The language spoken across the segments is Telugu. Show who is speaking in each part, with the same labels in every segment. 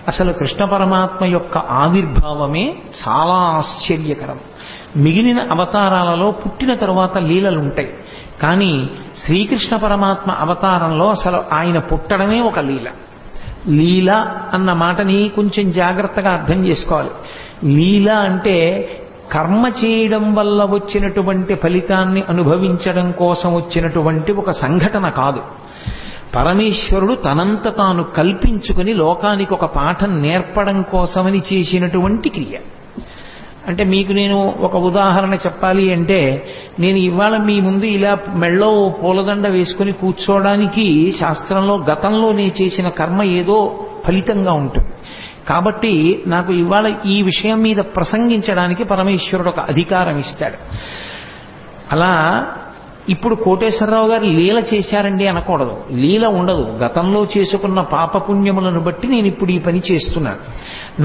Speaker 1: అసలు కృష్ణ పరమాత్మ యొక్క ఆవిర్భావమే చాలా ఆశ్చర్యకరం. మిగిలిన అవతారాలలో పుట్టిన తరువాత లీలలు ఉంటాయి, కానీ శ్రీకృష్ణ పరమాత్మ అవతారంలో అసలు ఆయన పుట్టడమే ఒక లీల. లీల అన్న మాటని కొంచెం జాగ్రత్తగా అర్థం చేసుకోవాలి. లీల అంటే కర్మ చేయడం వల్ల వచ్చినటువంటి ఫలితాన్ని అనుభవించడం కోసం వచ్చినటువంటి ఒక సంఘటన కాదు. పరమేశ్వరుడు తనంత తాను కల్పించుకుని లోకానికి ఒక పాఠం నేర్పడం కోసమని చేసినటువంటి క్రియ. అంటే మీకు నేను ఒక ఉదాహరణ చెప్పాలి అంటే, నేను ఇవాళ మీ ముందు ఇలా మెళ్ళో పూలదండ వేసుకుని కూర్చోవడానికి శాస్త్రంలో గతంలో నేను చేసిన కర్మ ఏదో ఫలితంగా ఉంటుంది. కాబట్టి నాకు ఇవాళ ఈ విషయం మీద ప్రసంగించడానికి పరమేశ్వరుడు ఒక అధికారం ఇస్తాడు. అలా ఇప్పుడు కోటేశ్వరరావు గారు లీల చేశారండి అనకూడదు. లీల ఉండదు. గతంలో చేసుకున్న పాపపుణ్యములను బట్టి నేను ఇప్పుడు ఈ పని చేస్తున్నాను.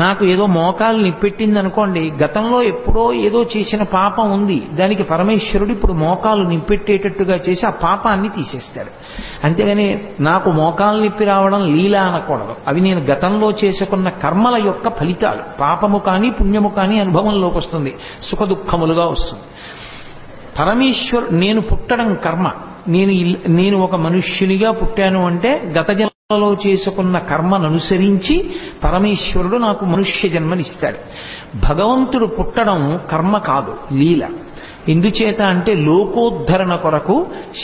Speaker 1: నాకు ఏదో మోకాలు నిప్పెట్టింది అనుకోండి, గతంలో ఎప్పుడో ఏదో చేసిన పాపం ఉంది, దానికి పరమేశ్వరుడు ఇప్పుడు మోకాలు నిప్పెట్టేటట్టుగా చేసి ఆ పాపాన్ని తీసేస్తాడు. అంతేగాని నాకు మోకాలు నిప్పి రావడం లీల అనకూడదు. అవి నేను గతంలో చేసుకున్న కర్మల యొక్క ఫలితాలు. పాపము కానీ పుణ్యము కానీ అనుభవంలోకి వస్తుంది, సుఖ దుఃఖములుగా వస్తుంది. నేను పుట్టడం కర్మ. నేను ఒక మనుష్యునిగా పుట్టాను అంటే గత జన్మలో చేసుకున్న కర్మను అనుసరించి పరమేశ్వరుడు నాకు మనుష్య జన్మనిస్తాడు. భగవంతుడు పుట్టడం కర్మ కాదు, లీల. ఎందుచేత అంటే లోకోద్ధరణ కొరకు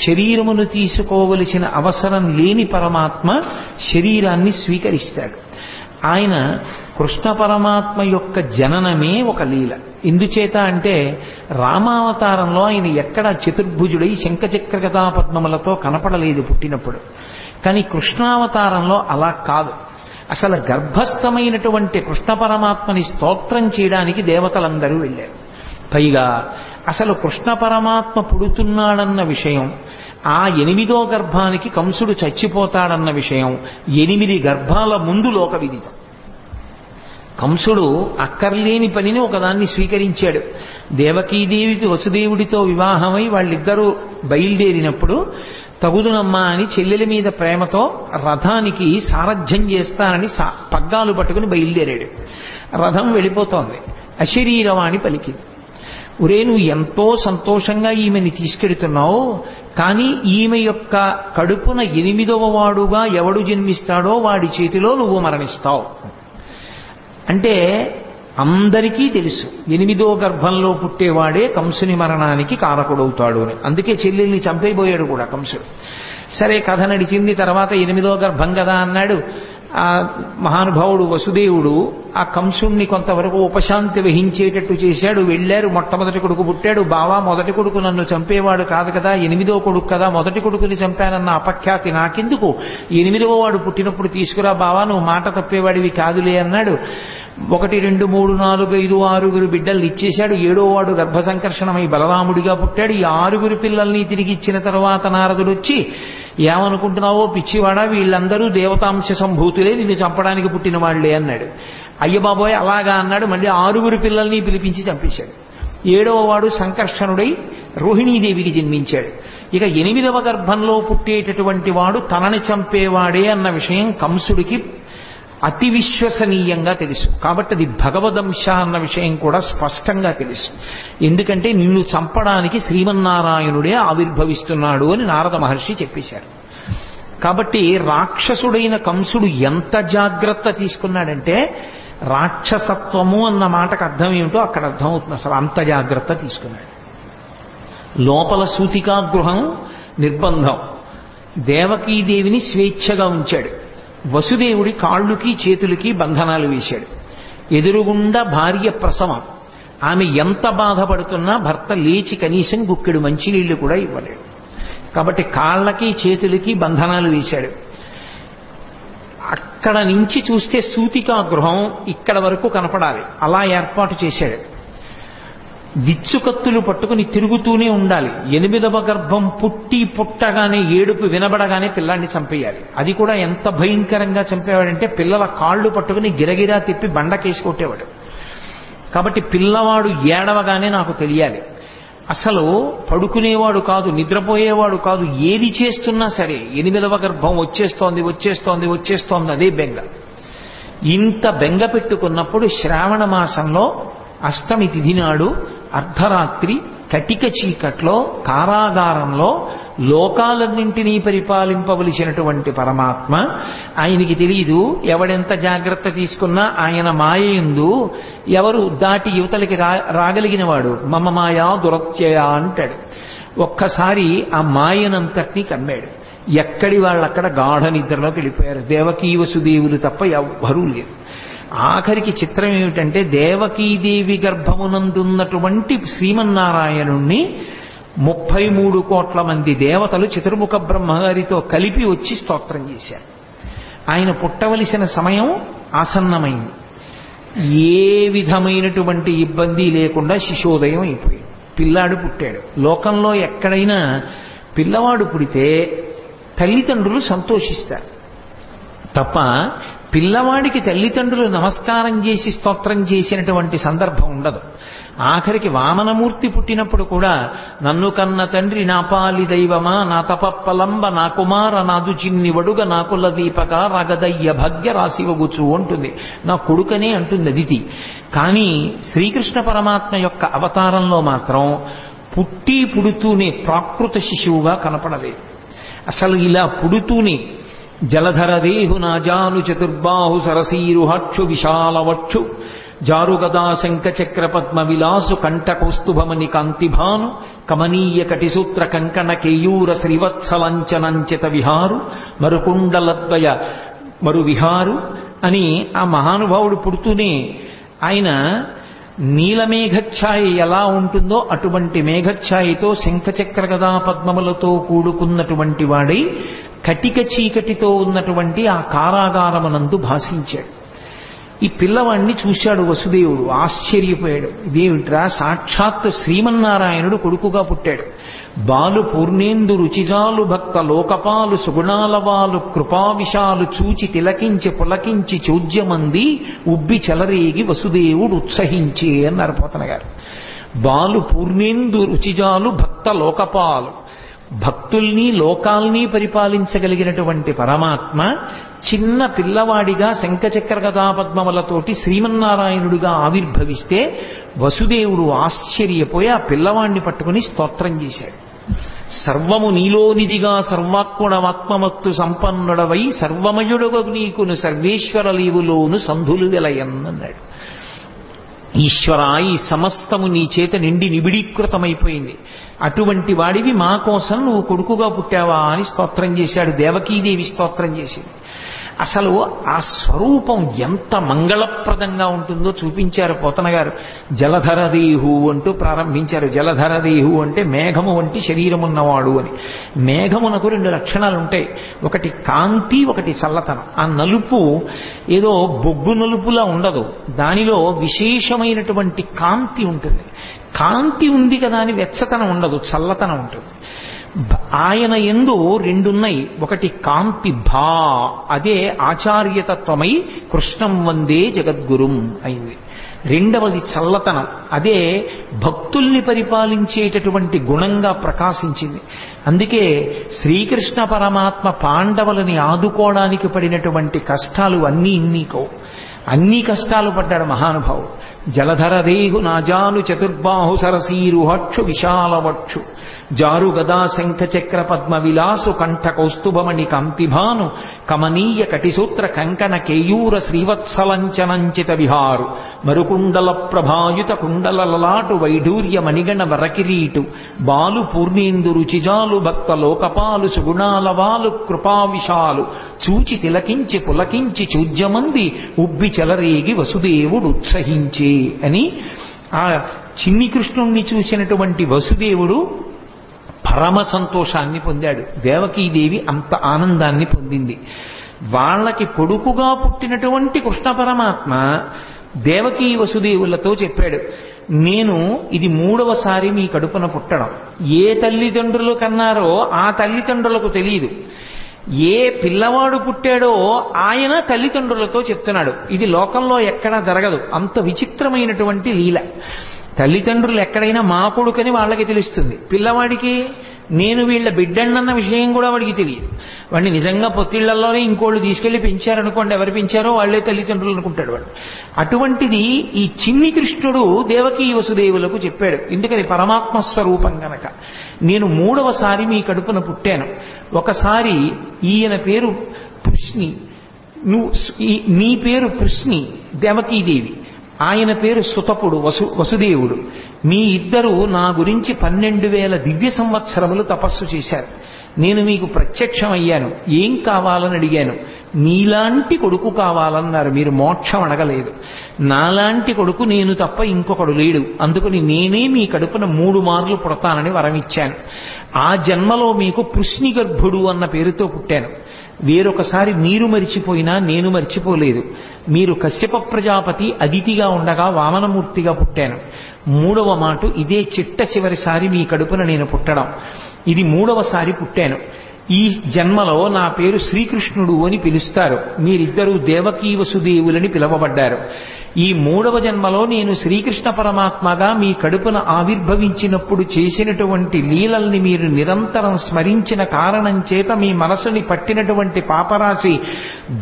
Speaker 1: శరీరమును తీసుకోవలసిన అవసరం లేని పరమాత్మ శరీరాన్ని స్వీకరిస్తాడు. ఆయన కృష్ణ పరమాత్మ యొక్క జననమే ఒక లీల. ఎందుచేత అంటే రామావతారంలో ఆయన ఎక్కడ చతుర్భుజుడై శంఖచక్ర గదా పద్మములతో కనపడలేదు పుట్టినప్పుడు. కానీ కృష్ణావతారంలో అలా కాదు. అసలు గర్భస్థమైనటువంటి కృష్ణ పరమాత్మని స్తోత్రం చేయడానికి దేవతలందరూ వెళ్ళారు. పైగా అసలు కృష్ణ పరమాత్మ పుడుతున్నాడన్న విషయం, ఆ 8వ గర్భానికి కంసుడు చచ్చిపోతాడన్న విషయం 8 గర్భాల ముందు లోక విదితం. కంసుడు అక్కర్లేని పనిని ఒకదాన్ని స్వీకరించాడు. దేవకీదేవికి వసుదేవుడితో వివాహమై వాళ్ళిద్దరూ బయలుదేరినప్పుడు తగుదునమ్మా అని చెల్లెల మీద ప్రేమతో రథానికి సారథ్యం చేస్తానని పగ్గాలు పట్టుకుని బయలుదేరాడు. రథం వెళ్ళిపోతోంది. అశరీరవాణి పలికింది, ఒరే నువ్వు ఎంతో సంతోషంగా ఈమెని తీసుకెడుతున్నావు, కానీ ఈమె యొక్క కడుపున 8వ వాడుగా ఎవడు జన్మిస్తాడో వాడి చేతిలో నువ్వు మరణిస్తావు. అంటే అందరికీ తెలుసు 8వ గర్భంలో పుట్టేవాడే కంసుని మరణానికి కారకుడవుతాడు అని. అందుకే చెల్లెల్ని చంపైపోయాడు కూడా కంసుడు. సరే, కథ నడిచింది. తర్వాత 8వ గర్భం కదా అన్నాడు. ఆ మహానుభావుడు వసుదేవుడు ఆ కంసుణ్ణి కొంతవరకు ఉపశాంతి వహించేటట్టు చేశాడు. వెళ్ళారు. మొట్టమొదటి కొడుకు పుట్టాడు. బావా, మొదటి కొడుకు నన్ను చంపేవాడు కాదు కదా, 8వ కొడుకు కదా, మొదటి కొడుకుని చంపానన్న అపఖ్యాతి నాకెందుకు, 8వ వాడు పుట్టినప్పుడు తీసుకురా బావా, నువ్వు మాట తప్పేవాడివి కాదులే అన్నాడు. 1, 2, 3, 4, 5, 6 బిడ్డల్ని ఇచ్చేశాడు. 7వ వాడు గర్భ సంకర్షణమై బలరాముడిగా పుట్టాడు. ఈ 6 పిల్లల్ని తిరిగి ఇచ్చిన తర్వాత నారదుడు వచ్చి, ఏమనుకుంటున్నావో పిచ్చివాడా, వీళ్ళందరూ దేవతాంశ సంభూతులే, నిన్ను చంపడానికి పుట్టిన వాళ్లే అన్నాడు. అయ్య బాబోయ్ అలాగా అన్నాడు. మళ్ళీ 6 పిల్లల్ని పిలిపించి చంపేశాడు. 7వ వాడు సంకర్షణుడై రోహిణీదేవికి జన్మించాడు. ఇక 8వ గర్భంలో పుట్టేటటువంటి వాడు తనని చంపేవాడే అన్న విషయం కంసుడికి అతి విశ్వసనీయంగా తెలుసు. కాబట్టి అది భగవదంశ అన్న విషయం కూడా స్పష్టంగా తెలుసు. ఎందుకంటే నిన్ను చంపడానికి శ్రీమన్నారాయణుడే ఆవిర్భవిస్తున్నాడు అని నారద మహర్షి చెప్పేశారు. కాబట్టి రాక్షసుడైన కంసుడు ఎంత జాగ్రత్త తీసుకున్నాడంటే, రాక్షసత్వము అన్న మాటకు అర్థం ఏమిటో అక్కడ అర్థమవుతుంది. అసలు అంత జాగ్రత్త తీసుకున్నాడు. లోపల సూతికాగృహం నిర్బంధం, దేవకీదేవిని స్వేచ్ఛగా ఉంచాడు. వసుదేవుడి కాళ్ళుకి చేతులకి బంధనాలు వేశాడు. ఎదురుగుండా భార్య ప్రసవం. ఆమె ఎంత బాధపడుతున్నా భర్త లేచి కనీసం గుక్కెడు మంచినీళ్లు కూడా ఇవ్వలేడు. కాబట్టి కాళ్ళకి చేతులకి బంధనాలు వేశాడు. అక్కడ నుంచి చూస్తే సూతికాగృహం ఇక్కడ వరకు కనపడాలి, అలా ఏర్పాటు చేశాడు. విచ్చుకత్తులు పట్టుకుని తిరుగుతూనే ఉండాలి. 8వ గర్భం పుట్టగానే ఏడుపు వినబడగానే పిల్లాన్ని చంపేయాలి. అది కూడా ఎంత భయంకరంగా చంపేవాడంటే, పిల్లల కాళ్ళు పట్టుకుని గిరగిరా తిప్పి బండకేసి కొట్టేవాడు. కాబట్టి పిల్లవాడు ఏడవగానే నాకు తెలియాలి. అసలు పడుకునేవాడు కాదు, నిద్రపోయేవాడు కాదు, ఏది చేస్తున్నా సరే 8వ గర్భం వచ్చేస్తోంది అదే బెంగ. ఇంత బెంగ పెట్టుకున్నప్పుడు శ్రావణ మాసంలో అష్టమి తిథి నాడు అర్ధరాత్రి కటిక చీకట్లో కారాగారంలో లోకాలన్నింటినీ పరిపాలింపవలసినటువంటి పరమాత్మ, ఆయనకి తెలియదు ఎవడెంత జాగ్రత్త తీసుకున్నా ఆయన మాయయందు ఎవరు దాటి యువతలకి రాగలిగిన వాడు. మమ మాయా దురత్యయ అంటాడు. ఒక్కసారి ఆ మాయనంతటినీ కమ్మాడు. ఎక్కడి వాళ్ళక్కడ గాఢ నిద్రలోకి వెళ్ళిపోయారు. దేవకీ వసుదేవులు తప్ప ఎవ్వరూ లేరు. ఆఖరికి చిత్రం ఏమిటంటే దేవకీదేవి గర్భమునందున్నటువంటి శ్రీమన్నారాయణుణ్ణి 33 కోట్ల మంది దేవతలు చతుర్ముఖ బ్రహ్మగారితో కలిపి వచ్చి స్తోత్రం చేశారు. ఆయన పుట్టవలసిన సమయం ఆసన్నమైంది. ఏ విధమైనటువంటి ఇబ్బంది లేకుండా శిశోదయం అయిపోయింది. పిల్లాడు పుట్టాడు. లోకంలో ఎక్కడైనా పిల్లవాడు పుడితే తల్లిదండ్రులు సంతోషిస్తారు తప్ప పిల్లవాడికి తల్లిదండ్రులు నమస్కారం చేసి స్తోత్రం చేసినటువంటి సందర్భం ఉండదు. ఆఖరికి వామనమూర్తి పుట్టినప్పుడు కూడా నన్ను కన్న తండ్రి నా పాలి దైవమా నా తపప్పలంబ నా కుమార నాదు చిన్ని వడుగ నా కుల దీపక రగదయ్య భాగ్య రాశివగుచు అంటుంది. నా కొడుకనే అంటుంది అదితి. కానీ శ్రీకృష్ణ పరమాత్మ యొక్క అవతారంలో మాత్రం పుడుతూనే ప్రాకృత శిశువుగా కనపడలేదు. అసలు ఇలా పుడుతూనే జలధరదేహు నాజాను చతుర్బాహు సరసీరుహక్షు విశాలవక్షు జారుగదా శంఖచక్ర పద్మ విలాసు కంఠ కౌస్తుభమణి కాంతిభాను కమనీయ కటిసూత్ర కంకణ కేయూర శ్రీవత్సలంచనంచిత విహారు మరుకుండలద్వయ మరు విహారు అని ఆ మహానుభావుడు పుడుతూనే ఆయన నీలమేఘఛాయ ఎలా ఉంటుందో అటువంటి మేఘఛాయతో శంఖచక్ర గదా పద్మములతో కూడుకున్నటువంటి వాడై కటిక చీకటితో ఉన్నటువంటి ఆ కారాగారమునందు భాషించాడు. ఈ పిల్లవాడిని చూశాడు వసుదేవుడు. ఆశ్చర్యపోయాడు. ఇదేమిట్రా, సాక్షాత్ శ్రీమన్నారాయణుడు కొడుకుగా పుట్టాడు. బాలు పూర్ణేందు రుచిజాలు భక్త లోకపాలు సుగుణాలవాలు కృపావిశాలు చూచి తిలకించి పులకించి చౌద్యమంది ఉబ్బి చెలరేగి వసుదేవుడు ఉత్సహించే అన్నారు పోతన గారు. బాలు పూర్ణేందు రుచిజాలు భక్త లోకపాలు, భక్తుల్ని లోకాల్ని పరిపాలించగలిగినటువంటి పరమాత్మ చిన్న పిల్లవాడిగా శంఖచక్ర గదా పద్మములతోటి శ్రీమన్నారాయణుడిగా ఆవిర్భవిస్తే వసుదేవుడు ఆశ్చర్యపోయి ఆ పిల్లవాడిని పట్టుకుని స్తోత్రం చేశాడు. సర్వము నీలోనిదిగా సర్వాత్మడవాత్మమత్తు సంపన్నుడవై సర్వమయుడుగు నీకును సర్వేశ్వర లీవులోను సంధులు వెలయన్నన్నాడు. ఈశ్వర, ఈ సమస్తము నీ చేత నిండి నిబిడీకృతమైపోయింది. అటువంటి వాడివి మా కోసం నువ్వు కొడుకుగా పుట్టావా అని స్తోత్రం చేశాడు. దేవకీదేవి స్తోత్రం చేసింది. అసలు ఆ స్వరూపం ఎంత మంగళప్రదంగా ఉంటుందో చూపించారు పోతన గారు. జలధరదేహు అంటూ ప్రారంభించారు. జలధరదేహు అంటే మేఘము వంటి శరీరమున్నవాడు అని. మేఘమునకు 2 లక్షణాలు ఉంటాయి. ఒకటి కాంతి, ఒకటి చల్లతనం. ఆ నలుపు ఏదో బొగ్గు నలుపులా ఉండదు. దానిలో విశేషమైనటువంటి కాంతి ఉంటుంది. కాంతి ఉంది కదా అని వెచ్చతనం ఉండదు, చల్లతనం ఉంటుంది. ఆయన యందు 2 ఉన్నాయి. ఒకటి కాంతి భా, అదే ఆచార్యతత్వమై కృష్ణం వందే జగద్గురుం అయింది. రెండవది చల్లతనం, అదే భక్తుల్ని పరిపాలించేటటువంటి గుణంగా ప్రకాశించింది. అందుకే శ్రీకృష్ణ పరమాత్మ పాండవులని ఆదుకోవడానికి పడినటువంటి కష్టాలు అన్నీ ఇన్నీకో. అన్ని కష్టాలు పడ్డాడు మహానుభావుడు. జలధరదేహు నాజాను చతుర్బాహు సరసీరుహక్షు విశాలవక్షు జారు గదా శంఖచక్ర పద్మ విలాసు కంఠ కౌస్తుభమణి కాంతిభాను కమనీయ కటిసూత్ర కంకణ కేయూర శ్రీవత్సలంచనంచిత విహారు మరుకుండల ప్రభాయుత కుండల లలాటు వైఢూర్య మణిగణ వరకిరీటు బాలు పూర్ణేందు రుచిజాలు భక్త లోకపాలు సుగుణాలవాలు కృపావిశాలు చూచి తిలకించి పులకించి చూజ్యమంది ఉబ్బి చెలరేగి వసుదేవుడు ఉత్సహించే అని ఆ చిన్ని కృష్ణుణ్ణి చూసినటువంటి వసుదేవుడు పరమ సంతోషాన్ని పొందాడు. దేవకీదేవి అంత ఆనందాన్ని పొందింది. వాళ్ళకి కొడుకుగా పుట్టినటువంటి కృష్ణ పరమాత్మ దేవకీ వసుదేవులతో చెప్పాడు, నేను ఇది 3వసారి మీ కడుపున పుట్టడం. ఏ తల్లిదండ్రులు కన్నారో ఆ తల్లిదండ్రులకు తెలియదు. ఏ పిల్లవాడు పుట్టాడో ఆయన తల్లిదండ్రులతో చెప్తున్నాడు. ఇది లోకంలో ఎక్కడా జరగదు. అంత విచిత్రమైనటువంటి లీల. తల్లిదండ్రులు ఎక్కడైనా మా కొడుకని వాళ్ళకి తెలుస్తుంది, పిల్లవాడికి నేను వీళ్ళ బిడ్డన్నన్న విషయం కూడా వాడికి తెలియదు. వాడిని నిజంగా పొత్తిళ్లలోనే ఇంకోళ్ళు తీసుకెళ్లి పెంచారనుకోండి, ఎవరు పెంచారో వాళ్లే తల్లిదండ్రులు అనుకుంటాడు వాడు. అటువంటిది ఈ చిన్ని కృష్ణుడు దేవకీ వసుదేవులకు చెప్పాడు. ఎందుకని? పరమాత్మ స్వరూపం గనక. నేను 3వసారి మీ కడుపున పుట్టాను. ఒకసారి ఈయన పేరు పృష్ణి, నీ పేరు పృష్ణి దేవకీదేవి, ఆయన పేరు సుతపుడు వసుదేవుడు. మీ ఇద్దరు నా గురించి 12,000 దివ్య సంవత్సరములు తపస్సు చేశారు. నేను మీకు ప్రత్యక్షం అయ్యాను. ఏం కావాలని అడిగాను. నీలాంటి కొడుకు కావాలన్నారు. మీరు మోక్షం అడగలేదు. నాలాంటి కొడుకు నేను తప్ప ఇంకొకడు లేడు, అందుకని నేనే మీ కడుపున 3 మార్లు పుడతానని వరమిచ్చాను. ఆ జన్మలో మీకు పృష్ణి గర్భుడు అన్న పేరుతో పుట్టాను. వేరొకసారి మీరు మరిచిపోయినా నేను మరిచిపోలేదు. మీరు కశ్యప ప్రజాపతి అదితిగా ఉండగా వామనమూర్తిగా పుట్టాను. 3వ మాట ఇదే చిట్ట చివరిసారి మీ కడుపున నేను పుట్టడం. ఇది 3వసారి పుట్టాను. ఈ జన్మలో నా పేరు శ్రీకృష్ణుడు అని పిలుస్తారు. మీరిద్దరూ దేవకీ వసుదేవులని పిలవబడ్డారు. ఈ 3వ జన్మలో నేను శ్రీకృష్ణ పరమాత్మగా మీ కడుపున ఆవిర్భవించినప్పుడు చేసినటువంటి లీలల్ని మీరు నిరంతరం స్మరించిన కారణం చేత మీ మనసుని పట్టినటువంటి పాపరాశి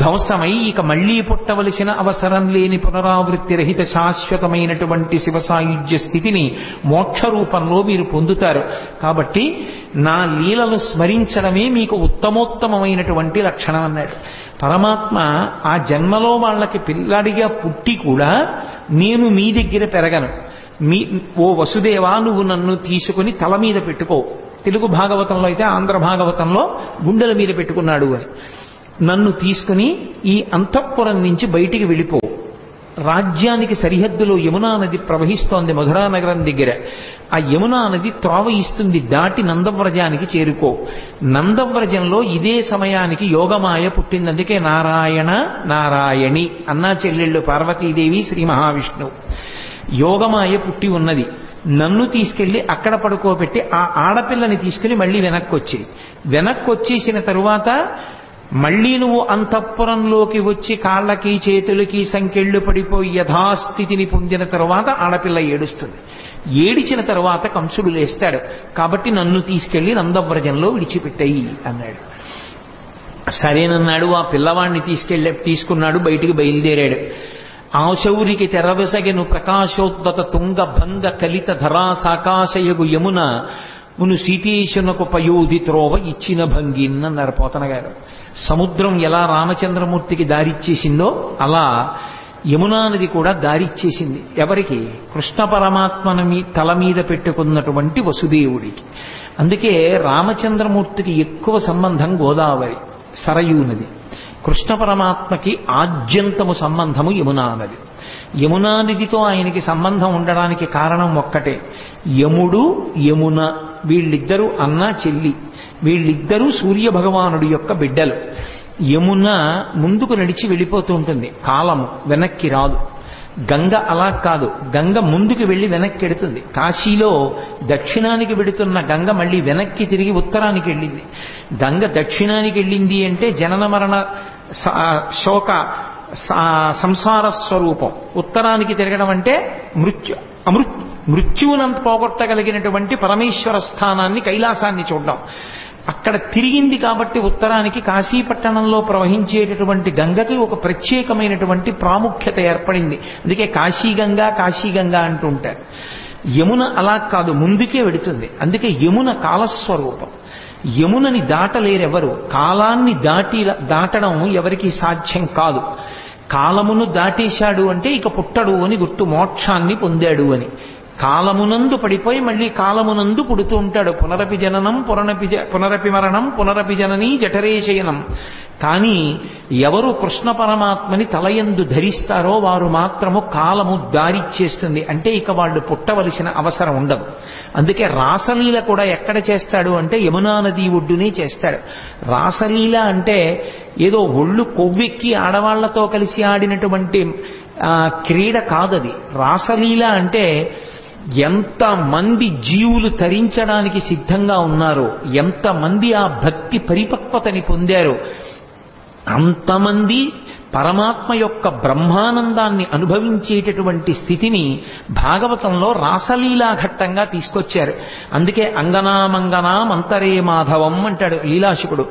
Speaker 1: ధ్వంసమై ఇక మళ్లీ పుట్టవలసిన అవసరం లేని పునరావృత్తి రహిత శాశ్వతమైనటువంటి శివసాయుజ్య స్థితిని మోక్ష రూపంలో మీరు పొందుతారు. కాబట్టి నా లీలను స్మరించడమే మీకు ఉత్తమోత్తమమైనటువంటి లక్షణం అన్నాడు. పరమాత్మ ఆ జన్మలో వాళ్ళకి పిల్లాడిగా పుట్టి కూడా నేను మీ దగ్గర పెరగను. ఓ వసుదేవా, నువ్వు నన్ను తీసుకుని తల మీద పెట్టుకో. తెలుగు భాగవతంలో అయితే ఆంధ్ర భాగవతంలో గుండెల మీద పెట్టుకున్నాడు అని. నన్ను తీసుకుని ఈ అంతఃపురం నుంచి బయటికి వెళ్ళిపో. రాజ్యానికి సరిహద్దులో యమునా నది ప్రవహిస్తోంది మధురా నగరం దగ్గర. ఆ యమునా నది త్రోవ ఇస్తుంది, దాటి నందవ్రజానికి చేరుకో. నందవ్రజంలో ఇదే సమయానికి యోగమాయ పుట్టింది. అందుకే నారాయణ నారాయణి అన్నా చెల్లెళ్ళు పార్వతీదేవి శ్రీ మహావిష్ణువు. యోగమాయ పుట్టి ఉన్నది. నన్ను తీసుకెళ్లి అక్కడ పడుకోబెట్టి ఆ ఆడపిల్లని తీసుకెళ్లి మళ్ళీ వెనక్కొచ్చేసిన తరువాత మళ్లీ నువ్వు అంతఃపురంలోకి వచ్చి కాళ్ళకి చేతులకి సంకెళ్ళు పడిపోయి యథాస్థితిని పొందిన తరువాత ఆడపిల్ల ఏడుస్తుంది. ఏడిచిన తరువాత కంసుడు లేస్తాడు. కాబట్టి నన్ను తీసుకెళ్లి నందవ్రజంలో విడిచిపెట్టాయి అన్నాడు. సరేనన్నాడు. ఆ పిల్లవాడిని తీసుకున్నాడు. బయటికి బయలుదేరాడు. ఆశౌరికి తెరవెసగెను ప్రకాశోద్దత తుంగ భంగ కలిత ధరా సాకాశయగు యమున మును సీతేశునకు పయోధి త్రోవ ఇచ్చిన భంగిన్నన్నారు పోతన గారు. సముద్రం ఎలా రామచంద్రమూర్తికి దారిచ్చేసిందో అలా యమునా నది కూడా దారిచ్చేసింది. ఎవరికి? కృష్ణ పరమాత్మని తల మీద పెట్టుకున్నటువంటి వసుదేవుడికి. అందుకే రామచంద్రమూర్తికి ఎక్కువ సంబంధం గోదావరి సరయూ నది. కృష్ణ పరమాత్మకి ఆద్యంతము సంబంధము యమునా నది. యమునా నదితో ఆయనకి సంబంధం ఉండడానికి కారణం ఒక్కటే. యముడు యమున వీళ్ళిద్దరూ అన్న చెల్లి. వీళ్ళిద్దరూ సూర్యభగవానుడి యొక్క బిడ్డలు. యమున ముందుకు నడిచి వెళ్ళిపోతూ ఉంటుంది. కాలము వెనక్కి రాదు. గంగ అలా కాదు. గంగ ముందుకు వెళ్ళి వెనక్కి వెడుతుంది. కాశీలో దక్షిణానికి వెడుతున్న గంగ మళ్ళీ వెనక్కి తిరిగి ఉత్తరానికి వెళ్ళింది. గంగ దక్షిణానికి వెళ్ళింది అంటే జనన మరణ శోక సంసార స్వరూపం. ఉత్తరానికి తిరగడం అంటే మృత్యువునంత పోగొట్టగలిగినటువంటి పరమేశ్వర స్థానాన్ని, కైలాసాన్ని చూడడం. అక్కడ తిరిగింది కాబట్టి ఉత్తరానికి కాశీపట్టణంలో ప్రవహించేటటువంటి గంగకి ఒక ప్రత్యేకమైనటువంటి ప్రాముఖ్యత ఏర్పడింది. అందుకే కాశీగంగా అంటూ ఉంటారు. యమున అలా కాదు, ముందుకే వెడుతుంది. అందుకే యమున కాలస్వరూపం. యమునని దాటలేరెవరు. కాలాన్ని దాటడం ఎవరికి సాధ్యం కాదు. కాలమును దాటేశాడు అంటే ఇక పుట్టడు అని గుర్తు, మోక్షాన్ని పొందాడు అని. కాలమునందు పడిపోయి మళ్ళీ కాలమునందు పుడుతూ ఉంటాడు. పునరపి జననం పునరపి మరణం పునరపి జననీ జఠరేశయనం. కానీ ఎవరు కృష్ణ పరమాత్మని తలయందు ధరిస్తారో వారు మాత్రము కాలము దారిచ్చేస్తుంది. అంటే ఇక వాళ్ళు పుట్టవలసిన అవసరం ఉండదు. అందుకే రాసలీల కూడా ఎక్కడ చేస్తాడు అంటే యమునా నది ఒడ్డునే చేస్తాడు. రాసలీల అంటే ఏదో ఒళ్ళు కొవ్వెక్కి ఆడవాళ్లతో కలిసి ఆడినటువంటి క్రీడ కాదది. రాసలీల అంటే ఎంతమంది జీవులు తరించడానికి సిద్ధంగా ఉన్నారో, ఎంతమంది ఆ భక్తి పరిపక్వతని పొందారో అంతమంది పరమాత్మ యొక్క బ్రహ్మానందాన్ని అనుభవించేటటువంటి స్థితిని భాగవతంలో రాసలీలా ఘట్టంగా తీసుకొచ్చారు. అందుకే అంగనామంగనా మంతరే మాధవం అంటాడు లీలాశుకుడు.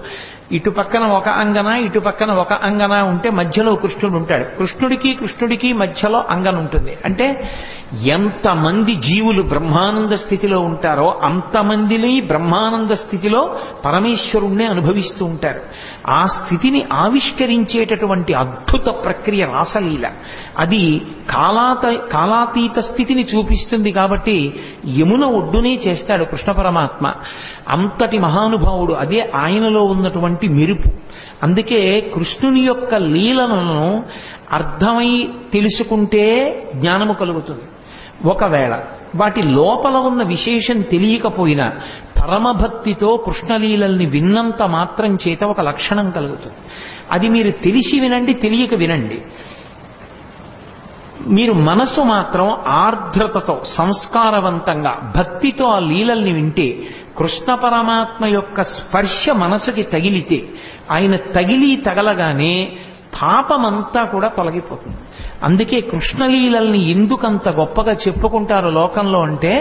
Speaker 1: ఇటు పక్కన ఒక అంగన, ఇటు పక్కన ఒక అంగన ఉంటే మధ్యలో కృష్ణుడు ఉంటాడు. కృష్ణుడికి మధ్యలో అంగన ఉంటుంది. అంటే ఎంతమంది జీవులు బ్రహ్మానంద స్థితిలో ఉంటారో అంతమందిని బ్రహ్మానంద స్థితిలో పరమేశ్వరుణ్ణి అనుభవిస్తూ ఉంటారు. ఆ స్థితిని ఆవిష్కరించేటటువంటి అద్భుత ప్రక్రియ రాసలీల. అది కాలాతీత స్థితిని చూపిస్తుంది. కాబట్టి యమున ఒడ్డునే చేస్తాడు కృష్ణ పరమాత్మ. అంతటి మహానుభావుడు. అదే ఆయనలో ఉన్నటువంటి మెరుపు. అందుకే కృష్ణుని యొక్క లీలలను అర్థమై తెలుసుకుంటే జ్ఞానము కలుగుతుంది. ఒకవేళ వాటి లోపల ఉన్న విశేషం తెలియకపోయినా పరమభక్తితో కృష్ణలీలల్ని విన్నంత మాత్రం చేత ఒక లక్షణం కలుగుతుంది. అది మీరు తెలిసి వినండి, తెలియక వినండి. మీరు మనసు మాత్రం ఆర్ద్రతతో సంస్కారవంతంగా భక్తితో ఆ లీలల్ని వింటే, కృష్ణ పరమాత్మ యొక్క స్పర్శ మనసుకి తగిలితే, ఆయన తగలగానే పాపమంతా కూడా తొలగిపోతుంది. అందుకే కృష్ణలీలల్ని ఎందుకంత గొప్పగా చెప్పుకుంటారు లోకంలో అంటే,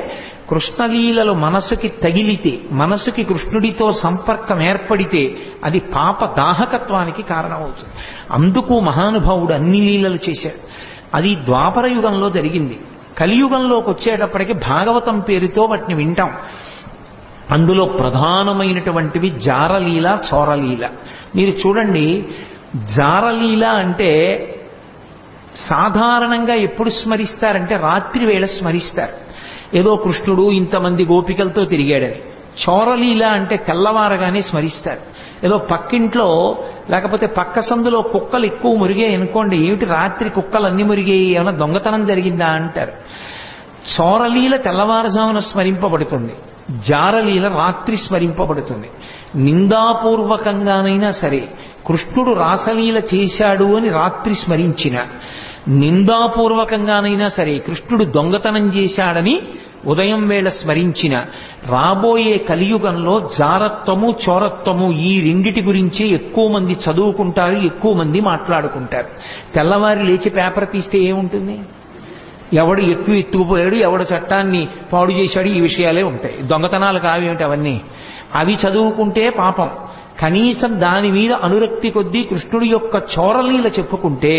Speaker 1: కృష్ణలీలలు మనసుకి తగిలితే, మనసుకి కృష్ణుడితో సంపర్కం ఏర్పడితే అది పాప దాహకత్వానికి కారణమవుతుంది. అందుకు మహానుభావుడు అన్ని లీలలు చేశాడు. అది ద్వాపర యుగంలో జరిగింది. కలియుగంలోకి వచ్చేటప్పటికి భాగవతం పేరుతో వాటిని వింటాం. అందులో ప్రధానమైనటువంటివి జారలీల, చోరలీల. మీరు చూడండి, జారలీల అంటే సాధారణంగా ఎప్పుడు స్మరిస్తారంటే రాత్రి వేళ స్మరిస్తారు. ఏదో కృష్ణుడు ఇంతమంది గోపికలతో తిరిగాడని. చోరలీల అంటే తెల్లవారగానే స్మరిస్తారు. ఏదో పక్కింట్లో లేకపోతే పక్క సందులో కుక్కలు ఎక్కువ మురిగాయి అనుకోండి, ఏమిటి రాత్రి కుక్కలు అన్ని మురిగాయి, ఏమైనా దొంగతనం జరిగిందా అంటారు. చోరలీల తెల్లవారుజామున స్మరింపబడుతుంది, జారలీల రాత్రి స్మరింపబడుతుంది. నిందాపూర్వకంగానైనా సరే కృష్ణుడు రాసలీల చేశాడు అని రాత్రి స్మరించిన, నిందాపూర్వకంగానైనా సరే కృష్ణుడు దొంగతనం చేశాడని ఉదయం వేళ స్మరించిన, రాబోయే కలియుగంలో జారత్వము, చోరత్వము ఈ రెండిటి గురించి ఎక్కువ మంది చదువుకుంటారు, ఎక్కువ మంది మాట్లాడుకుంటారు. తెల్లవారి లేచి పేపర్ తీస్తే ఏముంటుంది? ఎవడు ఎత్తుకుపోయాడు, ఎవడు చట్టాన్ని పాడు చేశాడు, ఈ విషయాలే ఉంటాయి. దొంగతనాలు కావేమిటి అవన్నీ? అవి చదువుకుంటే పాపం. కనీసం దాని మీద అనురక్తి కొద్దీ కృష్ణుడి యొక్క చోరలీల చెప్పుకుంటే,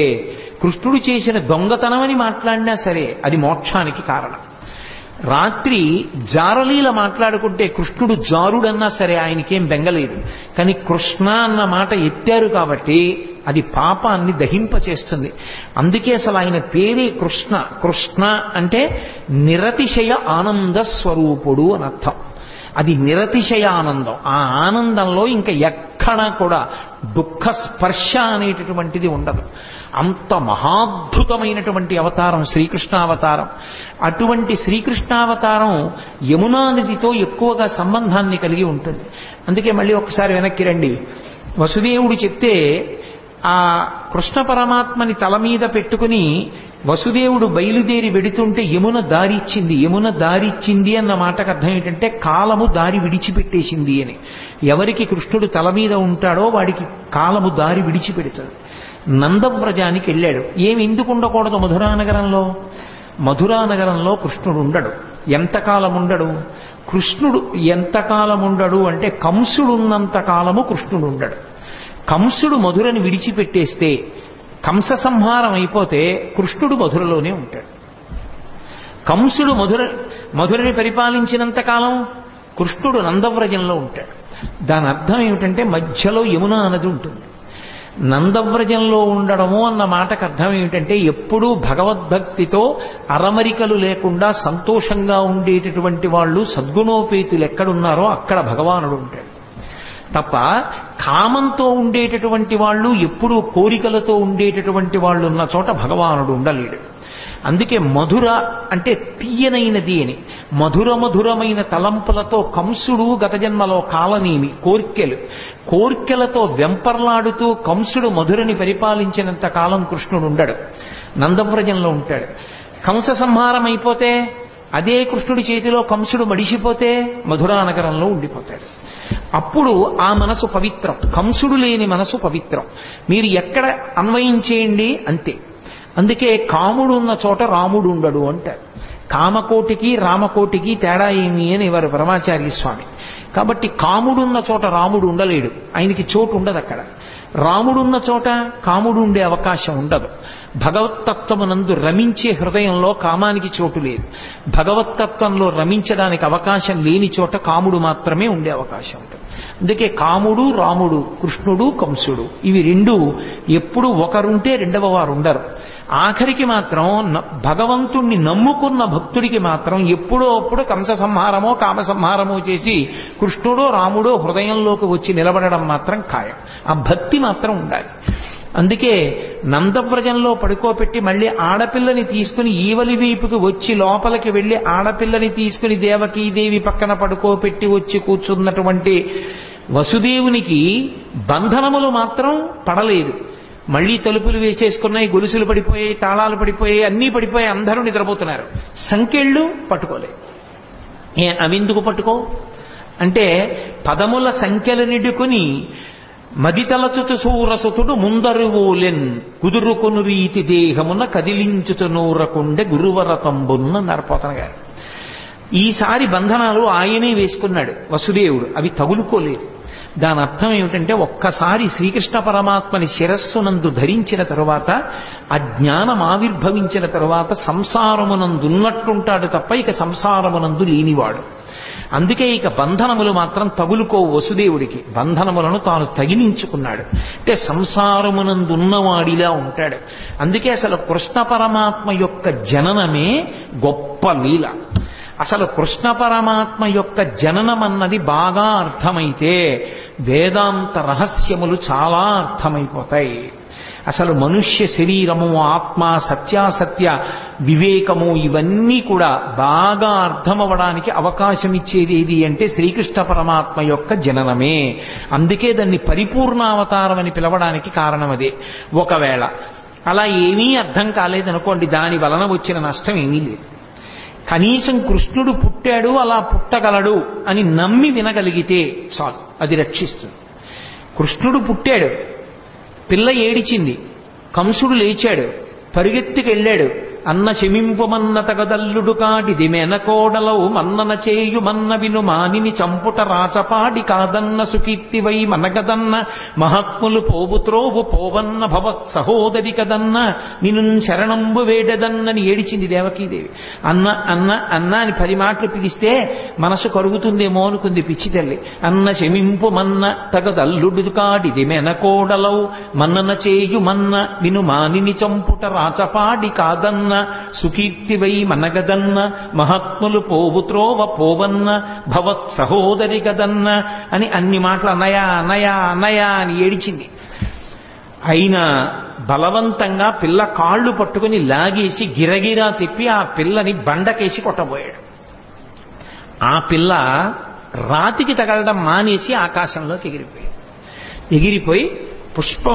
Speaker 1: కృష్ణుడు చేసిన దొంగతనమని మాట్లాడినా సరే అది మోక్షానికి కారణం. రాత్రి జారలీల మాట్లాడుకుంటే కృష్ణుడు జారుడన్నా సరే ఆయనకేం బెంగలేదు. కానీ కృష్ణ అన్న మాట ఎత్తారు కాబట్టి అది పాపాన్ని దహింపచేస్తుంది. అందుకే అసలు ఆయన పేరే కృష్ణ. కృష్ణ అంటే నిరతిశయ ఆనంద స్వరూపుడు అని అర్థం. అది నిరతిశయ ఆనందం. ఆ ఆనందంలో ఇంకా ఎక్కడా కూడా దుఃఖ స్పర్శ అనేటటువంటిది ఉండదు. అంత మహాద్భుతమైనటువంటి అవతారం శ్రీకృష్ణావతారం. అటువంటి శ్రీకృష్ణావతారం యమునా నదితో ఎక్కువగా సంబంధాన్ని కలిగి ఉంటుంది. అందుకే మళ్ళీ ఒకసారి వెనక్కి రండి. వసుదేవుడు చెప్తే ఆ కృష్ణ పరమాత్మని తల మీద పెట్టుకుని వసుదేవుడు బయలుదేరి వెడుతుంటే యమున దారిచ్చింది. యమున దారిచ్చింది అన్న మాటకు అర్థం ఏంటంటే కాలము దారి విడిచిపెట్టేసింది అని. ఎవరికి కృష్ణుడు తల మీద ఉంటాడో వాడికి కాలము దారి విడిచిపెడుతుంది. నందవ్రజానికి వెళ్ళాడు. ఏమి ఎందుకు ఉండకూడదు మధురానగరంలో? మధురానగరంలో కృష్ణుడు ఉండడు. ఎంతకాలం ఉండడు? కృష్ణుడు ఎంతకాలం ఉండడు అంటే కంసుడు ఉన్నంత కాలము కృష్ణుడు ఉండడు. కంసుడు మధురని విడిచిపెట్టేస్తే, కంస సంహారం అయిపోతే కృష్ణుడు మధురలోనే ఉంటాడు. కంసుడు మధురని పరిపాలించినంత కాలం కృష్ణుడు నందవ్రజంలో ఉంటాడు. దాని అర్థం ఏమిటంటే మధ్యలో యమునా నది ఉంటుంది. నందవ్రజంలో ఉండడము అన్న మాటకు అర్థం ఏమిటంటే ఎప్పుడూ భగవద్భక్తితో అరమరికలు లేకుండా సంతోషంగా ఉండేటటువంటి వాళ్ళు సద్గుణోపేతులు ఎక్కడున్నారో అక్కడ భగవానుడు ఉంటాడు తప్ప, కామంతో ఉండేటటువంటి వాళ్ళు, ఎప్పుడూ కోరికలతో ఉండేటటువంటి వాళ్ళు ఉన్న చోట భగవానుడు ఉండలేడు. అందుకే మధుర అంటే తీయనైనది అని. మధురమైన తలంపులతో కంసుడు గత జన్మలో కాలనేమి కోర్కెలతో వెంపర్లాడుతూ కంసుడు మధురని పరిపాలించినంత కాలం కృష్ణుడు ఉండడు, నందవ్రజంలో ఉంటాడు. కంస సంహారం అయిపోతే, అదే కృష్ణుడి చేతిలో కంసుడు మడిసిపోతే మధురానగరంలో ఉండిపోతాడు. అప్పుడు ఆ మనసు పవిత్రం. కంసుడు లేని మనసు పవిత్రం. మీరు ఎక్కడ అన్వయం చేయండి అంతే. అందుకే కాముడు ఉన్న చోట రాముడు ఉండడు అంటారు. కామకోటికి రామకోటికి తేడా ఏమి అని వారు పరమాచార్య స్వామి. కాబట్టి కాముడున్న చోట రాముడు ఉండలేడు, ఆయనకి చోటు ఉండదు అక్కడ. రాముడున్న చోట కాముడు ఉండే అవకాశం ఉండదు. భగవత్తత్వమునందు రమించే హృదయంలో కామానికి చోటు లేదు. భగవత్తత్వంలో రమించడానికి అవకాశం లేని చోట కాముడు మాత్రమే ఉండే అవకాశం ఉంటుంది. అందుకే కాముడు రాముడు, కృష్ణుడు కంసుడు, ఇవి రెండు ఎప్పుడు ఒకరుంటే రెండవ వారు ఉండరు. ఆఖరికి మాత్రం భగవంతుణ్ణి నమ్ముకున్న భక్తుడికి మాత్రం ఎప్పుడో అప్పుడు కంస సంహారమో కామ సంహారమో చేసి కృష్ణుడో రాముడో హృదయంలోకి వచ్చి నిలబడడం మాత్రం ఖాయం. ఆ భక్తి మాత్రం ఉండాలి. అందుకే నందవ్రజంలో పడుకోబెట్టి మళ్ళీ ఆడపిల్లని తీసుకుని ఈవలి వైపుకి వచ్చి లోపలికి వెళ్ళి ఆడపిల్లని తీసుకుని దేవకీదేవి పక్కన పడుకోబెట్టి వచ్చి కూర్చున్నటువంటి వసుదేవునికి బంధనములు మాత్రం పడలేదు. మళ్లీ తలుపులు వేసేసుకున్నాయి, గొలుసులు పడిపోయాయి, తాళాలు పడిపోయాయి, అన్నీ పడిపోయాయి, అందరూ నిద్రపోతున్నారు. సంకెళ్ళు పట్టుకోలేదు. అవెందుకు పట్టుకో అంటే పదముల సంఖ్యలు నిడుకుని మదితలచుతు సూరసుతుడు ముందరువోలెన్ కుదురుకొను రీతి దేహమున కదిలించుతు నూరకుండె గురువరతంబున్న నరపోతన గారు. ఈసారి బంధనాలు ఆయనే వేసుకున్నాడు వసుదేవుడు, అవి తగులుకోలేదు. దాని అర్థం ఏమిటంటే ఒక్కసారి శ్రీకృష్ణ పరమాత్మని శిరస్సునందు ధరించిన తరువాత ఆ జ్ఞానం ఆవిర్భవించిన తరువాత సంసారమునందున్నట్టుంటాడు తప్ప ఇక సంసారమునందు లేనివాడు. అందుకే ఇక బంధనములు మాత్రం తగులుకోవు వసుదేవుడికి. బంధనములను తాను తగిలించుకున్నాడు. అంటే సంసారమునందున్నవాడిలా ఉంటాడు. అందుకే అసలు కృష్ణ పరమాత్మ యొక్క జననమే గొప్ప లీల. అసలు కృష్ణ పరమాత్మ యొక్క జననం అన్నది బాగా అర్థమైతే వేదాంత రహస్యములు చాలా అర్థమైపోతాయి. అసలు మనుష్య శరీరము, ఆత్మ, సత్యాసత్య వివేకము ఇవన్నీ కూడా బాగా అర్థమవడానికి అవకాశం ఇచ్చేది ఏది అంటే శ్రీకృష్ణ పరమాత్మ యొక్క జననమే. అందుకే దాన్ని పరిపూర్ణావతారం అని పిలవడానికి కారణం అదే. ఒకవేళ అలా ఏమీ అర్థం కాలేదనుకోండి, దాని వలన వచ్చిన నష్టం ఏమీ లేదు. కనీసం కృష్ణుడు పుట్టాడు, అలా పుట్టగలడు అని నమ్మి వినగలిగితే చాలు, అది రక్షిస్తుంది. కృష్ణుడు పుట్టాడు, పిల్ల ఏడిచింది, కంసుడు లేచాడు, పరిగెత్తుకెళ్ళాడు. అన్న శమింపుమన్న తగదల్లుడు కాటిది మెనకోడలవు మన్నన చేయు మన్న విను మానిని చంపుట రాచపాడి కాదన్న సుకీర్తివై మనగదన్న మహాత్ములు పోవుత్రోవు పోవన్న భవత్ సహోదరి కదన్న నిను శరణంబు వేడదన్నని ఏడిచింది దేవకీదేవి. అన్న అన్న అన్న అని 10 మాటలు పిలిస్తే మనసు కరుగుతుందేమో అనుకుంది పిచ్చి తల్లి. అన్న శమింపు మన్న తగదల్లుడు కాటిది మెనకోడలవు మన్నన చేయు మన్న విను మానిని చంపుట రాచపాడి కాదన్న సుకీర్తివై మనగదన్న మహాత్ములు పోవుత్రోవ పోవన్న భవత్ సహోదరి గదన్న అని అన్ని మాటలు అన్నయా అన్నయా అన్నయా అని ఏడిచింది. అయినా బలవంతంగా పిల్ల కాళ్ళు పట్టుకుని లాగేసి గిరగిరా తిప్పి ఆ పిల్లని బండకేసి కొట్టబోయాడు. ఆ పిల్ల రాతికి తగలడం మానేసి ఆకాశంలోకి ఎగిరిపోయి పుష్ప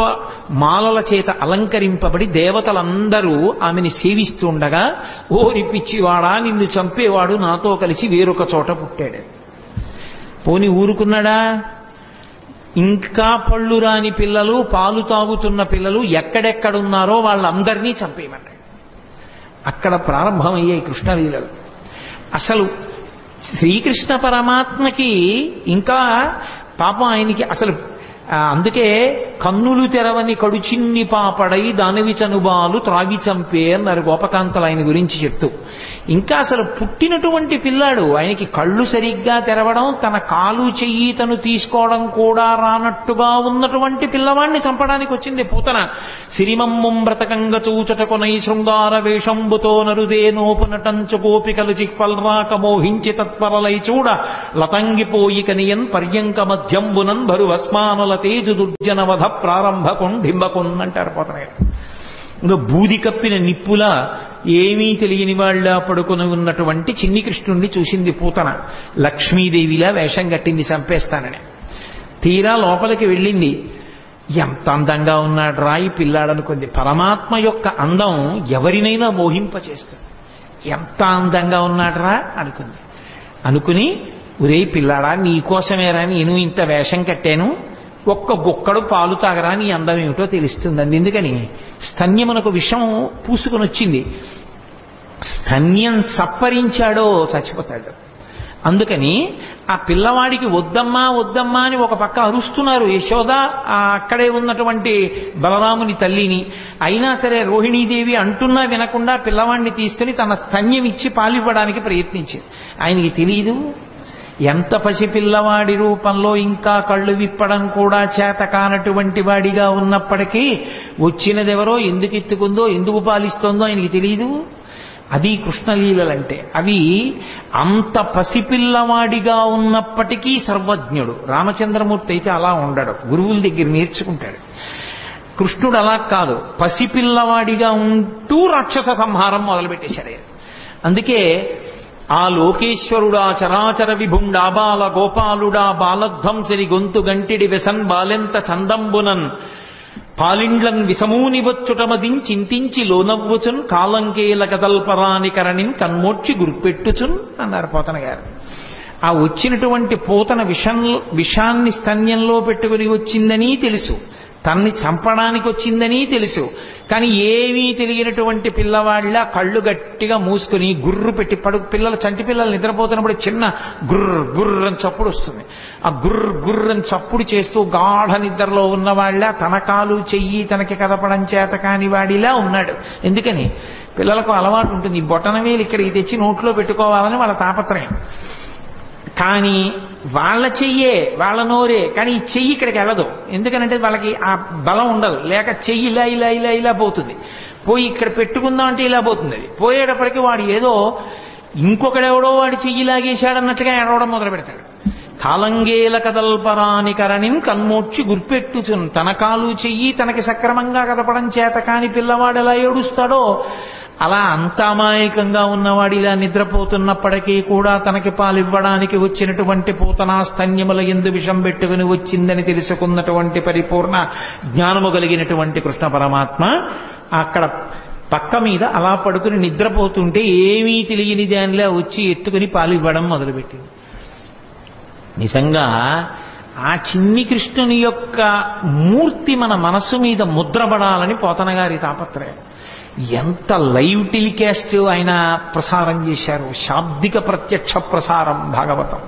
Speaker 1: మాలల చేత అలంకరింపబడి దేవతలందరూ ఆమెని సేవిస్తూ ఉండగా, ఓరి పిచ్చివాడా, నిన్ను చంపేవాడు నాతో కలిసి వేరొక చోట పుట్టాడు. పోని ఊరుకున్నాడా? ఇంకా పళ్ళు రాని పిల్లలు, పాలు తాగుతున్న పిల్లలు ఎక్కడెక్కడున్నారో వాళ్ళందరినీ చంపేయమన్నాడు. అక్కడ ప్రారంభమయ్యాయి కృష్ణలీలలు. అసలు శ్రీకృష్ణ పరమాత్మకి ఇంకా పాపం ఆయనకి అసలు అందుకే కన్నులు తెరవని కడుచిన్ని పాపడై దానివి చనుబాలు త్రాగి చంపే అన్నారు గోపకాంతలు ఆయన గురించి చెప్తూ. ఇంకా అసలు పుట్టినటువంటి పిల్లాడు, ఆయనకి కళ్ళు సరిగ్గా తెరవడం, తన కాలు చెయ్యి తను తీసుకోవడం కూడా రానట్టుగా ఉన్నటువంటి పిల్లవాడిని చంపడానికి వచ్చింది పూతన. సిరిమమ్మం బ్రతకంగ చూచట కొనై శృంగార వేషంబుతో నరుదే నోపునటంచు గోపికలు చిక్పల్రాక మోహించి తత్పరలై చూడ లతంగిపోయి కనియన్ పర్యంక మధ్యంబునన్ భరువస్మానుల తేజు దుర్జనవధ ప్రారంభకొండింబకొన్నంటారు పోతన. ఇంకా బూది కప్పిన నిప్పులా ఏమీ తెలియని వాళ్ళ పడుకుని ఉన్నటువంటి చిన్ని కృష్ణుణ్ణి చూసింది పూతన. లక్ష్మీదేవిలా వేషం కట్టింది చంపేస్తానని. తీరా లోపలికి వెళ్ళింది. ఎంత అందంగా ఉన్నాడు రాయి పిల్లాడనుకుంది. పరమాత్మ యొక్క అందం ఎవరినైనా మోహింపచేస్తుంది. ఎంత అందంగా ఉన్నాడు రా అనుకుంది. అనుకుని ఒరే పిల్లాడా నీకోసమేరా నేను ఇంత వేషం కట్టాను, ఒక్క గుక్కడు పాలు తాగరా నీ అందం ఏమిటో తెలుస్తుందండి. ఎందుకని స్తన్యమునకు విషం పూసుకొని వచ్చింది. స్తన్యం చప్పరించాడో చచ్చిపోతాడు. అందుకని ఆ పిల్లవాడికి వద్దమ్మా వద్దమ్మా అని ఒక పక్క అరుస్తున్నారు యశోద, అక్కడే ఉన్నటువంటి బలరాముని తల్లిని. అయినా సరే రోహిణీదేవి అంటున్నా వినకుండా పిల్లవాడిని తీసుకుని తన స్తన్యం ఇచ్చి పాలివ్వడానికి ప్రయత్నించింది. ఆయనకి తెలియదు ఎంత పసిపిల్లవాడి రూపంలో ఇంకా కళ్ళు విప్పడం కూడా చేత కానటువంటి వాడిగా ఉన్నప్పటికీ వచ్చినదెవరో, ఎందుకు ఎత్తుకుందో, ఎందుకు పాలిస్తోందో ఆయనకి తెలియదు. అది కృష్ణలీలలంటే. అవి అంత పసిపిల్లవాడిగా ఉన్నప్పటికీ సర్వజ్ఞుడు. రామచంద్రమూర్తి అయితే అలా ఉండడు, గురువుల దగ్గర నేర్చుకుంటాడు. కృష్ణుడు అలా కాదు, పసిపిల్లవాడిగా ఉంటూ రాక్షస సంహారం మొదలుపెట్టేశాడు. అందుకే ఆ లోకేశ్వరుడా చరాచర విభుండా బాల గోపాలుడా బాలధ్వంసరి గొంతు గంటిడి వెసన్ బాలెంత చందంబునన్ పాలిండ్లన్ విసమూని వచ్చుటమదించింతించి లోనవ్వుచున్ కాలంకేల కదల్పరాని కరణిన్ కన్మోడ్చి గుర్పెట్టుచున్ అన్నారు పోతన గారు. ఆ వచ్చినటువంటి పూతన విషాన్ని స్తన్యంలో పెట్టుకుని వచ్చిందని తెలుసు, తన్ని చంపడానికి వచ్చిందని తెలుసు. కానీ ఏమీ తెలియనటువంటి పిల్లవాళ్ళ కళ్ళు గట్టిగా మూసుకుని గుర్రు పెట్టి పిల్లలు, చంటి పిల్లలు నిద్రపోతున్నప్పుడు చిన్న గుర్రని చప్పుడు వస్తుంది. ఆ గుర్రని చప్పుడు చేస్తూ గాఢ నిద్రలో ఉన్నవాళ్ళ తన కాలు చెయ్యి తనకి కదపడం చేత కాని వాడిలా ఉన్నాడు. ఎందుకని పిల్లలకు అలవాటు ఉంటుంది, ఈ బొటనవేలు ఇక్కడికి తెచ్చి నోట్లో పెట్టుకోవాలని వాళ్ళ తాపత్రయం. కానీ వాళ్ళ చెయ్యే వాళ్ళ నోరే, కానీ ఈ చెయ్యి ఇక్కడికి వెళ్ళదు. ఎందుకనంటే వాళ్ళకి ఆ బలం ఉండదు. లేక చెయ్యి ఇలా ఇలా ఇలా ఇలా పోతుంది, పోయి ఇక్కడ పెట్టుకుందాం అంటే ఇలా పోతుంది. అది పోయేటప్పటికి వాడు ఏదో ఇంకొకడెవడో వాడి చెయ్యి లాగేశాడన్నట్టుగా ఏడవడం మొదలు పెడతాడు. కాలంగేల కదల్పరాని కరణిన్ కన్మోడ్చి గుర్పెట్టుచున్. తన కాలు చెయ్యి తనకి సక్రమంగా కదపడం చేత కాని పిల్లవాడు ఎలా ఏడుస్తాడో అలా అంతామాయకంగా ఉన్నవాడు ఇలా నిద్రపోతున్నప్పటికీ కూడా తనకి పాలివ్వడానికి వచ్చినటువంటి పూతనా స్తన్యముల యందు విషం పెట్టుకుని వచ్చిందని తెలుసుకున్నటువంటి పరిపూర్ణ జ్ఞానము కలిగినటువంటి కృష్ణ పరమాత్మ అక్కడ పక్క మీద అలా పడుకుని నిద్రపోతుంటే ఏమీ తెలియని దానిలా వచ్చి ఎత్తుకుని పాలివ్వడం మొదలుపెట్టింది. నిజంగా ఆ చిన్ని కృష్ణుని యొక్క మూర్తి మన మనస్సు మీద ముద్రపడాలని పోతన గారి తాపత్రయం. ఎంత లైవ్ టెలికాస్ట్ ఆయన ప్రసారం చేశారు, శాబ్దిక ప్రత్యక్ష ప్రసారం భాగవతం.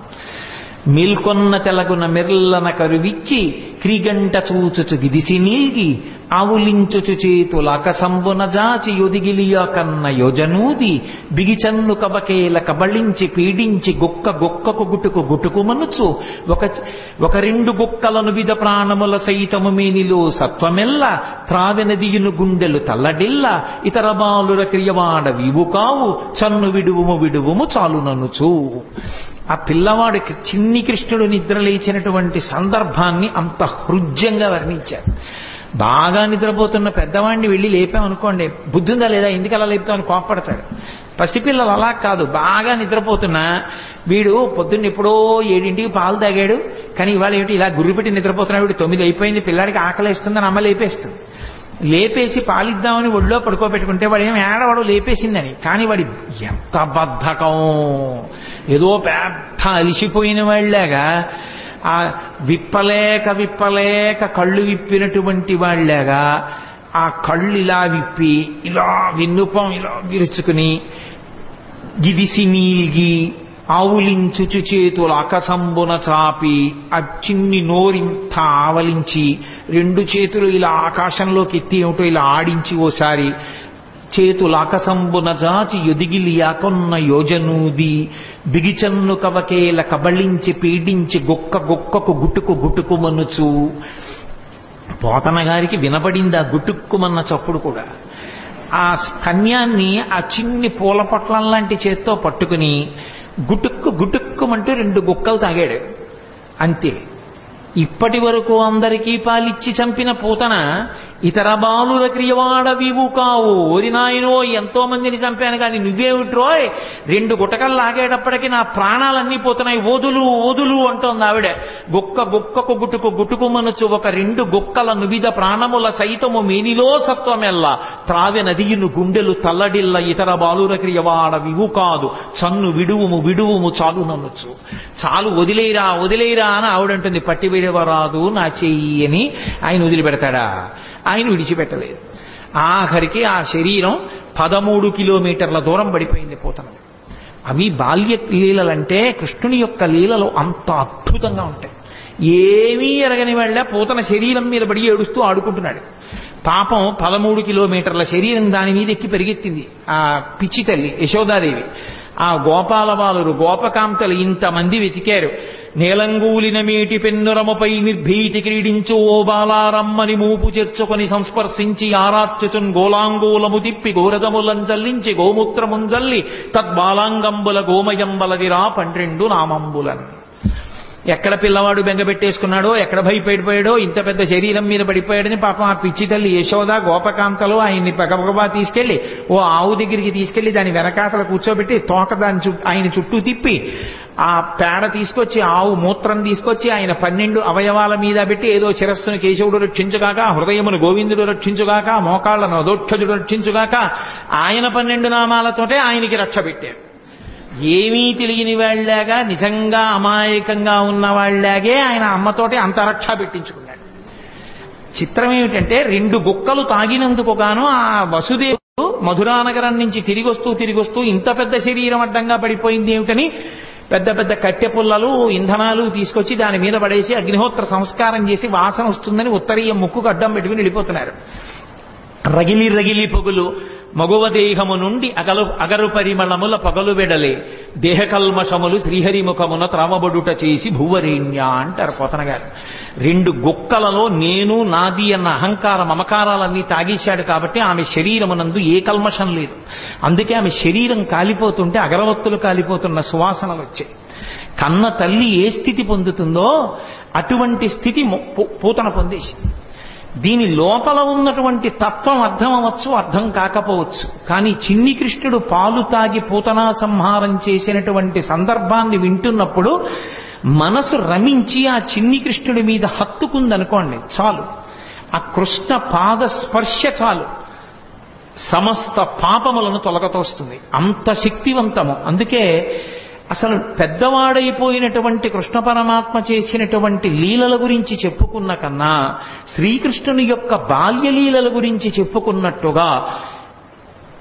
Speaker 1: మేల్కొన్న తెలగున మెర్లన కరువిచ్చి క్రిగంట చూచుచు గిదిసి నీల్గి ఆవులించుచు చేతులాక సంబున జాచి యొదిగిలియ కన్న యోజనూది బిగిచన్ను కబకేల కబళించి పీడించి గొక్కకు గుటుకు గుటుకు మనుచు ఒక రెండు గుక్కలను విధ ప్రాణముల సైతము మేనిలో సత్వమెల్ల త్రావెనదియును గుండెలు తల్లడిల్ల ఇతర బాలుర క్రియవాడ వీవు కావు చన్ను విడువుము చాలుననుచు. ఆ పిల్లవాడికి చిన్ని కృష్ణుడు నిద్రలేచినటువంటి సందర్భాన్ని అంత హృద్యంగా వర్ణించారు. బాగా నిద్రపోతున్న పెద్దవాడిని వెళ్ళి లేపామనుకోండి, బుద్ధుందా లేదా ఎందుకు అలా లేపుతామని కోప్పడతాడు. పసిపిల్లలు అలా కాదు, బాగా నిద్రపోతున్నా వీడు పొద్దున్న ఎప్పుడో 7ంటికి పాలు తాగాడు, కానీ ఇవాళ ఏమిటి ఇలా గుర్రు పెట్టి నిద్రపోతున్నాడు, వీడు 9 అయిపోయింది, పిల్లాడికి ఆకలేస్తుందని అమ్మ లేపేస్తుంది. లేపేసి పాలిద్దామని ఒళ్ళో పడుకోబెట్టుకుంటే వాడు ఏమి ఏడవాడు లేపేసిందని. కానీ వాడి ఎంత బద్ధకం, ఏదో పెద్ద అలిసిపోయిన వాళ్ళలాగా ఆ విప్పలేక కళ్ళు విప్పినటువంటి వాళ్ళలాగా ఆ కళ్ళు ఇలా విప్పి ఇలా విన్నుపం ఇలా విరుచుకుని గిదిసి నీల్గి ఆవులించుచు చేతులు అకసంబున చాపి ఆ చిన్ని నోరింత ఆవలించి 2 చేతులు ఇలా ఆకాశంలోకి ఎత్తి ఏమిటో ఇలా ఆడించి ఓసారి చేతులు ఆకసంబున జాచి యొదిగిలియాకొన్న యోజనూది బిగిచన్ను కవకేల కబళించి పీడించి గొక్కకు గుటుకు మనుచు. పోతన గారికి వినపడింది ఆ గుటుక్కుమన్న చప్పుడు కూడా. ఆ స్తన్యాన్ని ఆ చిన్ని పూల పొట్లం లాంటి చేత్తో పట్టుకుని గుటుక్కుమంటూ 2 గుక్కలు తాగాడు అంతే. ఇప్పటి వరకు అందరికీ పాలిచ్చి చంపిన పూతన ఇతర బాలుల క్రియవాడవివు కావు. ఓరి నాయనో, ఎంతో మందిని చంపాను కానీ నువ్వేమిట్రోయ్, 2 గుటకలు లాగేటప్పటికీ నా ప్రాణాలన్నీ పోతున్నాయి, వదులు వదులు అంటోంది ఆవిడ. గుక్కకు గుటుకు గుటుకుమనుచు ఒక 2 గుక్కల నువిధ ప్రాణముల సైతము మేనిలో సత్వమెల్ల త్రావె నదియును గుండెలు తల్లడిల్ల ఇతర బాలుల క్రియవాడవివు కాదు. చన్ను విడువుము చాలు నన్నుచు. చాలు, వదిలేరా వదిలేరా అని ఆవిడంటుంది. పట్టి విడవరాదు నా చెయ్యి అని ఆయన వదిలిపెడతాడా? ఆయన విడిచిపెట్టలేదు. ఆఖరికి ఆ శరీరం 13 కిలోమీటర్ల దూరం పడిపోయింది పోతనది. అవి బాల్య లీలలంటే కృష్ణుని యొక్క లీలలు అంత అద్భుతంగా ఉంటాయి. ఏమీ ఎరగని వాళ్ళ పూతన శరీరం మీద పడి ఏడుస్తూ ఆడుకుంటున్నాడు. పాపం 13 కిలోమీటర్ల శరీరం దాని మీద ఎక్కి పెరిగెత్తింది ఆ పిచ్చి తల్లి యశోదాదేవి. ఆ గోపాల బాలురు గోపకాంతలు ఇంతమంది వెతికారు. నీలంగూలిన మేటి పెన్నురముపై నిర్భీతి క్రీడించు ఓ బాలారమ్మని మూపు చేర్చుకొని సంస్పర్శించి ఆరాత్యుచున్ గోలాంగూలము తిప్పి గోరజములంజల్లించి గోమూత్రముంజల్లి తద్బాలాంగంబుల గోమయంబలదిరా 12 నామంబులన్. ఎక్కడ పిల్లవాడు బెంగపెట్టేసుకున్నాడో, ఎక్కడ భయపడిపోయాడో, ఇంత పెద్ద శరీరం మీద పడిపోయాడని పాపం ఆ పిచ్చి తల్లి యశోద గోపకాంతలు ఆయన్ని పగపగబా తీసుకెళ్లి ఓ ఆవు దగ్గరికి తీసుకెళ్లి దాని వెనకాతల కూర్చోబెట్టి తోక దాని ఆయన చుట్టూ తిప్పి ఆ పేడ తీసుకొచ్చి ఆవు మూత్రం తీసుకొచ్చి ఆయన 12 అవయవాల మీద పెట్టి ఏదో శిరస్సును కేశవుడు రక్షించుగాక, హృదయమును గోవిందుడు రక్షించుగాక, మోకాళ్లను అదోక్షజుడు రక్షించుగాక, ఆయన 12 నామాలతోటే ఆయనకి రక్ష పెట్టారు. ఏమీ తెలియని వాళ్ళలాగా నిజంగా అమాయకంగా ఉన్న వాళ్ళలాగే ఆయన అమ్మతోటి అంతరక్ష పెట్టించుకున్నాడు. చిత్రం ఏమిటంటే 2 గుక్కలు తాగినందుకు గాను ఆ వసుదేవుడు మధురానగరం నుంచి తిరిగొస్తూ ఇంత పెద్ద శరీరం అడ్డంగా పడిపోయింది ఏమిటని పెద్ద పెద్ద కట్టె పుల్లలు ఇంధనాలు తీసుకొచ్చి దాని మీద పడేసి అగ్నిహోత్ర సంస్కారం చేసి వాసన వస్తుందని ఉత్తరీయ ముక్కుకు అడ్డం పెట్టుకుని వెళ్ళిపోతున్నారు. రగిలి పొగులు మగువ దేహము నుండి అగరు పరిమళముల పగలు వెడలే దేహకల్మషములు శ్రీహరిముఖమున త్రావబడుట చేసి భూవరేణ్య అంటారు పోతన గారు. 2 గుక్కలలో నేను నాది అన్న అహంకార మమకారాలన్నీ తాగేశాడు కాబట్టి ఆమె శరీరమునందు ఏ కల్మషం లేదు. అందుకే ఆమె శరీరం కాలిపోతుంటే అగరవత్తులు కాలిపోతున్న సువాసనలు వచ్చాయి. కన్న తల్లి ఏ స్థితి పొందుతుందో అటువంటి స్థితి పూతన పొందేసింది. దీని లోపల ఉన్నటువంటి తత్వం అర్థం అవ్వచ్చు, అర్థం కాకపోవచ్చు. కానీ చిన్ని కృష్ణుడు పాలు తాగి పూతనా సంహారం చేసినటువంటి సందర్భాన్ని వింటున్నప్పుడు మనసు రమించి ఆ చిన్ని కృష్ణుడి మీద హత్తుకుందనుకోండి, చాలు. ఆ కృష్ణ పాద స్పర్శ చాలు సమస్త పాపములను తొలగతోస్తుంది. అంత శక్తివంతము. అందుకే అసలు పెద్దవాడైపోయినటువంటి కృష్ణ పరమాత్మ చేసినటువంటి లీలల గురించి చెప్పుకున్న కన్నా శ్రీకృష్ణుని యొక్క బాల్యలీలల గురించి చెప్పుకున్నట్టుగా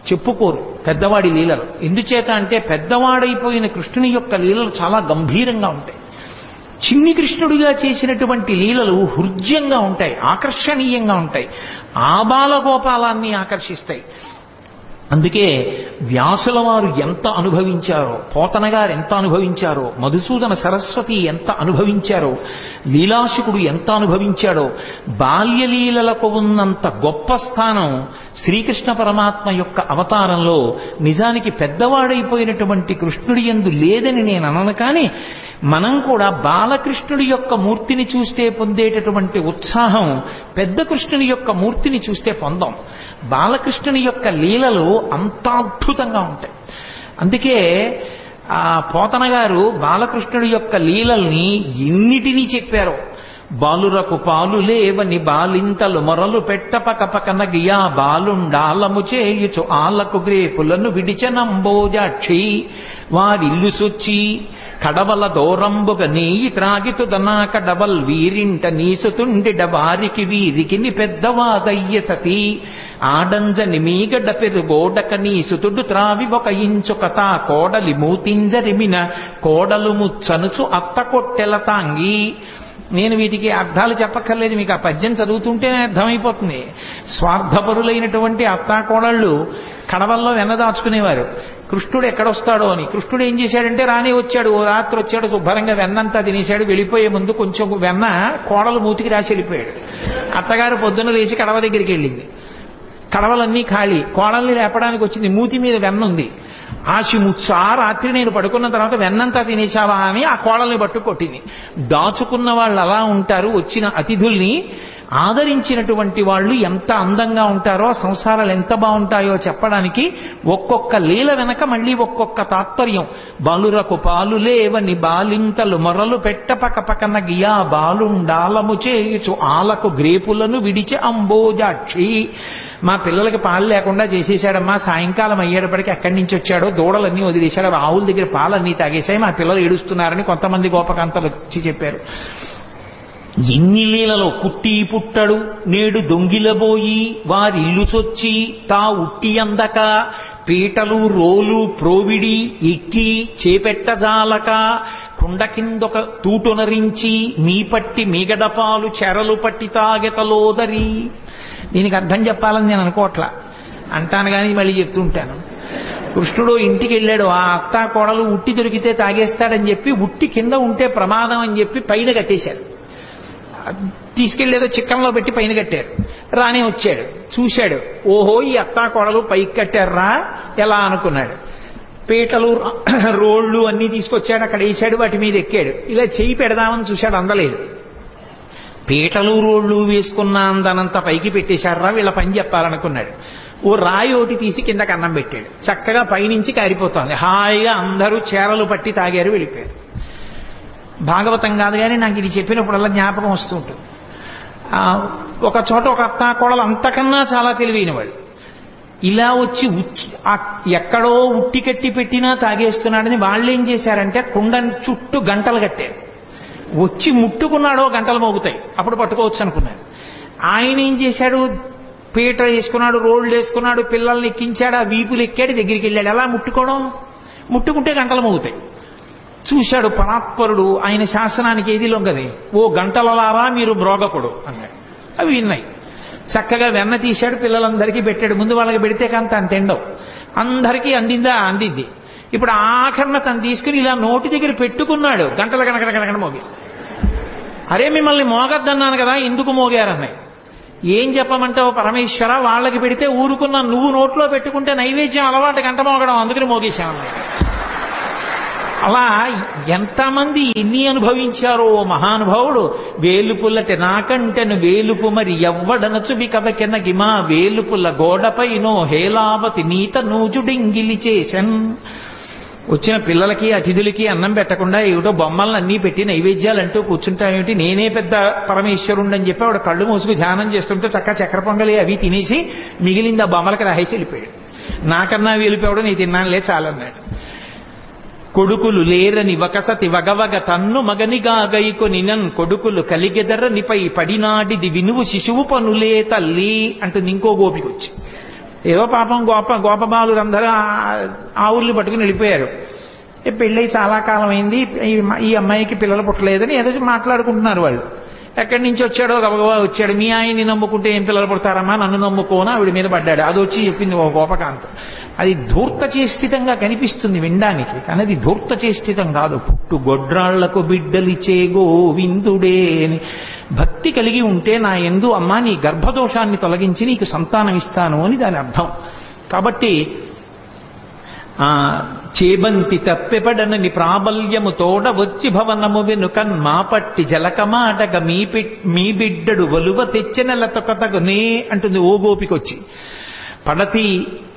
Speaker 1: చెప్పుకోరు పెద్దవాడి లీలలు. ఎందుచేత అంటే పెద్దవాడైపోయిన కృష్ణుని యొక్క లీలలు చాలా గంభీరంగా ఉంటాయి. చిన్ని కృష్ణుడిగా చేసినటువంటి లీలలు హృద్యంగా ఉంటాయి, ఆకర్షణీయంగా ఉంటాయి, ఆబాలగోపాలాన్ని ఆకర్షిస్తాయి. అందుకే వ్యాసుల వారు ఎంత అనుభవించారో, పోతన గారు ఎంత అనుభవించారో, మధుసూదన సరస్వతి ఎంత అనుభవించారో, లీలాశుకుడు ఎంత అనుభవించాడో, బాల్యలీలలకు ఉన్నంత గొప్ప స్థానం శ్రీకృష్ణ పరమాత్మ యొక్క అవతారంలో నిజానికి పెద్దవాడైపోయినటువంటి కృష్ణుడి యందు లేదని నేను అనను. కానీ మనం కూడా బాలకృష్ణుడి యొక్క మూర్తిని చూస్తే పొందేటటువంటి ఉత్సాహం పెద్ద కృష్ణుని యొక్క మూర్తిని చూస్తే పొందాం. బాలకృష్ణుని యొక్క లీలలు అంత అద్భుతంగా ఉంటాయి. అందుకే ఆ పోతన గారు బాలకృష్ణుడి యొక్క లీలల్ని ఎన్నిటినీ చెప్పారో. బాలురకు పాలు లేవని బాలింతలు మొరలు పెట్టపకపకన గియా బాలుండాలము చేయుచు ఆలకు గ్రేపులను విడిచనంబోజాక్షి వారిల్లు సొచ్చి కడవల దోరంబుగ నీయి త్రాగితుదనా కడవల్ వీరింట నీసుతుండిడ వారికి వీరికి ని పెద్దవాదయ్య సతీ ఆడంజని మీగడ పెరుగోడక నీసుతుడు త్రావి 1 ఇంచు కథా కోడలి మూతింజరిమిన కోడలు ముచ్చనుచు అత్త కొట్టెల తాంగి. నేను వీటికి అర్థాలు చెప్పక్కర్లేదు, మీకు ఆ పద్యం చదువుతుంటేనే అర్థమైపోతుంది. స్వార్థపరులైనటువంటి అత్తాకోడళ్ళు కడవల్లో వెన్న దాచుకునేవారు. కృష్ణుడు ఎక్కడొస్తాడో అని. కృష్ణుడు ఏం చేశాడంటే రానే వచ్చాడు, ఓ రాత్రి వచ్చాడు, శుభ్రంగా వెన్నంతా తినేశాడు. వెళ్ళిపోయే ముందు కొంచెం వెన్న కోడలు మూతికి రాసి వెళ్ళిపోయాడు. అత్తగారు పొద్దున్న లేచి కడవ దగ్గరికి వెళ్ళింది. కడవలన్నీ ఖాళీ. కోడల్ని లేపడానికి వచ్చింది, మూతి మీద వెన్న ఉంది. ఆశిముత్సా రాత్రి నేను పడుకున్న తర్వాత వెన్నంతా తినేశావా అని ఆ కోడల్ని పట్టు కొట్టింది. దాచుకున్న వాళ్ళు అలా ఉంటారు. వచ్చిన అతిథుల్ని ఆదరించినటువంటి వాళ్ళు ఎంత అందంగా ఉంటారో, సంసారాలు ఎంత బాగుంటాయో చెప్పడానికి ఒక్కొక్క లీల వెనక మళ్ళీ ఒక్కొక్క తాత్పర్యం. బాలురకు పాలు లేవని బాలింతలు మొరలు పెట్ట పకపకన గియా బాలుండాలము చేయుచు ఆలకు గ్రేపులను విడిచి అంబోజాక్షి. మా పిల్లలకి పాలు లేకుండా చేసేసాడమ్మా, సాయంకాలం అయ్యేటప్పటికి ఎక్కడి నుంచి వచ్చాడో దూడలన్నీ వదిలేశాడు, ఆవుల దగ్గర పాలన్నీ తాగేశాయి, మా పిల్లలు ఏడుస్తున్నారని కొంతమంది గోపకాంతలు వచ్చి చెప్పారు. ఎన్ని లీలలో పుట్టి పుట్టడు నేడు దొంగిలబోయి వారిల్లు చొచ్చి తా ఉట్టి అందక పీటలు రోలు ప్రోవిడి ఎక్కి చేపెట్టజాలక కుండ కిందొక తూటునరించి మీ పట్టి మీగడపాలు చెరలు పట్టి తాగెతలోదరి. దీనికి అర్థం చెప్పాలని నేను అనుకోవట్లా, అంటాను కానీ మళ్ళీ చెప్తుంటాను. కృష్ణుడు ఇంటికి వెళ్ళాడు, ఆ అత్తా కోడలు ఉట్టి దొరికితే తాగేస్తాడని చెప్పి ఉట్టి కింద ఉంటే ప్రమాదం అని చెప్పి పైన కట్టేశారు. తీసుకెళ్లేదో చిక్కంలో పెట్టి పైన కట్టారు. రానే వచ్చాడు, చూశాడు, ఓహో ఈ అత్తా కోడలు పైకి కట్టారా ఎలా అనుకున్నాడు. పీటలు రోళ్లు అన్నీ తీసుకొచ్చాడు, అక్కడ వేసాడు, వాటి మీద ఎక్కాడు. ఇలా చెయ్యి పెడదామని చూశాడు, అందలేదు. పీటలు రోళ్లు వేసుకున్న అందనంత పైకి పెట్టేశారా, వీళ్ళ పని చెప్పాలనుకున్నాడు. ఓ రాయి ఒకటి తీసి కిందకి అన్నం పెట్టాడు, చక్కగా పైనుంచి కారిపోతోంది. హాయిగా అందరూ చేరలు పట్టి తాగారు, వెళ్ళిపోయారు. భాగవతం కాదు కానీ నాకు ఇది చెప్పినప్పుడల్లా జ్ఞాపకం వస్తూ ఉంటుంది. ఒక చోట ఒక అత్తా కోడలు అంతకన్నా చాలా తెలివైన వాళ్ళు ఇలా వచ్చి ఎక్కడో ఉట్టి కట్టి పెట్టినా తాగేస్తున్నాడని వాళ్ళు ఏం చేశారంటే కుండ చుట్టూ గంటలు కట్టారు. వచ్చి ముట్టుకున్నాడో గంటలు మోగుతాయి, అప్పుడు పట్టుకోవచ్చు అనుకున్నాడు. ఆయన ఏం చేశాడు, పీట వేసుకున్నాడు, రోడ్లు వేసుకున్నాడు, పిల్లల్ని ఎక్కించాడు, ఆ వీపులు ఎక్కాడు, దగ్గరికి వెళ్ళాడు. ఎలా ముట్టుకోవడం, ముట్టుకుంటే గంటలు మోగుతాయి. చూశాడు పరాత్పరుడు, ఆయన శాసనానికి ఏది లొంగది. ఓ గంటలలారా మీరు మ్రోగకుడు అన్నాడు. అవి విన్నాయి. చక్కగా వెన్న తీశాడు, పిల్లలందరికీ పెట్టాడు. ముందు వాళ్ళకి పెడితే కానీ తను తిండవు, అందరికీ అందిందా, అందింది. ఇప్పుడు ఆఖరణ తను తీసుకుని ఇలా నోటి దగ్గర పెట్టుకున్నాడు, గంటల కనకన మోగి. అరే మిమ్మల్ని మోగద్దన్నాను కదా, ఎందుకు మోగారన్నాయి. ఏం చెప్పమంటావు పరమేశ్వర, వాళ్ళకి పెడితే ఊరుకున్నా, నువ్వు నోట్లో పెట్టుకుంటే నైవేద్యం అలవాటు గంట మోగడం, అందుకని మోగేశామన్నాయి. అలా ఎంతమంది ఎన్ని అనుభవించారో మహానుభావుడు. వేలుపుల్లటి నాకంటెను వేలుపు మరి ఎవ్వడనచు బికబకెన గిమా వేలుపుల్ల గోడపైనో హేలావతి నీత నూజుడింగిలి చేసన్. వచ్చిన పిల్లలకి అతిథులకి అన్నం పెట్టకుండా ఏమిటో బొమ్మలను అన్నీ పెట్టి నైవేద్యాలంటూ కూర్చుంటామేమిటి, నేనే పెద్ద పరమేశ్వరుండని చెప్పి ఆవిడ కళ్ళు మూసుకు ధ్యానం చేస్తుంటే చక్కెర పొంగలి అవి తినేసి మిగిలింది ఆ బొమ్మలకి రాహేసి వెళ్ళిపోయాడు. నాకన్నా వెళ్ళిపోవడం నీ తిన్నానులే చాలన్నాడు. కొడుకులు లేరని వకసతి వగవగ తన్ను మగనిగా గైకొనినన్ కొడుకులు కలిగెదరనిపై పడినాడిది వినువు శిశువు పనులే తల్లి అంటుంది ఇంకో గోపికొచ్చి. ఏదో పాపం గోపబాలురందరూ ఆవుల్ని పట్టుకుని వెళ్ళిపోయారు. పెళ్ళై చాలా కాలం అయింది, ఈ అమ్మాయికి పిల్లలు పుట్టలేదని ఏదో మాట్లాడుకుంటున్నారు వాళ్ళు. ఎక్కడి నుంచి వచ్చాడో గబగబా వచ్చాడు. మీ ఆయన్ని నమ్ముకుంటే ఏం పిల్లలు పుడతారమ్మా, నన్ను నమ్ముకోనా ఆవిడ మీద పడ్డాడు. అది వచ్చి చెప్పింది ఓ గోపకాంత. అది ధూర్తచేష్టితంగా కనిపిస్తుంది వినడానికి, కానీ అది ధూర్తచేష్టితం కాదు. పుట్టు గొడ్రాళ్లకు బిడ్డలిచే గోవిందుడే అని భక్తి కలిగి ఉంటే నా యందు అమ్మా నీ గర్భదోషాన్ని తొలగించి నీకు సంతానం ఇస్తాను అని దాని అర్థం. కాబట్టి చేబంతి తప్పెపడనని ప్రాబల్యము తోడ వచ్చి భవనము వెనుకన్ మా పట్టి జలకమాటగ మీ బిడ్డడు వలువ తెచ్చెనెలతొకతగునే అంటుంది ఓ గోపికొచ్చి. పడతి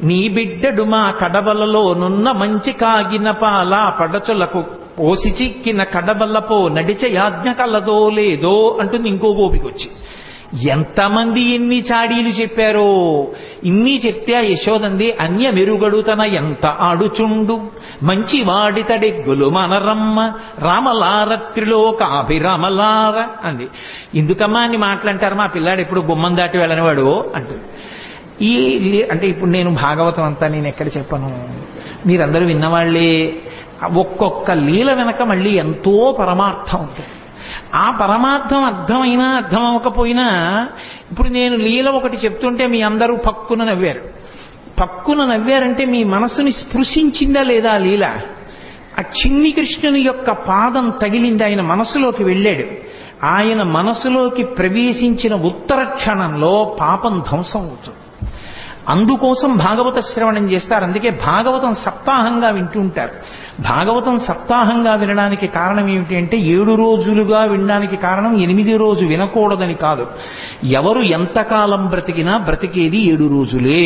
Speaker 1: నీ బిడ్డడు మా కడవలలో నున్న మంచి కాగిన పాల పడచులకు పోసి చిక్కిన కడవలపో నడిచ యాజ్ఞ కలదో లేదో అంటుంది ఇంకో గోపికొచ్చి. ఎంతమంది ఎన్ని చాడీలు చెప్పారో. ఇన్ని చెప్తే ఆ యశోదంది అన్య మెరుగడుతన ఎంత ఆడుచుండు మంచి వాడితడెగ్గులు మనరమ్మ రామలారత్రిలోకాభిరామలార అంది. ఎందుకమ్మా అని మాట్లాంటారు, మా పిల్లాడు ఎప్పుడు గుమ్మం దాటి వెళ్ళనివాడు అంటుంది. అంటే ఇప్పుడు నేను భాగవతం అంతా నేను ఎక్కడ చెప్పను, మీరందరూ విన్నవాళ్లే. ఒక్కొక్క లీల వెనక మళ్ళీ ఎంతో పరమార్థం ఉంటుంది. ఆ పరమార్థం అర్థమైనా అర్థం అవ్వకపోయినా ఇప్పుడు నేను లీల ఒకటి చెప్తుంటే మీ అందరూ పక్కున నవ్వారు. పక్కున నవ్వారంటే మీ మనసుని స్పృశించిందా లేదా లీల? ఆ చిన్ని కృష్ణుని యొక్క పాదం తగిలింది, ఆయన మనసులోకి వెళ్ళాడు. ఆయన మనసులోకి ప్రవేశించిన ఉత్తర క్షణంలో పాపం ధ్వంసం అవుతుంది. అందుకోసం భాగవత శ్రవణం చేస్తారు. అందుకే భాగవతం సప్తాహంగా వింటుంటారు. భాగవతం సప్తాహంగా వినడానికి కారణం ఏమిటి అంటే 7 రోజులుగా వినడానికి కారణం 8 రోజు వినకూడదని కాదు. ఎవరు ఎంతకాలం బ్రతికినా బ్రతికేది 7 రోజులే.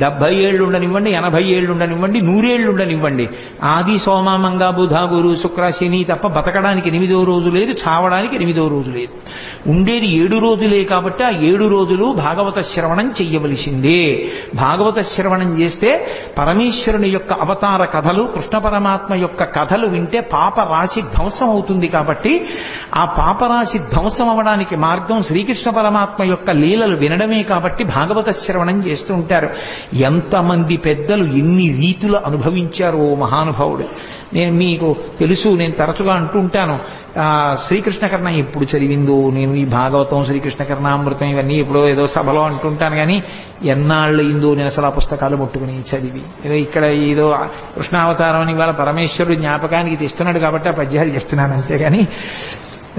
Speaker 1: 70 ఏళ్ళు ఉండనివ్వండి, 80 ఏళ్ళు ఉండనివ్వండి, 100 ఏళ్ళు ఉండనివ్వండి. ఆది సోమ మంగ బుధ గురు శుక్ర శని తప్ప బతకడానికి 8వ రోజు లేదు, చావడానికి 8వ రోజు లేదు. ఉండేది 7 రోజులే. కాబట్టి ఆ 7 రోజులు భాగవత శ్రవణం చెయ్యవలసిందే. భాగవత శ్రవణం చేస్తే పరమేశ్వరుని యొక్క అవతార కథలు, కృష్ణ పరమాత్మ యొక్క కథలు వింటే పాపరాశి ధ్వంసం అవుతుంది. కాబట్టి ఆ పాపరాశి ధ్వంసం అవడానికి మార్గం శ్రీకృష్ణ పరమాత్మ యొక్క లీలలు వినడమే. కాబట్టి భాగవత శ్రవణం చేస్తూ ఉంటారు. ఎంతమంది పెద్దలు ఎన్ని రీతులు అనుభవించారో మహానుభావుడు. నేను మీకు తెలుసు, నేను తరచుగా అంటూ ఉంటాను, శ్రీకృష్ణ కర్ణ ఎప్పుడు చదివిందో నేను ఈ భాగవతం, శ్రీకృష్ణ కర్ణామృతం ఇవన్నీ ఎప్పుడో ఏదో సభలో అంటుంటాను. కానీ ఎన్నాళ్ళు అయిందో నేను అసలు ఆ పుస్తకాలు ముట్టుకుని చదివి. ఏదో ఇక్కడ ఏదో కృష్ణావతారం అని ఇవాళ పరమేశ్వరుడు జ్ఞాపకానికి తెస్తున్నాడు కాబట్టి ఆ పద్యాలు చేస్తున్నాను అంతేగాని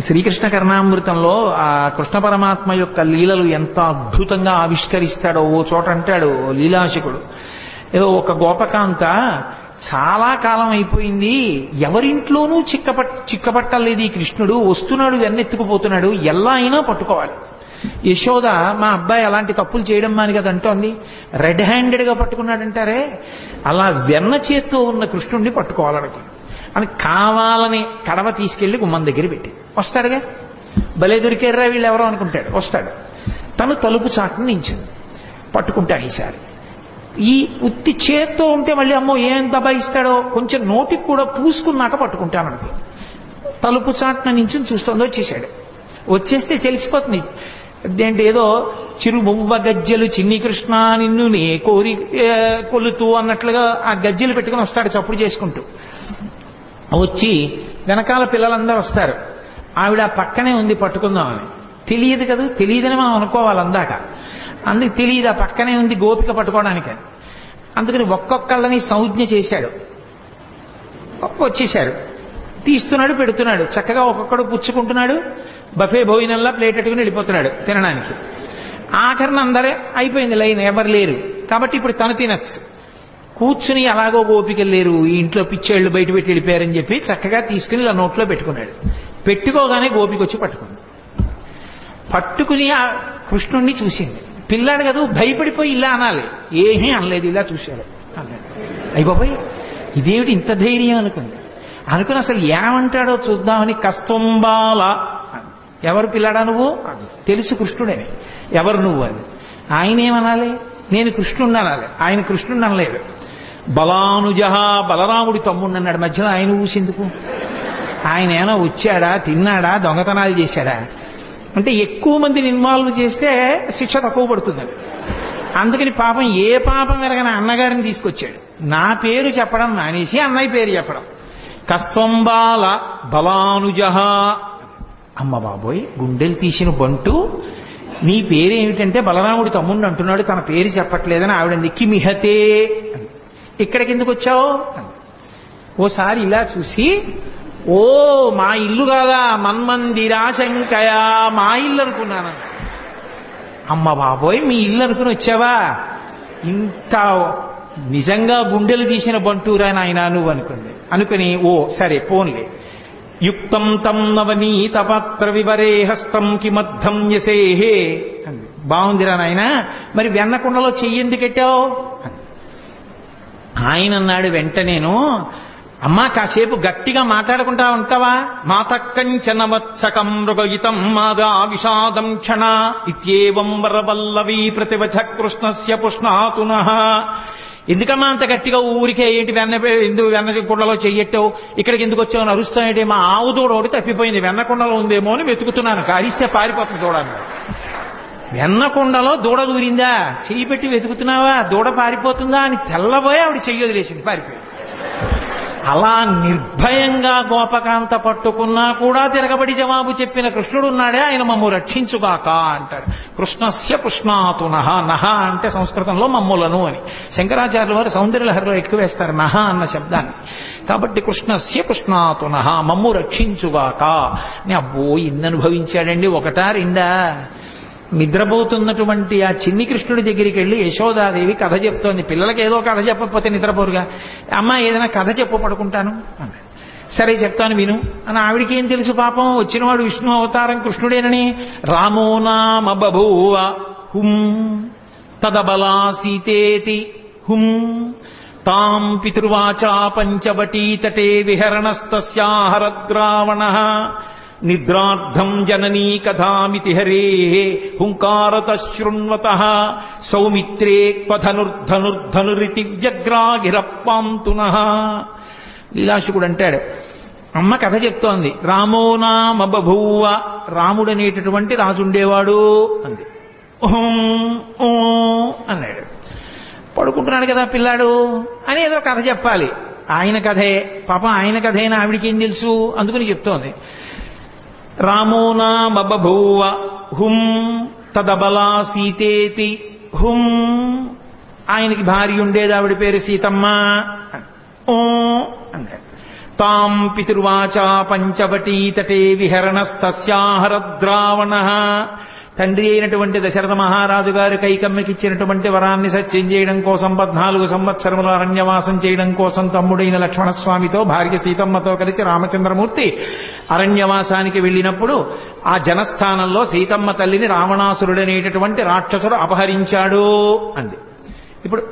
Speaker 1: శ్రీకృష్ణ కర్ణామృతంలో ఆ కృష్ణ పరమాత్మ యొక్క లీలలు ఎంత అద్భుతంగా ఆవిష్కరిస్తాడో. ఓ చోట అంటాడు లీలాశకుడు, ఏదో ఒక గోపకాంత చాలా కాలం అయిపోయింది, ఎవరింట్లోనూ చిక్కపట్టలేదు ఈ కృష్ణుడు, వస్తున్నాడు వెన్నెత్తుకుపోతున్నాడు, ఎలా అయినా పట్టుకోవాలి. యశోద మా అబ్బాయి అలాంటి తప్పులు చేయడం మాని కదా అంటోంది. రెడ్ హ్యాండెడ్గా పట్టుకున్నాడంటారే, అలా వెన్న చేత్తో ఉన్న కృష్ణుడిని పట్టుకోవాలనుకుంది. అని కావాలని కడవ తీసుకెళ్లి గుమ్మం దగ్గర పెట్టి వస్తాడుగా, భలే దొరికారా వీళ్ళు ఎవరో అనుకుంటాడు. వస్తాడు, తను తలుపు చాటును నించింది, పట్టుకుంటాను ఈసారి. ఈ ఉత్తి చేత్తో ఉంటే మళ్ళీ అమ్మో ఏం దబాయిస్తాడో, కొంచెం నోటికి కూడా పూసుకున్నాక పట్టుకుంటాను అనుకో. తలుపు చాటున నుంచి చూస్తుందో వచ్చేసాడు. వచ్చేస్తే తెలిసిపోతుంది ఏంటి, ఏదో చిరుమువ్వ గజ్జెలు చిన్ని కృష్ణ నిన్ను నే కోరి కొలుతూ అన్నట్లుగా ఆ గజ్జెలు పెట్టుకుని వస్తాడు చప్పుడు చేసుకుంటూ. వచ్చి వెనకాల పిల్లలందరూ వస్తారు. ఆవిడ పక్కనే ఉంది పట్టుకుందామని. తెలియదు కదా, తెలియదని మనం అనుకోవాలి అందాక. అందుకు తెలియదు, ఆ పక్కనే ఉంది గోపిక పట్టుకోవడానికి. అందుకని ఒక్కొక్కళ్ళని సంజ్ఞ చేశాడు. వచ్చేశారు, తీస్తున్నాడు, పెడుతున్నాడు, చక్కగా ఒక్కొక్కడు పుచ్చుకుంటున్నాడు. బఫే భోజనంలా ప్లేట్ పెట్టుకుని వెళ్ళిపోతున్నాడు తినడానికి. ఆఖరిని అందరే అయిపోయింది లైన్, ఎవరు లేరు కాబట్టి ఇప్పుడు తను తినచ్చు. కూర్చుని అలాగో గోపికలు లేరు, ఈ ఇంట్లో పిచ్చేళ్లు బయట పెట్టి వెళ్ళిపోయారని చెప్పి చక్కగా తీసుకుని ఇలా నోట్లో పెట్టుకున్నాడు. పెట్టుకోగానే గోపిక వచ్చి పట్టుకుని ఆ కృష్ణుణ్ణి చూసింది. పిల్లాడు కదా, భయపడిపోయి ఇలా అనాలి, ఏమీ అనలేదు, ఇలా చూశాడు అన్నాడు. అయ్యబాబోయ్ ఇదేమిటి ఇంత ధైర్యం అనుకుని అసలు ఏమంటాడో చూద్దామని కస్తంబాల. ఎవరు పిల్లాడా నువ్వు? తెలుసు కృష్ణుడని. ఎవరు నువ్వు అని. ఆయన ఏమనాలి? నేను కృష్ణుణ్ణి అనాలి. ఆయన కృష్ణుణ్ణి అనలేదు. బలానుజ, బలరాముడి తమ్ముడు అన్నాడు. మధ్యలో ఆయన ఊసిందుకు? ఆయన ఏమైనా వచ్చాడా, తిన్నాడా, దొంగతనాలు చేశాడా? అంటే ఎక్కువ మందిని ఇన్వాల్వ్ చేస్తే శిక్ష తక్కువ పడుతుందని. అందుకని పాపం ఏ పాపం ఎరగని అన్నగారిని తీసుకొచ్చాడు. నా పేరు చెప్పడం మానేసి అన్నయ్య పేరు చెప్పడం. కస్తంబాల బలానుజ. అమ్మ బాబోయ్, గుండెలు తీసిన బంటు, నీ పేరేమిటంటే బలరాముడి తమ్ముడిని అంటున్నాడు, తన పేరు చెప్పట్లేదని ఆవిడ కిమిహతే, ఇక్కడికి ఎందుకు వచ్చావు? ఓసారి ఇలా చూసి, ఓ మా ఇల్లు కాదా, మన్మందిరాశంకయా, మా ఇల్లు అనుకున్నాను. అమ్మ బాబోయ్ మీ ఇల్లు అనుకుని వచ్చావా? ఇంత నిజంగా గుండెలు తీసిన బంటూరా నాయనా నువ్వు అనుకుని ఓ సరే పోన్లే. యుక్తం తం నవనీత పాత్ర వివరే హస్తం కిమద్ధం యసేహే. బాగుందిరా నాయన, మరి వెన్నకుండలో చెయ్యెందుకెట్టావు? ఆయన అన్నాడు వెంటనేను, అమ్మా కాసేపు గట్టిగా మాట్లాడుకుంటా ఉంటావా? మాతకంచనవత్సకం మృగయితం మాదా విషాదం క్షణ ఇత్యేవం వరవల్లవీ ప్రతివచ కృష్ణస్య పుష్ణాతునః. ఎందుకమ్మా అంత గట్టిగా ఊరికే ఏంటి వెన్న కుండలో చెయ్యట్టావు, ఇక్కడికి ఎందుకు వచ్చావు అరుస్తానంటే, మా ఆవు దూడ ఒకటి తప్పిపోయింది, వెన్నకుండలో ఉందేమో అని వెతుకుతున్నాను, కారిస్తే పారిపోతుంది దూడని. వెన్నకుండలో దూడ దూరిందా, చెయ్యి పెట్టి వెతుకుతున్నావా, దూడ పారిపోతుందా అని తెల్లబోయి ఆవిడ చెయ్యి వదిలేసింది, పారిపోయింది. అలా నిర్భయంగా గోపకాంత పట్టుకున్నా కూడా తిరగబడి జవాబు చెప్పిన కృష్ణుడు ఉన్నాడే, ఆయన మమ్ము రక్షించుగాక అంటాడు. కృష్ణస్య పుష్ణాతునః. నహ అంటే సంస్కృతంలో మమ్ములను అని. శంకరాచార్యుల వారు సౌందర్యలహరిలో ఎక్కువ వేస్తారు నహ అన్న శబ్దాన్ని. కాబట్టి కృష్ణస్య పుష్ణాతునః, మమ్ము రక్షించుగాక. అబ్బో ఇన్ని అనుభవించాడండి, ఒకటా రెండా? నిద్రపోతున్నటువంటి ఆ చిన్ని కృష్ణుడి దగ్గరికి వెళ్ళి యశోదాదేవి కథ చెప్తోంది. పిల్లలకి ఏదో కథ చెప్పకపోతే నిద్రపోరుగా. అమ్మ ఏదైనా కథ చెప్పు పడుకుంటాను అన్నాడు. సరే చెప్తాను విను అని. ఆవిడికి ఏం తెలుసు పాపం, వచ్చినవాడు విష్ణు అవతారం కృష్ణుడేనని. రామో నామ బభూవ హుం తదబలా సీతేతి హుం తాం పితృవాచా పంచవటీతటే విహరణస్తస్యాహరద్రావణ నిద్రార్థం జననీ కథామితి హరే హుంకారత శృణ్వత సౌమిత్రే క్వధనుర్ధనుర్ధనురితి వ్యగ్రాగిరప్పాంతునః. లీలాశుకుడు అంటాడు, అమ్మ కథ చెప్తోంది. రామో నామ బభూవ, రాముడనేటటువంటి రాజుండేవాడు అంది. అన్నాడు. పడుకుంటున్నాడు కదా పిల్లాడు అని ఏదో కథ చెప్పాలి. ఆయన కథే పాపం, ఆయన కథేనా ఆవిడికి ఏం తెలుసు, అందుకని చెప్తోంది. రామో నామ బభూవ హుం తదబలా సీతేతి హుం, ఆయనకి భార్య ఉండేది, ఆవిడ పేరు సీతమ్మ అన్నాడు. తాం పితృవాచా పంచవటీతటే విహరణస్తస్యాహరద్రావణ, తండ్రి అయినటువంటి దశరథ మహారాజు గారు కైకమ్మకిచ్చినటువంటి వరాన్ని సత్యం చేయడం కోసం 14 సంవత్సరములు అరణ్యవాసం చేయడం కోసం తమ్ముడైన లక్ష్మణస్వామితో భార్య సీతమ్మతో కలిసి రామచంద్రమూర్తి అరణ్యవాసానికి వెళ్ళినప్పుడు ఆ జనస్థానంలో సీతమ్మ తల్లిని రావణాసురుడనేటటువంటి రాక్షసుడు అపహరించాడు అంది. ఇప్పుడు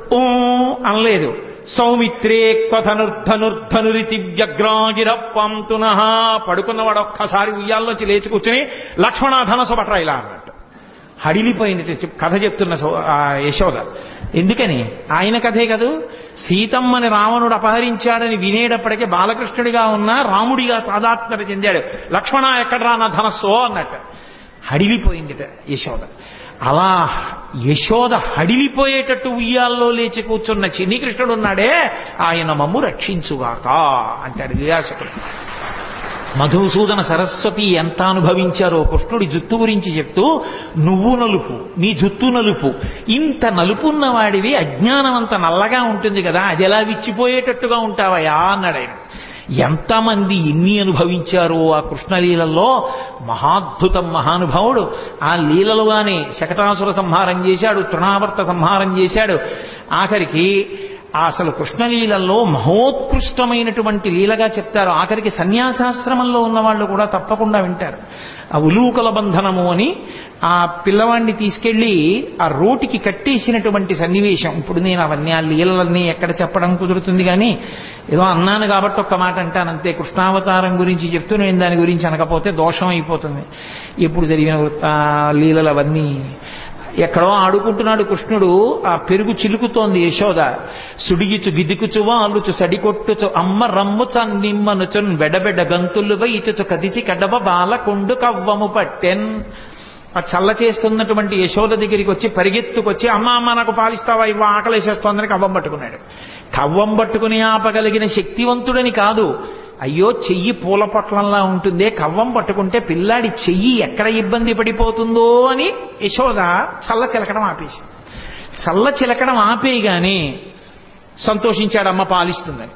Speaker 1: అనలేదు. సౌమిత్రే క్వధనుర్ధనుర్ధనురితి వ్యగ్రాగిరప్పాంతునః, పడుకున్నవాడు ఒక్కసారి ఉయ్యాల్లోంచి లేచి కూర్చుని లక్ష్మణ ధనసు పట్రా ఇలా అన్నట్టు హడిలిపోయింది కథ చెప్తున్న యశోద. ఎందుకని ఆయన కథే కదూ. సీతమ్మని రావణుడు అపహరించాడని వినేటప్పటికే బాలకృష్ణుడిగా ఉన్న రాముడిగా తాదాత్మ్యత చెందాడు. లక్ష్మణ ఎక్కడరా నా ధనస్సో అన్నట్టు హడిలిపోయిందిట యశోద. అలా యశోద హడిలిపోయేటట్టు ఉయ్యాల్లో లేచి కూర్చున్న చిన్ని కృష్ణుడు ఉన్నాడే, ఆయన మమ్ము రక్షించుగాక అంటాడు లీలాశకుడు. మధుసూదన సరస్వతి ఎంత అనుభవించారో కృష్ణుడి జుత్తు గురించి చెప్తూ, నువ్వు నలుపు, నీ జుత్తు నలుపు, ఇంత నలుపున్న వాడివి అజ్ఞానం అంత నల్లగా ఉంటుంది కదా, అది ఎలా విచ్చిపోయేటట్టుగా ఉంటావయా అన్నాడు ఆయన. ఎంతమంది ఎన్ని అనుభవించారో ఆ కృష్ణలీలలో. మహాద్భుతం మహానుభావుడు. ఆ లీలలుగానే శకటాసుర సంహారం చేశాడు, తృణావర్త సంహారం చేశాడు. ఆఖరికి అసలు కృష్ణలీలలో మహోత్కృష్టమైనటువంటి లీలగా చెప్తారు. ఆఖరికి సన్యాసాశ్రమంలో ఉన్నవాళ్ళు కూడా తప్పకుండా వింటారు. ఆ ఉలూకల బంధనము అని ఆ పిల్లవాడిని తీసుకెళ్లి ఆ రోటికి కట్టేసినటువంటి సన్నివేశం. ఇప్పుడు నేను అవన్నీ ఆ లీలలన్నీ ఎక్కడ చెప్పడం కుదురుతుంది, కానీ ఏదో అన్నాను కాబట్టి ఒక్క మాట అంటానంతే. కృష్ణావతారం గురించి చెప్తూ నేను దాని గురించి అనకపోతే దోషం అయిపోతుంది. ఎప్పుడు జరిగిన లీలలు అవన్నీ. ఎక్కడో ఆడుకుంటున్నాడు కృష్ణుడు, ఆ పెరుగు చిలుకుతోంది యశోద. సుడిగిచు గిదికుచు వాలుచు సడికొట్టుచు అమ్మ రమ్ము చన్నిమ్మనుచున్ బెడబెడ గంతులు వైచుచు కదిసి కడవ బాలకుండు కవ్వము పట్టెన్. ఆ చల్ల చేస్తున్నటువంటి యశోద దగ్గరికి వచ్చి పరిగెత్తుకొచ్చి, అమ్మ అమ్మ నాకు పాలిస్తావా, ఇవ్వ ఆకలేసేస్తోందని కవ్వం పట్టుకున్నాడు. కవ్వం పట్టుకుని ఆపగలిగిన శక్తివంతుడని కాదు, అయ్యో చెయ్యి పూల పొట్లంలా ఉంటుందే, కవ్వం పట్టుకుంటే పిల్లాడి చెయ్యి ఎక్కడ ఇబ్బంది పడిపోతుందో అని యశోద చల్ల చిలకడం ఆపేసి. చల్ల చిలకడం ఆపేయగానే సంతోషించాడు అమ్మ పాలిస్తుందని.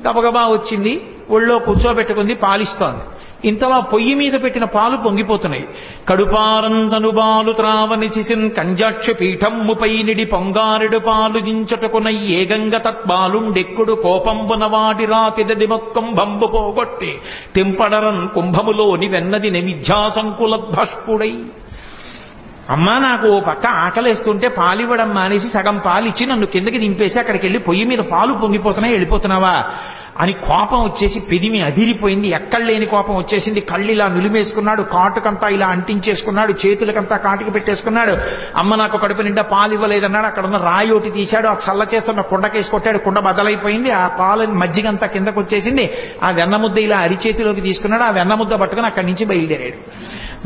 Speaker 1: గబగబా వచ్చింది, ఒళ్ళో కూర్చోబెట్టుకుంది, పాలిస్తోంది. ఇంతలా పొయ్యి మీద పెట్టిన పాలు పొంగిపోతున్నాయి. కడుపారంజనుబాలు త్రావని చిసిన్ కంజాక్ష పీఠమ్ముపై నిడి పొంగారెడు పాలు దించటకున ఏగంగ తత్బాలుండెక్కుడు కోపంబున వాడి రాతిదది మొత్తం బంబు పోగొట్టి తెంపడరన్ కుంభములోని వెన్నది నిమిధ్యాసంకులద్భష్పుడై. అమ్మా నాకు ఓ పక్క ఆకలేస్తుంటే పాలివ్వడం మానేసి సగం పాలిచ్చి నన్ను కిందకి దింపేసి అక్కడికి వెళ్ళి పొయ్యి మీద పాలు పొంగిపోతున్నాయి, వెళ్ళిపోతున్నావా అని కోపం వచ్చేసి పెదిమి అదిరిపోయింది. ఎక్కడ లేని కోపం వచ్చేసింది. కళ్ళు ఇలా నిలిమేసుకున్నాడు, కాటుకంతా ఇలా అంటించేసుకున్నాడు, చేతులకంతా కాటుకు పెట్టేసుకున్నాడు. అమ్మ నాకు కడుపు నిండా పాలు ఇవ్వలేదన్నాడు. అక్కడ ఉన్న రాయి ఒకటి తీశాడు, ఆ చల్ల చేస్తున్న కుండకేసి కొట్టాడు, కుండ బదలైపోయింది. ఆ పాలు మజ్జిగంతా కిందకు వచ్చేసింది. ఆ వెన్నముద్ద ఇలా అరిచేతిలోకి తీసుకున్నాడు. ఆ వెన్నముద్ద పట్టుకుని అక్కడి నుంచి బయలుదేరాడు.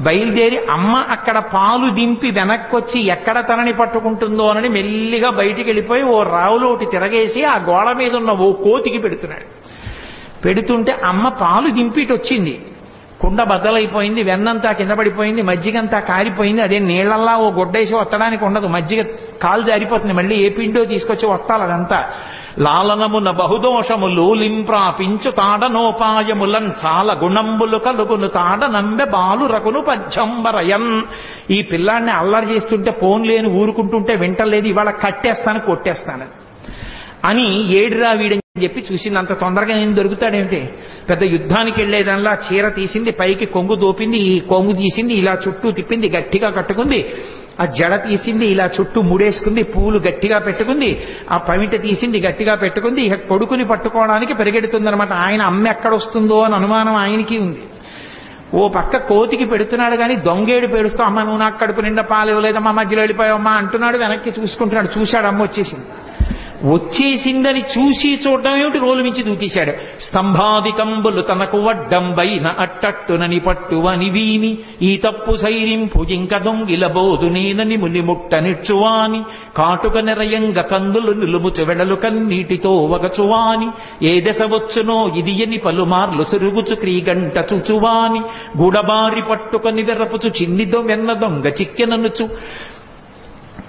Speaker 1: బయలుదేరి అమ్మ అక్కడ పాలు దింపి వెనక్కొచ్చి ఎక్కడ తనని పట్టుకుంటుందో అని మెల్లిగా బయటికి వెళ్ళిపోయి ఓ రావులోటి తిరగేసి ఆ గోడ మీద ఉన్న ఓ కోతికి పెడుతున్నాడు. పెడుతుంటే అమ్మ పాలు దింపిటి వచ్చింది. కుండ బద్దలైపోయింది, వెన్నంతా కింద పడిపోయింది, మజ్జిగంతా కారిపోయింది. అదే నీళ్లల్లా ఓ గొడ్డేసి ఒత్తడానికి ఉండదు, మజ్జిగ కాలు జారిపోతుంది, మళ్ళీ ఏ పిండో తీసుకొచ్చి ఒత్తాలి. అదంతా లాలనమున బహుదోషము లోలింప్రాపించు తాడనోపాయములన్ చాలా గుణంబులు కలుగును తాడ నంబె బాలు రకును పచ్చంబరయన్. ఈ పిల్లాన్ని అల్లరి చేస్తుంటే పోన్లేని ఊరుకుంటుంటే వింటలేదు, ఇవాళ కట్టేస్తాను కొట్టేస్తాను అని ఏడురా వీడని చెప్పి చూసింది. అంత తొందరగా నేను దొరుకుతాడేమిటి? పెద్ద యుద్ధానికి వెళ్లేదల్లా చీర తీసింది, పైకి కొంగు దోపింది, ఈ కొంగు తీసింది, ఇలా చుట్టూ తిప్పింది, గట్టిగా కట్టుకుంది. ఆ జడ తీసింది, ఇలా చుట్టూ ముడేసుకుంది, పూలు గట్టిగా పెట్టుకుంది, ఆ పవిట తీసింది, గట్టిగా పెట్టుకుంది. ఇక కొడుకుని పట్టుకోవడానికి పరిగెడుతుందనమాట. ఆయన అమ్మ ఎక్కడొస్తుందో అని అనుమానం ఆయనకి ఉంది. ఓ పక్క కోతికి పెడుతున్నాడు కానీ దొంగేడు పేడుస్తూ అమ్మ నువ్వు నాకు కడుపు నిండా పాలు ఇవ్వలేదమ్మా, మధ్యలో వెళ్ళిపోయావమ్మా అంటున్నాడు. వెనక్కి చూసుకుంటున్నాడు, చూశాడు అమ్మ వచ్చేసింది. వచ్చేసిందని చూసి చూడడం ఏమిటి, రోలు మించి దూకేశాడు. స్తంభాదికంబులు తనకు వడ్డంబైన అట్టట్టునని పట్టువని వీని ఈ తప్పు సైరింపు ఇంక దొంగిల బోధు నేనని ముని ముట్టనిచ్చువాని కాటుక నెరయంగ కందులు నిలుముచు వెడలు కన్నీటితో వగచువాని ఏ దశ వచ్చునో ఇది ఎని పలుమార్లు సురుగుచు క్రీగంట చుచువాని గుడబారి పట్టుకొని వెరపుచు చిన్నిదో వెన్న దొంగ చిక్కెననుచు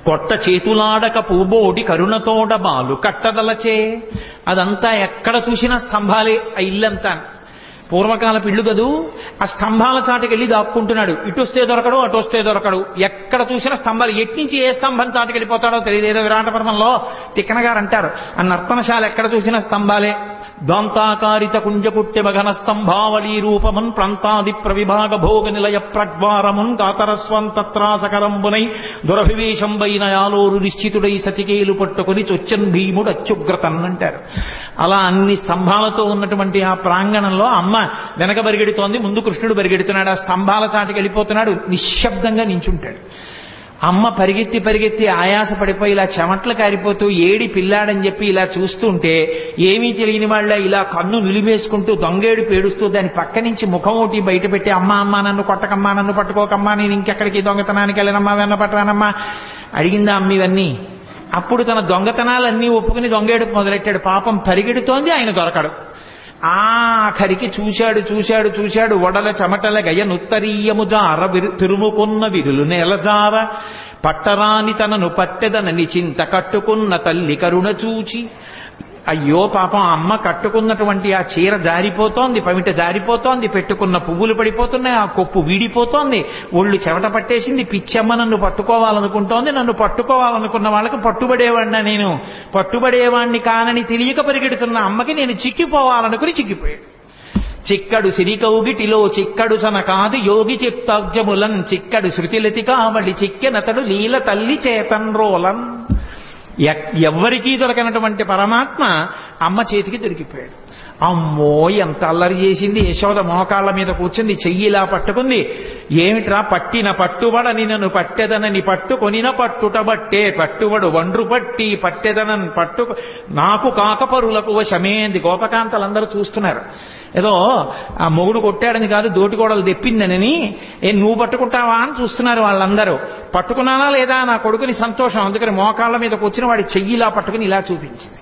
Speaker 1: కొట్ట చేతులాడక పూబోడి కరుణతోడ బాలు కట్టదలచే. అదంతా ఎక్కడ చూసినా స్తంభాలే, ఆ ఇల్లంతా పూర్వకాలపు ఇల్లు కదూ. ఆ స్తంభాల చాటుకెళ్ళి దాక్కుంటున్నాడు, ఇటొస్తే దొరకడు అటొస్తే దొరకడు, ఎక్కడ చూసినా స్తంభాలు. ఎట్నుంచి ఏ స్తంభం చాటుకెళ్ళిపోతాడో తెలియదు. ఏదో విరాటపర్వంలో తిక్కన గారు అంటారు, ఆ నర్తనశాల ఎక్కడ చూసినా స్తంభాలే. దాంతాకారిత కుంజపుట్టె మఘన స్తంభావళీ రూపమున్ ప్రాంతాది ప్రవిభాగ భోగ నిలయ ప్రగ్వారమున్ కాతరస్వం తత్రాసకరంబునై దురభివేశంబైన యాలోరు నిశ్చితుడై సతికేలు పట్టుకుని చొచ్చన్ భీముడు అత్యుగ్రతన్ అంటారు. అలా అన్ని స్తంభాలతో ఉన్నటువంటి ఆ ప్రాంగణంలో అమ్మ వెనక పరిగెడుతోంది, ముందు కృష్ణుడు పరిగెడుతున్నాడు. ఆ స్తంభాల చాటుకి వెళ్ళిపోతున్నాడు, నిశ్శబ్దంగా నించుంటాడు. అమ్మ పరిగెత్తి పరిగెత్తి ఆయాస పడిపోయి ఇలా చెమట్లు కారిపోతూ ఏడి పిల్లాడని చెప్పి ఇలా చూస్తుంటే ఏమీ తెలియని వాళ్ళ ఇలా కన్ను నిలిమేసుకుంటూ దొంగేడు పేడుస్తూ దాని పక్క నుంచి ముఖం ఒకటి బయట పెట్టి అమ్మ అమ్మ నన్ను కొట్టకమ్మా, నన్ను పట్టుకోకమ్మా, నేను ఇంకెక్కడికి దొంగతనానికి వెళ్ళనమ్మా, వెన్న పట్టరానమ్మా అడిగిందా అమ్మ ఇవన్నీ. అప్పుడు తన దొంగతనాలన్నీ ఒప్పుకుని దొంగేడుకు మొదలెట్టాడు. పాపం పరిగెడుతోంది, ఆయన దొరకడు. ఆఖరికి చూశాడు చూశాడు చూశాడు వడల చెమటల గయనుత్తరీయము జార తిరుముకున్న విరులు నెలజార పట్టరాని తనను పట్టెదనని చింత కట్టుకున్న తల్లి కరుణ చూచి. అయ్యో పాపం అమ్మ కట్టుకున్నటువంటి ఆ చీర జారిపోతోంది, పవిట జారిపోతోంది, పెట్టుకున్న పువ్వులు పడిపోతున్నాయి, ఆ కొప్పు వీడిపోతోంది, ఒళ్ళు చెమట పట్టేసింది. పిచ్చమ్మ నన్ను పట్టుకోవాలనుకుంటోంది, నన్ను పట్టుకోవాలనుకున్న వాళ్ళకి పట్టుబడేవాడినా, నేను పట్టుబడేవాణ్ణి కానని తెలియక పరిగెడుతున్న అమ్మకి నేను చిక్కిపోవాలనుకుని చిక్కిపోయాడు. చిక్కడు సిరికౌగిటిలో చిక్కడు సన కాదు యోగి చిత్తాబ్జములన్ చిక్కడు శృతిలతి కావడి చిక్కెనతడు లీల తల్లి చేతన్రోలన్. ఎవ్వరికీ దొరకనటువంటి పరమాత్మ అమ్మ చేతికి దొరికిపోయాడు. అమ్మో ఎంత అల్లరి చేసింది. యశోద మోకాళ్ల మీద కూర్చుంది, చెయ్యిలా పట్టుకుంది. ఏమిట్రా పట్టిన పట్టుబడని నన్ను పట్టెదనని పట్టుకొనిన పట్టుట బట్టే పట్టుబడు వండ్రు పట్టి పట్టెదనని పట్టు నాకు కాకపరులకు వశమేంది. గోపకాంతలందరూ చూస్తున్నారు. ఏదో ఆ మొగుడు కొట్టాడని కాదు, దోటికోడలు తెప్పిందనని నువ్వు పట్టుకుంటావా అని చూస్తున్నారు వాళ్ళందరూ. పట్టుకున్నానా లేదా నా కొడుకుని సంతోషం, అందుకని మోకాళ్ల మీద కూర్చుని వాడి చెయ్యిలా పట్టుకుని ఇలా చూపించింది.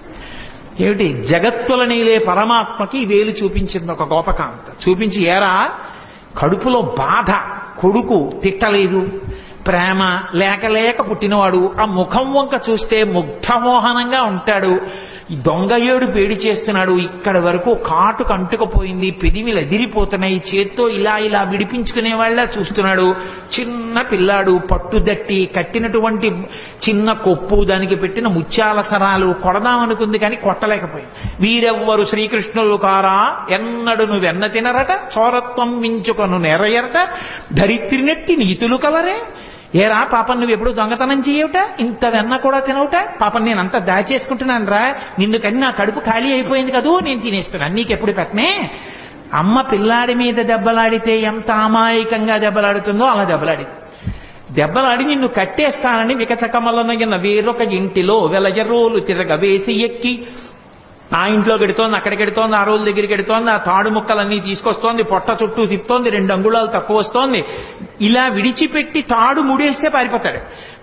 Speaker 1: ఏమిటి జగత్తులనీలే పరమాత్మకి వేలు చూపించింది ఒక గోపకాంత. చూపించి ఏరా కడుపులో బాధ, కొడుకు తిట్టలేదు, ప్రేమ లేక లేక పుట్టినవాడు, ఆ ముఖం వంక చూస్తే ముగ్ధమోహనంగా ఉంటాడు, ఈ దొంగ ఏడు పేడి చేస్తున్నాడు, ఇక్కడి వరకు కాటుకు అంటుకుపోయింది, పెదిమిలు ఎదిరిపోతున్నాయి, చేత్తో ఇలా ఇలా విడిపించుకునే వాళ్ళ చూస్తున్నాడు. చిన్న పిల్లాడు, పట్టుదట్టి కట్టినటువంటి చిన్న కొప్పు, దానికి పెట్టిన ముత్యాల సరాలు కొడదామనుకుంది కానీ కొట్టలేకపోయింది. వీరెవ్వరు శ్రీకృష్ణులు కారా ఎన్నడు నువ్వెన్న తినరట చోరత్వం మించుకొను నెరయరట ధరిత్రినెట్టి నీతులు కలరే. ఏరా పాపం నువ్వు ఎప్పుడు దొంగతనం చేయవుట, ఇంత వెన్న కూడా తినవుట, పాపం నేనంతా దాచేసుకుంటున్నాను రా, నిన్ను కని నా కడుపు ఖాళీ అయిపోయింది కదూ, నేను తినేస్తున్నాను, నీకెప్పుడు పెట్టనే. అమ్మ పిల్లాడి మీద దెబ్బలాడితే ఎంత అమాయకంగా దెబ్బలాడుతుందో అలా దెబ్బలాడింది. దెబ్బలాడి నిన్ను కట్టేస్తానని వికచకమలనగిన వేరొక ఇంటిలో వెలయరోలు తిరగవేసి ఎక్కి ఆ ఇంట్లో గెడుతోంది, అక్కడికి గెడుతోంది, ఆ రోజు దగ్గరికి గెడుతోంది, ఆ తాడు ముక్కలన్నీ తీసుకొస్తోంది, పొట్ట చుట్టూ తిప్పుతోంది, 2 అంగుళాలు తక్కువ వస్తోంది. ఇలా విడిచిపెట్టి తాడు ముడేస్తే పారిపోతాడు.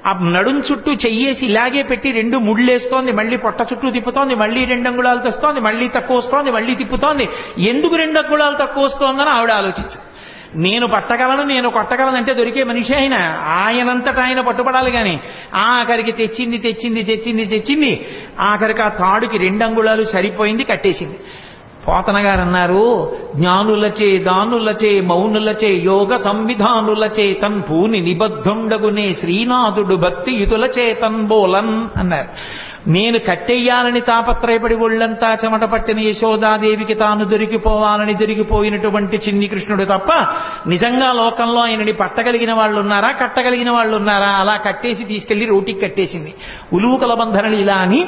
Speaker 1: ఆ నడుం చుట్టూ చెయ్యేసి ఇలాగే పెట్టి 2 ముళ్ళేస్తోంది, మళ్ళీ పొట్ట చుట్టూ తిప్పుతోంది, మళ్ళీ 2 అంగుళాలు తెస్తోంది, మళ్ళీ తక్కువ వస్తోంది, మళ్ళీ తిప్పుతోంది. ఎందుకు 2 అంగుళాలు తక్కువ వస్తోందని ఆవిడ ఆలోచించింది. నేను పట్టగలను, నేను కొట్టగలను అంటే దొరికే మనిషి ఆయనంతటా ఆయన పట్టుబడాలి. కానీ ఆఖరికి తెచ్చింది ఆఖరికి ఆ తాడుకి 2 అంగుళాలు సరిపోయింది, కట్టేసింది. పోతన గారు అన్నారు, జ్ఞానులచే దానులచే మౌనులచే యోగ సంవిధానులచే తన్ పూని నిబద్ధుండగునే శ్రీనాథుడు భక్తియుతుల చేతన్ బోలన్ అన్నారు. నేను కట్టెయ్యాలని తాపత్రయపడి ఒళ్ళంతా చెమట పట్టిన యశోదాదేవికి తాను దొరికిపోవాలని దొరికిపోయినటువంటి చిన్ని కృష్ణుడు తప్ప నిజంగా లోకంలో ఆయనని పట్టగలిగిన వాళ్ళు ఉన్నారా, కట్టగలిగిన వాళ్ళు ఉన్నారా? అలా కట్టేసి తీసుకెళ్లి రోటికి కట్టేసింది. ఉలూకల బంధన లీల అని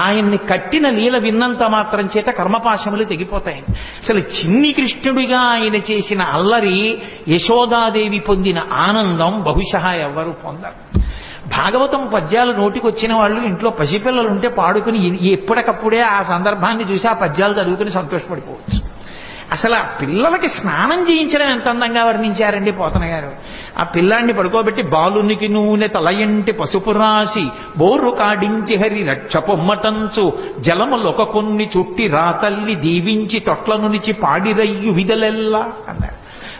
Speaker 1: ఆయన్ని కట్టిన లీల విన్నంత మాత్రం చేత కర్మపాశములు తెగిపోతాయి. అసలు చిన్ని కృష్ణుడిగా ఆయన చేసిన అల్లరి, యశోదాదేవి పొందిన ఆనందం బహుశా ఎవ్వరూ పొందరు. భాగవతం పద్యాలు నోటికొచ్చిన వాళ్ళు ఇంట్లో పసిపిల్లలు ఉంటే పాడుకుని ఎప్పటికప్పుడే ఆ సందర్భాన్ని చూసి ఆ పద్యాలు చదువుకుని సంతోషపడిపోవచ్చు. అసలు ఆ పిల్లలకి స్నానం చేయించడం ఎంత అందంగా వర్ణించారండి పోతన గారు. ఆ పిల్లాన్ని పడుకోబెట్టి బాలునికి నూనె తలయంటి పసుపు రాసి బోర్రు కాడించి హరి రక్ష పొమ్మటంచు జలములొక కొన్ని చుట్టి రాతల్లి దీవించి తొట్ల నుంచి పాడిరయ్యు విదలెల్లా అన్నారు.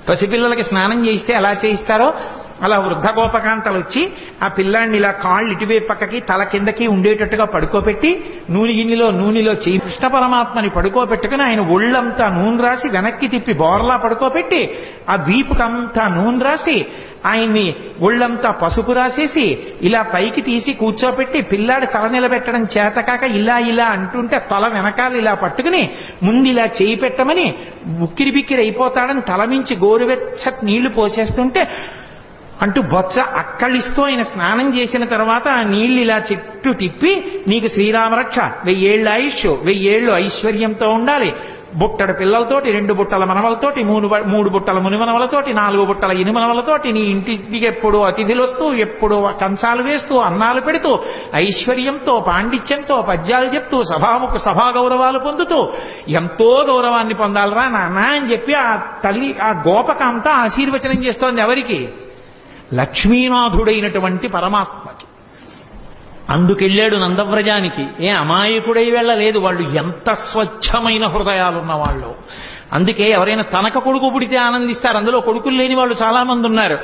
Speaker 1: పసిపిల్లలకి స్నానం చేయిస్తే ఎలా చేయిస్తారో అలా వృద్ధ గోపకాంతలు వచ్చి ఆ పిల్లాన్ని ఇలా కాళ్ళు ఇటువైపు పక్కకి తల కిందకి ఉండేటట్టుగా పడుకోబెట్టి నూనెలో చేయి కృష్ణ పరమాత్మని పడుకోబెట్టుకుని ఆయన ఒళ్ళంతా నూనె రాసి వెనక్కి తిప్పి బోర్లా పడుకోబెట్టి ఆ వీపుకంతా నూనె రాసి ఆయన్ని ఒళ్ళంతా పసుపు రాసేసి ఇలా పైకి తీసి కూర్చోబెట్టి పిల్లాడి తల నిలబెట్టడం చేతకాక ఇలా అంటుంటే తల వెనకాల ఇలా పట్టుకుని ముందు ఇలా చేయి పెట్టమని ఉక్కిరి బిక్కిరి అయిపోతాడని తలమించి గోరువెచ్చటి నీళ్లు పోసేస్తుంటే అంటూ బొత్స అక్కడిస్తూ ఆయన స్నానం చేసిన తర్వాత ఆ నీళ్లు ఇలా చుట్టూ తిప్పి నీకు శ్రీరామరక్ష 1000 ఏళ్ల ఆయుష్ 1000 ఏళ్లు ఐశ్వర్యంతో ఉండాలి, బుట్టడు పిల్లలతోటి 2 బుట్టల మనవలతోటి 3 బుట్టల మునిమనవలతోటి 4 బుట్టల ఇనుమనవలతోటి నీ ఇంటికి ఎప్పుడు అతిథులు వస్తూ ఎప్పుడు కంచాలు వేస్తూ అన్నాలు పెడుతూ ఐశ్వర్యంతో పాండిత్యంతో పద్యాలు చెప్తూ సభా గౌరవాలు పొందుతూ ఎంతో గౌరవాన్ని పొందాలరా నాన్న అని చెప్పి ఆ తల్లి ఆ గోపకాంత ఆశీర్వచనం చేస్తోంది. ఎవరికి? లక్ష్మీనాథుడైనటువంటి పరమాత్మకి. అందుకెళ్ళాడు నందవ్రజానికి. అమాయకుడై వెళ్ళలేదు. వాళ్ళు ఎంత స్వచ్ఛమైన హృదయాలున్న వాళ్ళు. అందుకే ఎవరైనా తనక కొడుకు పుడితే ఆనందిస్తారు. అందులో కొడుకులు లేని వాళ్ళు చాలా మంది ఉన్నారు.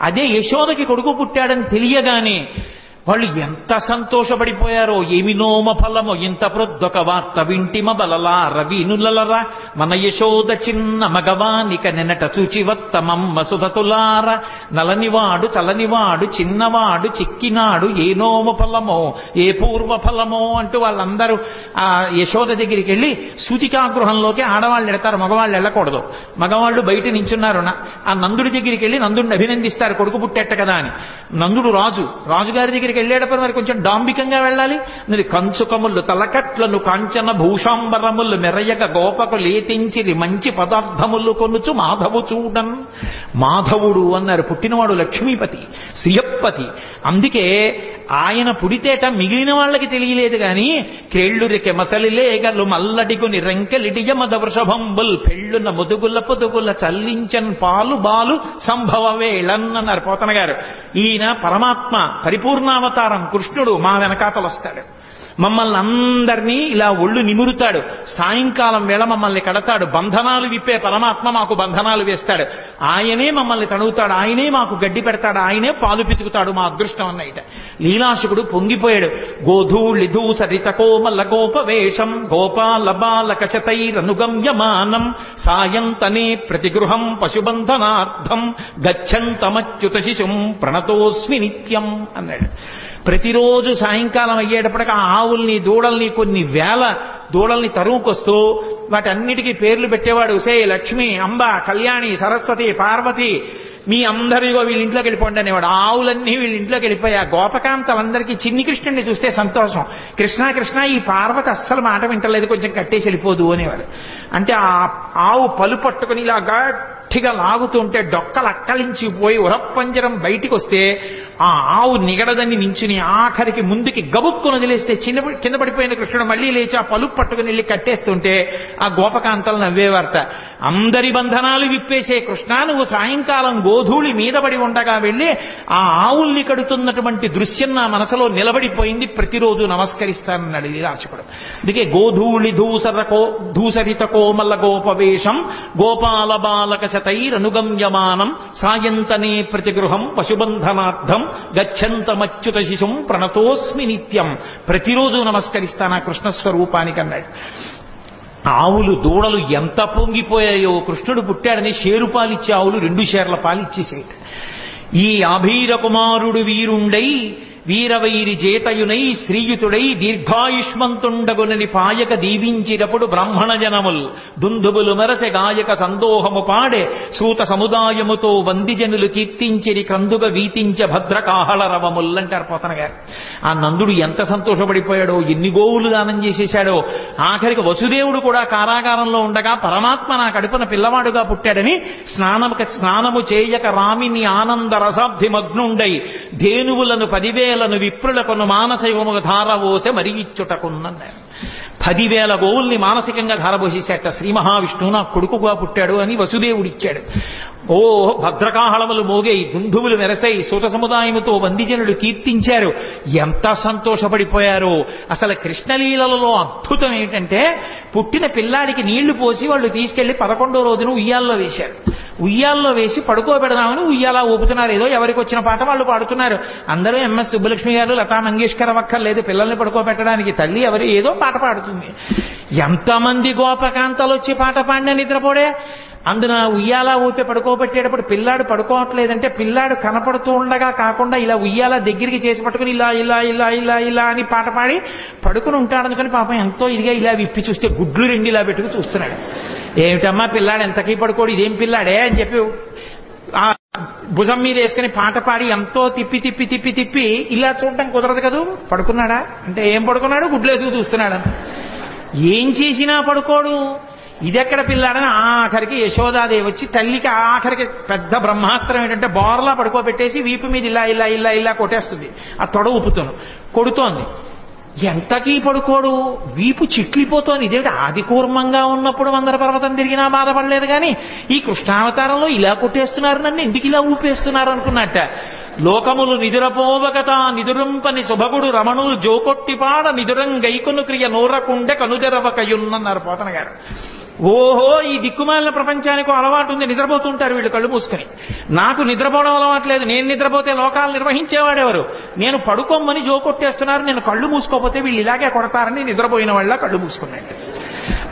Speaker 1: అదే యశోదకి కొడుకు పుట్టాడని తెలియగానే వాళ్ళు ఎంత సంతోషపడిపోయారో. ఏమి నోమ ఫలమో ఇంత ప్రొద్దొక వార్త వింటిమ బలలా రవినులలరా మన యశోద చిన్న మగవానిక నెనట చూచివత్తమమ్మ సుధతులార నలనివాడు చలనివాడు చిన్నవాడు చిక్కినాడు ఏ నోమ ఫలమో ఏ పూర్వ ఫలమో అంటూ వాళ్ళందరూ ఆ యశోద దగ్గరికి వెళ్ళి సూతికాగృహంలోకి ఆడవాళ్ళు వెళతారు, మగవాళ్ళు వెళ్ళకూడదు. మగవాళ్ళు బయట నించున్నారు. ఆ నందుడి దగ్గరికి వెళ్ళి నందుడిని అభినందిస్తారు, కొడుకు పుట్టేట కదా అని. నందుడు రాజుగారి దగ్గరికి వెళ్ళేటప్పుడు మరి కొంచెం డాంబికంగా వెళ్ళాలి. మరి కంచుకములు తలకట్లను కాంచన భూషాంబరములు మెరయక గోపకు లేతించిరి మంచి పదార్థములు కొనుచు మాధవు చూడన్. మాధవుడు అన్నారు. పుట్టినవాడు లక్ష్మీపతి, శ్రియప్పతి. అందుకే ఆయన పుడితేట మిగిలిన వాళ్ళకి తెలియలేదు గాని కేళ్లురికె మసలిలేగలు మల్లడిగుని రెంకెలిడియమద వృషభంబుల్ పెళ్ళున ముదుగుల పొదుగుల చల్లించన్ పాలు బాలు సంభవ వేళన్ అన్నారు పోతన గారు. ఈయన పరమాత్మ పరిపూర్ణావతారం కృష్ణుడు మా వెనకాతలు వస్తాడు. మమ్మల్ని అందరినీ ఇలా ఒళ్ళు నిమురుతాడు. సాయంకాలం వేళ మమ్మల్ని కడతాడు. బంధనాలు విప్పే పరమాత్మ మాకు బంధనాలు వేస్తాడు. ఆయనే మమ్మల్ని తడుగుతాడు, ఆయనే మాకు గడ్డి పెడతాడు, ఆయనే పాలు పితుకుతాడు. మా అదృష్టం అన్నయిట. లీలాశుకుడు పొంగిపోయాడు. గోధూళిధూ సరిత కోమల గోపవేషం గోపాల బాలక శతైరనుగమ్యమానం సాయంతనే ప్రతిగృహం పశుబంధనార్థం గచ్చంతమచ్యుత శిశుం ప్రణతోస్మి నిత్యం అన్నాడు. ప్రతిరోజు సాయంకాలం అయ్యేటప్పటికి ఆ ఆవుల్ని దూడల్ని కొన్ని వేల దూడల్ని తరువుకొస్తూ వాటన్నిటికీ పేర్లు పెట్టేవాడు. సే లక్ష్మి, అంబ, కళ్యాణి, సరస్వతి, పార్వతి, మీ అందరిగో వీళ్ళ ఇంట్లోకి వెళ్ళిపోండి అనేవాడు. ఆవులన్నీ వీళ్ళ ఇంట్లోకి వెళ్ళిపోయి ఆ గోపకాంతలందరికీ చిన్ని కృష్ణుడిని చూస్తే సంతోషం. కృష్ణ కృష్ణ ఈ పార్వతి అస్సలు మాట వింటలేదు, కొంచెం కట్టేసి వెళ్ళిపోదు అనేవాడు. అంటే ఆ ఆవు పలు పట్టుకుని ఇలా గట్టిగా లాగుతుంటే డొక్కలు అక్కలించిపోయి ఉరప్పంజరం బయటికి వస్తే ఆ ఆవు నిగడదని నించుని ఆఖరికి ముందుకి గబుక్కును వదిలేస్తే కింద పడిపోయిన కృష్ణుడు మళ్లీ లేచి ఆ పలుపు పట్టుకుని వెళ్ళి కట్టేస్తుంటే ఆ గోపకాంతలు నవ్వేవార్త. అందరి బంధనాలు విప్పేసే కృష్ణ, నువ్వు సాయంకాలం గోధూళి మీద పడి ఉండగా వెళ్ళి ఆ ఆవుల్ని కడుతున్నటువంటి దృశ్యం నా మనసులో నిలబడిపోయింది, ప్రతిరోజు నమస్కరిస్తానన్నాడు లీలార్చకుడు. అందుకే గోధూళి ధూసరిత కోమల గోపవేషం గోపాల బాలక శతైరనుగమ్యమానం సాయంతనే ప్రతిగృహం పశుబంధనార్థం గచ్చంతమచ్యుత శిశుం ప్రణతోస్మి నిత్యం. ప్రతిరోజు నమస్కరిస్తాను ఆ కృష్ణస్వరూపానికి అన్నాడు. ఆవులు దూడలు ఎంత పొంగిపోయాయో, కృష్ణుడు పుట్టాడని షేరు పాలిచ్చే ఆవులు 2 షేర్ల పాలు ఇచ్చేసేట. ఈ ఆభీర కుమారుడు వీరుండై వీరవైరి జేతయునై శ్రీయుతుడై దీర్ఘాయుష్మంతుండగునని పాయక దీవించినప్పుడు బ్రాహ్మణ జనముల్ దుందుబులు మెరసె గాయక సందోహము పాడే సూత సముదాయముతో వందిజనులు కీర్తించిరి కందుగ వీతించ భద్రకాహళ రవముల్ అంటారు పోతన గారు. ఆ నందుడు ఎంత సంతోషపడిపోయాడో, ఎన్ని గోవులు దానం చేసేశాడో. ఆఖరికి వసుదేవుడు కూడా కారాగారంలో ఉండగా పరమాత్మ నా కడుపున పిల్లవాడుగా పుట్టాడని స్నానము చేయక రామిని ఆనంద రసాబ్ధిమగ్నుండై ధేనువులను 10,000 విప్రులకును మానసయోముగా ధారవోసే మరి ఇచ్చుటకున్నాడు. 10,000 గోవుల్ని మానసికంగా ధారపోసేసేట. శ్రీ మహావిష్ణువు నా కొడుకుగా పుట్టాడు అని వసుదేవుడిచ్చాడు. ఓ భద్రకాహళములు మోగై, దుందువులు మెరసై, సూత సముదాయముతో వందిజనులు కీర్తించారు. ఎంత సంతోషపడిపోయారో. అసలు కృష్ణలీలలో అద్భుతం ఏంటంటే, పుట్టిన పిల్లాడికి నీళ్లు పోసి వాళ్ళు తీసుకెళ్లి 11వ రోజున ఉయ్యాల్లో వేశారు. ఉయ్యాల్లో వేసి పడుకోబెడదామని ఉయ్యాలా ఊపుతున్నారు. ఏదో ఎవరికి వచ్చిన పాట వాళ్ళు పాడుతున్నారు. అందరూ ఎంఎస్ సుబ్బలక్ష్మి గారు, లతా మంగేష్కర్ అక్కర్లేదు పిల్లల్ని పడుకోబెట్టడానికి. తల్లి ఎవరు ఏదో పాట పాడుతుంది. ఎంతమంది గోపకాంతలు వచ్చి పాట పాడిన నిద్రపోడే. అందున ఉయ్యాలా ఊపి పడుకోబెట్టేటప్పుడు పిల్లాడు పడుకోవట్లేదంటే పిల్లాడు కనపడుతూ ఉండగా కాకుండా ఇలా ఉయ్యాలా దగ్గరికి చేసి పట్టుకుని ఇలా ఇలా ఇలా ఇలా ఇలా అని పాట పాడి పడుకుని ఉంటాడనుకుని పాపం ఎంతో ఇదిగా ఇలా విప్పి చూస్తే గుడ్లు 2 ఇలా పెట్టుకుని చూస్తున్నాడు. ఏమిటమ్మా పిల్లాడు ఎంతకీ పడుకోడు, ఇదేం పిల్లాడే అని చెప్పి ఆ భుజం మీద వేసుకుని పాట పాడి ఎంతో తిప్పి తిప్పి తిప్పి తిప్పి ఇలా చూడటం కుదరదు కదూ. పడుకున్నాడా అంటే ఏం పడుకున్నాడు, గుడ్లేసుకు చూస్తున్నాడు. ఏం చేసినా పడుకోడు. ఇదెక్కడ పిల్లాడని ఆఖరికి యశోదాదేవి వచ్చి తల్లికి ఆఖరికి పెద్ద బ్రహ్మాస్త్రం ఏంటంటే బోర్లా పడుకోబెట్టేసి వీపు మీద ఇలా ఇలా ఇలా ఇలా కొట్టేస్తుంది. ఆ తొడ ఊపుతాను కొడుతోంది. ఎంతకీ పడుకోడు, వీపు చిట్లిపోతోంది. ఇదేమిటి ఆది కూర్మంగా ఉన్నప్పుడు మందర పర్వతం తిరిగినా బాధపడలేదు కానీ ఈ కృష్ణావతారంలో ఇలా కొట్టేస్తున్నారు, నన్ను ఎందుకు ఇలా ఊపేస్తున్నారు అనుకున్నట్ట. లోకములు నిదురపోవకత నిదురంపని శుభగుడు రమణులు జోకొట్టిపాడ నిదురం గైకొను క్రియ నూరకుండె కనుదెరవకయున్నన్నారు పోతన గారు. ఓహో, ఈ దిక్కుమాలిన ప్రపంచానికి అలవాటు ఉంది, నిద్రపోతుంటారు వీళ్ళు కళ్ళు మూసుకుని. నాకు నిద్రపోవడం అలవాట్లేదు. నేను నిద్రపోతే లోకాలు నిర్వహించేవాడెవరు? నేను పడుకోమని జోకొట్టేస్తున్నారు, నేను కళ్ళు మూసుకోపోతే వీళ్ళు ఇలాగే కొడతారని నిద్రపోయిన వాళ్ళ కళ్ళు మూసుకున్నట్టు.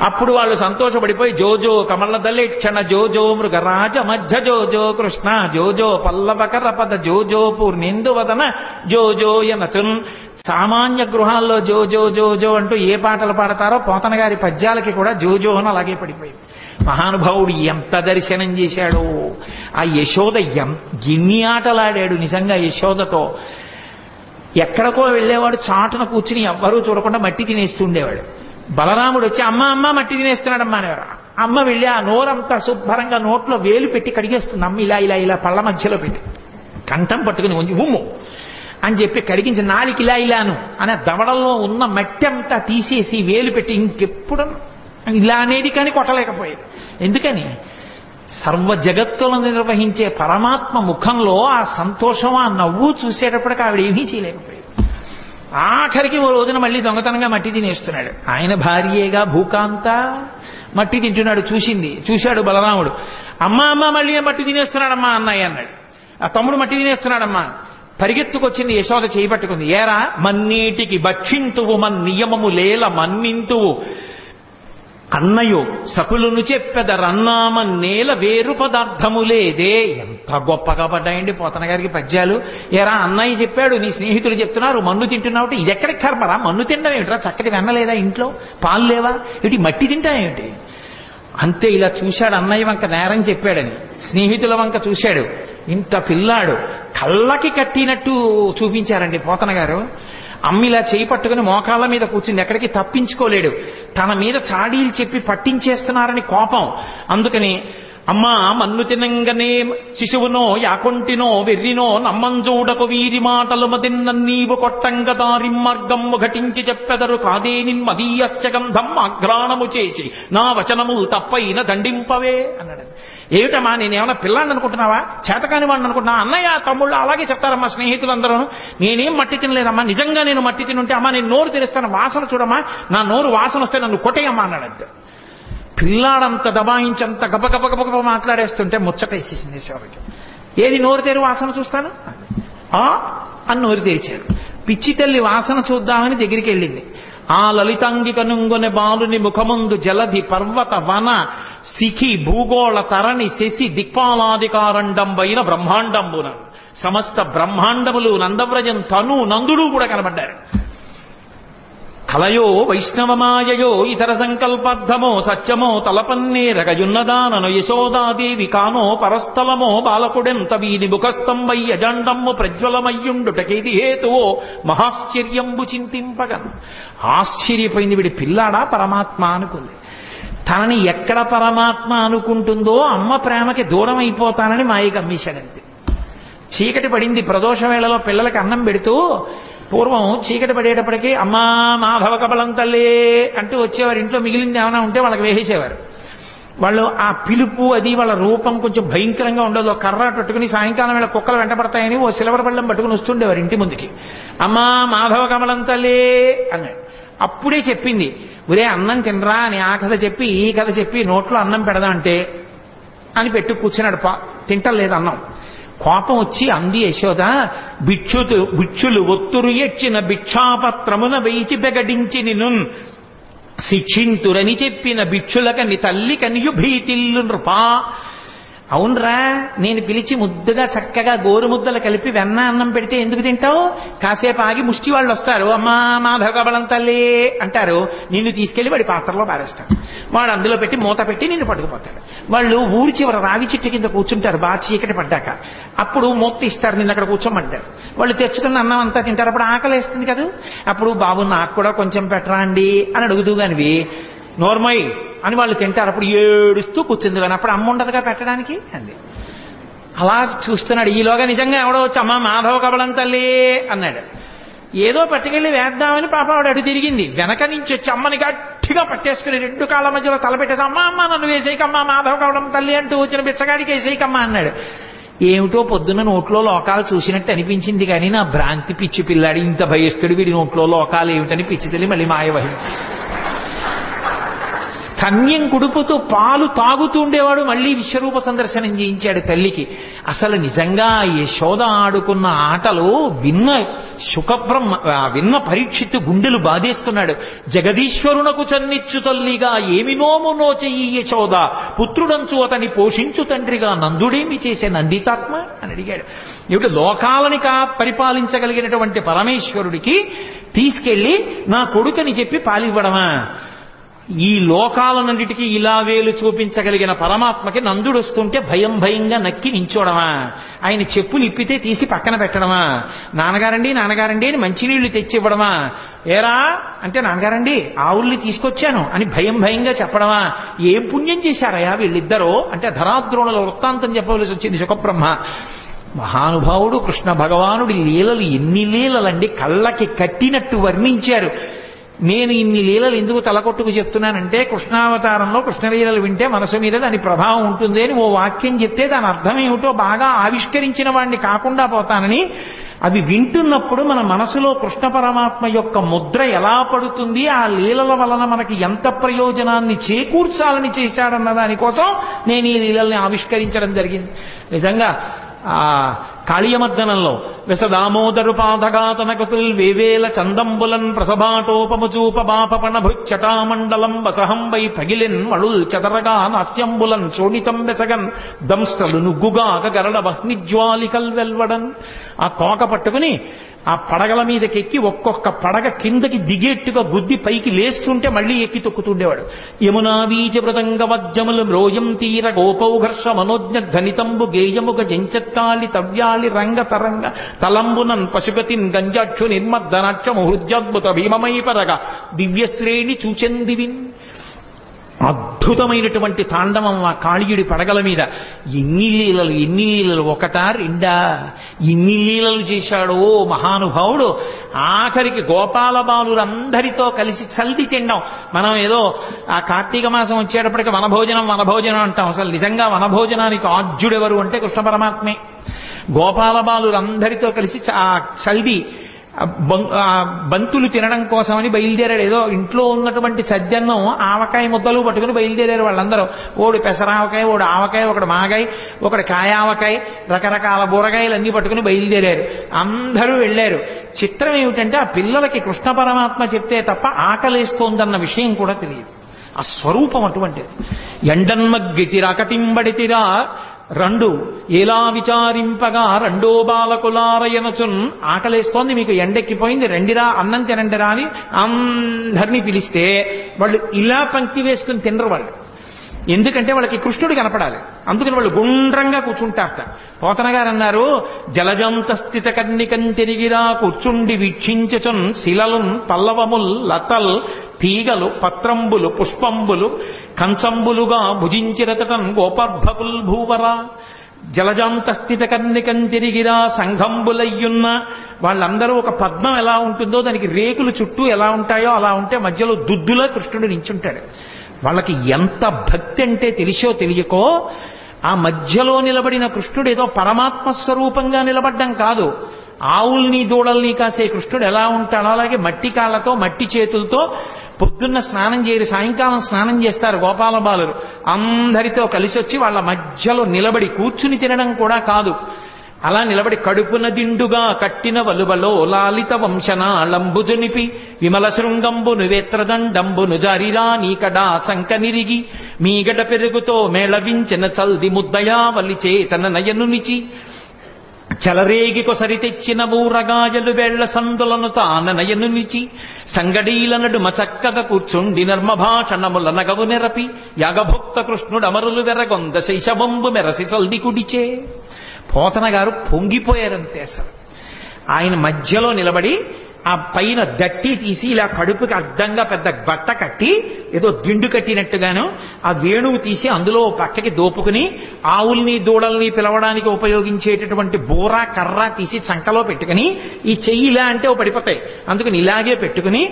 Speaker 1: అప్పుడు వాళ్ళు సంతోషపడిపోయి జోజో కమలదల్లి క్షణ జోజో మృగరాజ మధ్య జోజో కృష్ణ జోజో పల్లవకర పద జోజో పూర్ణేందువదన జోజో యనచున్. సామాన్య గృహాల్లో జోజో జోజో అంటూ ఏ పాటలు పాడతారో పోతన గారి పద్యాలకి కూడా జోజో అని అలాగే పడిపోయింది. మహానుభావుడు ఎంత దర్శనం చేశాడో. ఆ యశోద ఎన్ని ఆటలాడాడు నిజంగా యశోదతో. ఎక్కడికో వెళ్ళేవాడు చాటున కూర్చుని ఎవ్వరూ చూడకుండా మట్టి తినేస్తుండేవాడు. బలరాముడు వచ్చి అమ్మ అమ్మ మట్టి తినేస్తున్నాడమ్మా అనేవారు. అమ్మ వెళ్ళి ఆ నోరంతా శుభ్రంగా నోట్లో వేలు పెట్టి కడిగేస్తుంది. అమ్మ ఇలా ఇలా ఇలా పళ్ళ మధ్యలో పెట్టి కంఠం పట్టుకుని ఉంచి ఉమ్ము అని చెప్పి కడిగించి నాలికి ఇలా ఇలాను అనే దవడల్లో ఉన్న మట్టి అంతా తీసేసి వేలు పెట్టి ఇంకెప్పుడు ఇలా అనేది కానీ కొట్టలేకపోయేది. ఎందుకని? సర్వ జగత్తులను నిర్వహించే పరమాత్మ ముఖంలో ఆ సంతోషం ఆ నవ్వు చూసేటప్పటికి ఆవిడ ఏమీ చేయలేకపోయేది. ఆఖరికి ఓ రోజున మళ్ళీ దొంగతనంగా మట్టి తినేస్తున్నాడు. ఆయన భార్యేగా భూకాంత మట్టి తింటున్నాడు. చూశాడు బలరాముడు. అమ్మా అమ్మ మళ్ళీ మట్టి తినేస్తున్నాడమ్మా అన్నయ్య అన్నాడు. ఆ తమ్ముడు మట్టి తినేస్తున్నాడమ్మా. పరిగెత్తుకొచ్చింది యశోద చేయబట్టుకుంది. ఏరా మన్నీటికి భక్షింతువు మన్ నియమము లేల మన్నింతువు అన్నయో సకులను చెప్పెదరన్నామ నేల వేరు పదార్థము లేదే. ఎంత గొప్పగా పడ్డాయండి పోతన గారికి పద్యాలు. ఏరా అన్నయ్య చెప్పాడు, నీ స్నేహితులు చెప్తున్నారు మన్ను తింటున్నావు. ఇది ఎక్కడికి కర్మరా? మన్ను తినడం ఏమిట్రా? చక్కటి వెన్నలేదా ఇంట్లో? పాలు లేవా? ఇటు మట్టి తింటామేమిటి? అంతే ఇలా చూశాడు. అన్నయ్య వంక నేరం చెప్పాడని స్నేహితుల వంక చూశాడు. ఇంత పిల్లాడు కళ్ళకి కట్టినట్టు చూపించారండి పోతన గారు. అమ్మిలా చేయి పట్టుకుని మోకాళ్ళ మీద కూర్చుంది. ఎక్కడికి తప్పించుకోలేడు. తన మీద చాడీలు చెప్పి పట్టించేస్తున్నారని కోపం. అందుకని అమ్మా మన్ను తినంగనే శిశువునో యాకొంటినో వెర్రినో నమ్మంజూడకు వీరి మాటలు మదిన్నీవు కొట్టంగ దారి మార్గము ఘటించి చెప్పెదరు కాదే నిన్మదీయస్య గంధం ఆఘ్రాణము చేసి నా వచనము తప్పైన దండింపవే అన్నాడు. ఏమిటమ్మా నేనేమన్నా పిల్లాన్ని అనుకుంటున్నావా? చేతకాని వాడిని అనుకుంటున్నా? అన్నయ్య తమ్ముళ్ళు అలాగే చెప్తారమ్మా స్నేహితులందరూ. నేనేం మట్టి తినలేదమ్మా. నిజంగా నేను మట్టి తినుంటే అమ్మా నేను నోరు తెరుస్తాను, వాసన చూడమ్మా, నా నోరు వాసన వస్తే నన్ను కొట్టేయమ్మా అన్నాడు. పిల్లాడంత దబాయించంత గబగబగబగబ మాట్లాడేస్తుంటే ముచ్చటేసేసింది శివకి. ఏది నోరు తెరు వాసన చూస్తాను అని నోరు తెరిచాడు. పిచ్చి తల్లి వాసన చూద్దామని దగ్గరికి వెళ్ళింది. ఆ లలితాంగి కనుంగొనె బాలుని ముఖముందు జలధి పర్వత వన శిఖి భూగోళ తరణి శశి దిక్పాలాధికారండంబైన బ్రహ్మాండంబున సమస్త బ్రహ్మాండములు నందవ్రజం తను నందుడు కూడా కనబడ్డారు. కలయో వైష్ణవమాయయో ఇతర సంకల్పార్థమో సత్యమో తలపన్నేరగయున్నదానను యశోదాదేవి కానో పరస్థలమో బాలకుడెంత వీని ముఖస్తంభై అజాండమ్ము ప్రజ్వలమయ్యుండుటకేది హేతువో మహాశ్చర్యంబు చింతింపగన్. ఆశ్చర్యపోయింది. వీడి పిల్లాడా పరమాత్మ అనుకుంది. తనని ఎక్కడ పరమాత్మ అనుకుంటుందో అమ్మ ప్రేమకి దూరం అయిపోతానని మాయ గమ్మేశాడంతే. చీకటి పడింది. ప్రదోష వేళలో పిల్లలకి అన్నం పెడుతూ పూర్వం చీకటి పడేటప్పటికీ అమ్మా మాధవ కబలం తల్లే అంటూ వచ్చేవారు. ఇంట్లో మిగిలింది ఏమైనా ఉంటే వాళ్ళకి వేసేసేవారు. వాళ్ళు ఆ పిలుపు అది వాళ్ళ రూపం కొంచెం భయంకరంగా ఉండదు. కర్ర పట్టుకుని సాయంకాలం వేళ కుక్కలు వెంటబడతాయని ఓ సిల్వర్ బళ్ళం పట్టుకుని వస్తుండేవారు ఇంటి ముందుకి. అమ్మా మాధవ కమలం తల్లే అన్నాడు. అప్పుడే చెప్పింది, ఒరే అన్నం తినరా అని. ఆ కథ చెప్పి ఈ కథ చెప్పి నోట్లో అన్నం పెడదా అంటే అని పెట్టు కూర్చున్నాడు. తింటలేదు అన్నం. కోపం వచ్చి అంది యశోద, భిక్షులు ఒత్తురు ఎచ్చిన భిక్షాపత్రమున వేచి బెగడించి నిన్ను శిక్షింతురని చెప్పిన భిక్షులకని తల్లి కనియు భీతిల్లు నృపా. అవునరా, నేను పిలిచి ముద్దుగా చక్కగా గోరు ముద్దలు కలిపి వెన్న అన్నం పెడితే ఎందుకు తింటావు? కాసేపు ఆగి ముష్టి వాళ్ళు వస్తారు, అమ్మా మాధవ కబలం తల్లి అంటారు. నిన్ను తీసుకెళ్లి వాడి పాత్రలో పారేస్తాడు. వాడు అందులో పెట్టి మూత పెట్టి నిన్ను పట్టుకుపోతాడు. వాళ్ళు ఊరి చివర రావి చెట్టు కింద కూర్చుంటారు బాగా చీకటి పడ్డాక. అప్పుడు మూత ఇస్తారు, నిన్ను అక్కడ కూర్చోమంటారు. వాళ్ళు తెచ్చుకున్న అన్నం అంతా తింటారు. అప్పుడు ఆకలి వేస్తుంది కదా. అప్పుడు బాబు నాకు కూడా కొంచెం పెట్టరా అండి అని అడుగుతూ కానివి నోర్మై అని వాళ్ళు తింటారు. అప్పుడు ఏడుస్తూ కూర్చుంది కానీ అప్పుడు అమ్మ ఉండదుగా పెట్టడానికి అంది. అలా చూస్తున్నాడు. ఈలోగా నిజంగా ఎవడో వచ్చి అమ్మ మాధవ కబలం తల్లి అన్నాడు. ఏదో పట్టుకెళ్ళి వేద్దామని పాప ఆవిడ అటు తిరిగింది. వెనక నుంచి వచ్చి అమ్మని గట్టిగా పట్టేసుకుని రెండు కాళ్ళ మధ్యలో తలపెట్టేసి అమ్మ అమ్మ నన్ను వేసేయకమ్మా మాధవ కబలం తల్లి అంటూ వచ్చిన బిచ్చగాడికి వేసేయకమ్మా అన్నాడు. ఏమిటో పొద్దున్న నోట్లో లోకాలు చూసినట్టు అనిపించింది కానీ నా భ్రాంతి పిచ్చి పిల్లాడి ఇంత భయస్తుడు వీడి నోట్లో లోకాలు ఏమిటని పిచ్చి తల్లి మళ్ళీ మాయ వహించేసి కన్యం కుడుపుతూ పాలు తాగుతూ ఉండేవాడు. మళ్ళీ విశ్వరూప సందర్శనం చేయించాడు తల్లికి. అసలు నిజంగా యశోద ఆడుకున్న ఆటలు విన్న పరీక్షిత్తు గుండెలు బాధేసుకున్నాడు. జగదీశ్వరునకు చన్నిచ్చు తల్లిగా ఏమి నోమునో చెయ్యి యశోద, పుత్రుడంచు అతని పోషించు తండ్రిగా నందుడేమి చేసే నందితాత్మ అని అడిగాడు. ఏమిటి లోకాలని పరిపాలించగలిగినటువంటి పరమేశ్వరుడికి తీసుకెళ్లి నా కొడుకని చెప్పి పాలివ్వడమా? ఈ లోకాలన్నిటికీ ఇలా వేలు చూపించగలిగిన పరమాత్మకి నందుడు వస్తుంటే భయం భయంగా నక్కి నించోడమా? ఆయన చెప్పులు ఇప్పితే తీసి పక్కన పెట్టడమా? నాన్నగారండి నాన్నగారండి అని మంచినీళ్లు తెచ్చివ్వడమా? ఏరా అంటే నాన్నగారండి ఆవుల్ని తీసుకొచ్చాను అని భయం భయంగా చెప్పడమా? ఏం పుణ్యం చేశారయా వీళ్ళిద్దరూ అంటే ధరాద్రోణుల వృత్తాంతం చెప్పవలసి వచ్చింది సుఖబ్రహ్మ. మహానుభావుడు కృష్ణ భగవానుడి లీలలు ఎన్ని లీలలండి, కళ్ళకి కట్టినట్టు వర్ణించారు. నేను ఇన్ని లీలలు ఎందుకు తలకొట్టుకు చెప్తున్నానంటే కృష్ణావతారంలో కృష్ణలీలలు వింటే మనసు మీద దాని ప్రభావం ఉంటుంది అని ఓ వాక్యం చెప్తే దాని అర్థం ఏమిటో బాగా ఆవిష్కరించిన వాడిని కాకుండా పోతానని. అవి వింటున్నప్పుడు మన మనసులో కృష్ణ పరమాత్మ యొక్క ముద్ర ఎలా పడుతుంది, ఆ లీలల వలన మనకి ఎంత ప్రయోజనాన్ని చేకూర్చాలని చేశాడన్న దానికోసం నేను ఈ లీలల్ని ఆవిష్కరించడం జరిగింది. నిజంగా ఆ కాళీయమర్దనంలో విసదామోదరు పాదగాతనకతుల్ వేవేల చందంబులన్ ప్రసభాటోపముచూప బాపపణ భృచ్చటామండలం వసహం వై పగిలిన్ వళుల్ చదరగా నాస్యంబులన్ చోణితం వెసగన్ దంస్టలు నుగ్గుగాక గరడ వహ్నిజ్వాలికల్ వెల్వడన్. ఆ తోక పట్టుకుని ఆ పడగల మీదకెక్కి ఒక్కొక్క పడగ కిందకి దిగేట్టుగా గుద్ది పైకి లేస్తుంటే మళ్లీ ఎక్కి తొక్కుతుండేవాడు. యమునా బీజ మృదంగ వజ్జములు మ్రోయం తీర గోపౌఘర్ష మనోజ్ఞ ధనితంబు గేయముగ జంచత్కాళి తవ్యాళి రంగ తరంగ తలంబునన్ పశుపతిన్ గంజాక్షు నిర్మద్దనాక్షము హృద్యాద్భుత భీమమై పరగ దివ్యశ్రేణి చూచెందివిన్. అద్భుతమైనటువంటి తాండవం ఆ కాళీయుడి పడగల మీద. ఎన్ని లీలలు ఒకటా రెండా? ఇన్ని లీలలు చేశాడో మహానుభావుడు. ఆఖరికి గోపాల బాలురందరితో కలిసి చల్ది తిండం. మనం ఏదో ఆ కార్తీక మాసం వచ్చేటప్పటికి వనభోజనం అంటాం. అసలు నిజంగా వనభోజనానికి ఆద్యుడెవరు అంటే కృష్ణ పరమాత్మే. గోపాల బాలురందరితో కలిసి ఆ చల్ది బంతులు తినడం కోసమని బయలుదేరాడు. ఏదో ఇంట్లో ఉన్నటువంటి సద్యన్నం ఆవకాయ ముద్దలు పట్టుకుని బయలుదేరారు వాళ్ళందరూ. ఓడి పెసరావకాయ, ఓడి ఆవకాయ, ఒకటి మాగాయ, ఒకటి కాయావకాయ, రకరకాల బూరగాయలు అన్ని పట్టుకుని బయలుదేరారు. అందరూ వెళ్ళారు. చిత్రం ఏమిటంటే ఆ పిల్లలకి కృష్ణ పరమాత్మ చెప్తే తప్ప ఆకలేస్తోందన్న విషయం కూడా తెలియదు. ఆ స్వరూపం అటువంటిది. ఎండన్మగ్గితిరా కటింబడితిరా రెండు ఎలా విచారింపగా రెండో బాలకులారయనచున్. ఆకలేస్తోంది, మీకు ఎండెక్కిపోయింది, రెండిరా అన్నం తినండిరా అని అందరినీ పిలిస్తే వాళ్ళు ఇలా పంక్తి వేసుకుని తినరు వాళ్ళు. ఎందుకంటే వాళ్ళకి కృష్ణుడు కనపడాలి. అందుకని వాళ్ళు గుండ్రంగా కూర్చుంటారట. పోతన గారు అన్నారు, జలజంత స్థిత కన్నికం తిరిగిరా కూర్చుండి వీక్షించచున్ శిలలున్ పల్లవముల్ లతల్ తీగలు పత్రంబులు పుష్పంబులు కంచంబులుగా భుజించిరతటన్ గోపర్భపుల్ భూవరా. జలజాంత స్థిత కన్నికం తిరిగిరా సంఘంబులయ్యున్న వాళ్ళందరూ ఒక పద్మం ఎలా ఉంటుందో దానికి రేకులు చుట్టూ ఎలా ఉంటాయో అలా ఉంటే మధ్యలో దుద్దులో కృష్ణుడు నించుంటాడు. వాళ్ళకి ఎంత భక్తి అంటే తెలిసో తెలియకో ఆ మధ్యలో నిలబడిన కృష్ణుడు ఏదో పరమాత్మ స్వరూపంగా నిలబడ్డం కాదు. ఆవుల్ని దూడల్ని కాసే కృష్ణుడు ఎలా ఉంటాడో అలాగే మట్టి కాళ్ళతో మట్టి చేతులతో పొద్దున్న స్నానం చేయరు, సాయంకాలం స్నానం చేస్తారు గోపాల బాలురు. అందరితో కలిసి వచ్చి వాళ్ళ మధ్యలో నిలబడి కూర్చుని తినడం కూడా కాదు, అలా నిలబడి కడుపున దిండుగా కట్టిన వలువలో లాలిత వంశనాళంబుజునిపి విమల శృంగంబును వేత్రదండంబును జారిరా నీకడా చంక నిరిగి మీగడ పెరుగుతో మేళవించిన చల్ది ముద్దయా వల్లి చేతన నయనునిచి చలరేగి కొసరి తెచ్చిన ఊరగాయలు వేళ్ల సందులను తాన నయనునిచి సంగడీల నడుమ చక్కగా కూర్చుండి నర్మభాషణముల నగవు నెరపి యాగభుక్త కృష్ణుడు అమరులు వెరగొంద శైశవంబు మెరసి చల్ది కుడిచే. పోతన గారు పొంగిపోయారంతే. అసలు ఆయన మధ్యలో నిలబడి ఆ పైన దట్టి తీసి ఇలా కడుపుకి అడ్డంగా పెద్ద బట్ట కట్టి ఏదో దిండు కట్టినట్టుగాను ఆ వేణువు తీసి అందులో పక్కకి దోపుకుని ఆవుల్ని దూడల్ని పిలవడానికి ఉపయోగించేటటువంటి బోరా కర్ర తీసి చంకలో పెట్టుకుని ఈ చెయ్యి ఇలా అంటే ఓ పడిపోతాయి, అందుకని ఇలాగే పెట్టుకుని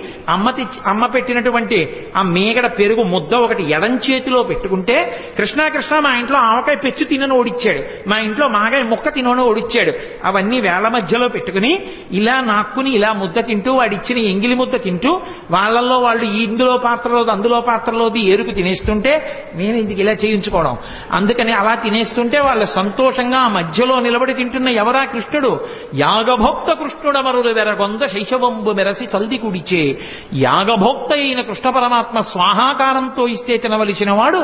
Speaker 1: అమ్మ పెట్టినటువంటి ఆ మేగడ పెరుగు ముద్ద ఒకటి ఎడం చేతిలో పెట్టుకుంటే కృష్ణ కృష్ణ మా ఇంట్లో ఆవకాయ పెచ్చు తినను ఓడిచ్చాడు, మా ఇంట్లో మాగాయ ముక్క తినను ఓడిచ్చాడు, అవన్నీ వేళ్ల మధ్యలో పెట్టుకుని ఇలా నాక్కుని ఇలా ముద్ద తింటూ వాడిచ్చిన ఎంగిలి ముద్ద తింటూ వాళ్ళల్లో వాళ్ళు ఇందులో పాత్రలోది అందులో పాత్రలోది ఏరుకు తినేస్తుంటే నేను ఇందుకు ఇలా చేయించుకోవడం. అందుకని అలా తినేస్తుంటే వాళ్ళు సంతోషంగా ఆ మధ్యలో నిలబడి తింటున్న ఎవరా కృష్ణుడు? యాగభోక్త కృష్ణుడమరులు వెరగొంద శైశవంబు మెరసి చల్ది కుడిచే. యాగభోక్త అయిన కృష్ణ పరమాత్మ స్వాహాకారంతో ఇస్తే తినవలసిన వాడు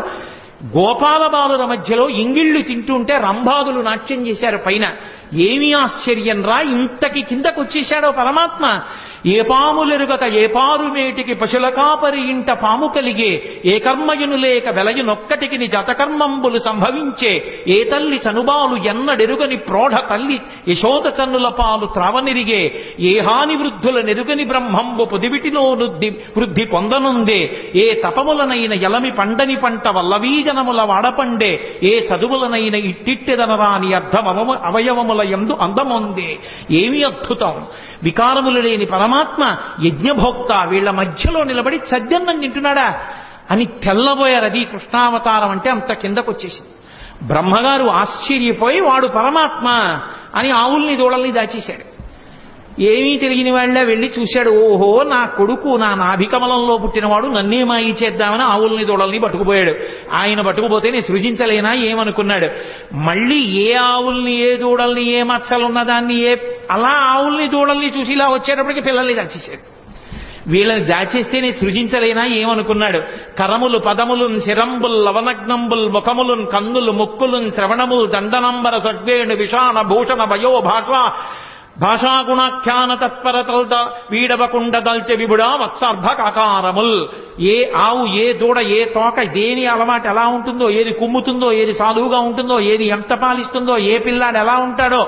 Speaker 1: గోపాల బాలుల మధ్యలో ఇంగిళ్లు తింటుంటే రంభాదులు నాట్యం చేశారు పైన. ఏమీ ఆశ్చర్యం రా, ఇంతకి కిందకు వచ్చేశాడో పరమాత్మ. ఏ పాములెరుగక ఏ పారుమేటికి పశుల కాపరి ఇంట పాము కలిగే, ఏ కర్మయును లేక వెలయునొక్కటికి జతకర్మంబులు సంభవించే, ఏ తల్లి చనుబాలు ఎన్నడెరుగని ప్రోఢ తల్లి యశోద చన్నుల పాలు త్రావనిరిగే, ఏ హాని వృద్ధుల నెరుగని బ్రహ్మంబు పొదివిటిలో వృద్ధి పొందనుందే, ఏ తపములనైన ఎలమి పండని పంట వల్లవీజనముల వాడపండే, ఏ చదువులనైన ఇట్టిట్టెదనరాని అవయవముల యందు అందముందే. ఏమి అద్భుతం! వికారములు లేని పరమాత్మ యజ్ఞభోక్త వీళ్ల మధ్యలో నిలబడి సద్యన్నం తింటున్నాడా అని తెల్లబోయారు. అది కృష్ణావతారం అంటే అంత కిందకొచ్చేసింది. బ్రహ్మగారు ఆశ్చర్యపోయి వాడు పరమాత్మ అని ఆవుల్ని దూడల్ని దాచేశాడు. ఏమీ తెలియని వాళ్ళ వెళ్ళి చూశాడు. ఓహో, నా కొడుకు నా నాభికమలంలో పుట్టినవాడు నన్నే మాయి చేద్దామని ఆవుల్ని దూడల్ని పట్టుకుపోయాడు. ఆయన పట్టుకుపోతే నేను సృజించలేనా ఏమనుకున్నాడు. మళ్ళీ ఏ ఆవుల్ని ఏ దూడల్ని ఏ మచ్చలున్నదాన్ని అలా ఆవుల్ని దూడల్ని చూసి ఇలా వచ్చేటప్పటికి పిల్లల్ని దాచేశాడు. వీళ్ళని దాచేస్తేనే సృజించలేనా ఏమనుకున్నాడు. కరములు పదములున్ శిరంబుల్ లవనగ్నంబుల్ ముఖములున్ కన్నులు ముక్కులున్ శ్రవణముల్ దండనంబర సద్వేణు విషాణ భూషణ భయో భాషాగుణాఖ్యాన తత్పరతల్ద వీడవకుండ దల్చె విబుడా వత్సర్భకాకారముల్. ఏ ఆవు ఏ దూడ ఏ తోక దేని అలవాటు ఎలా ఉంటుందో, ఏది కుమ్ముతుందో, ఏది సాధువుగా ఉంటుందో, ఏది ఎంత పాలిస్తుందో, ఏ పిల్లాడు ఎలా ఉంటాడో,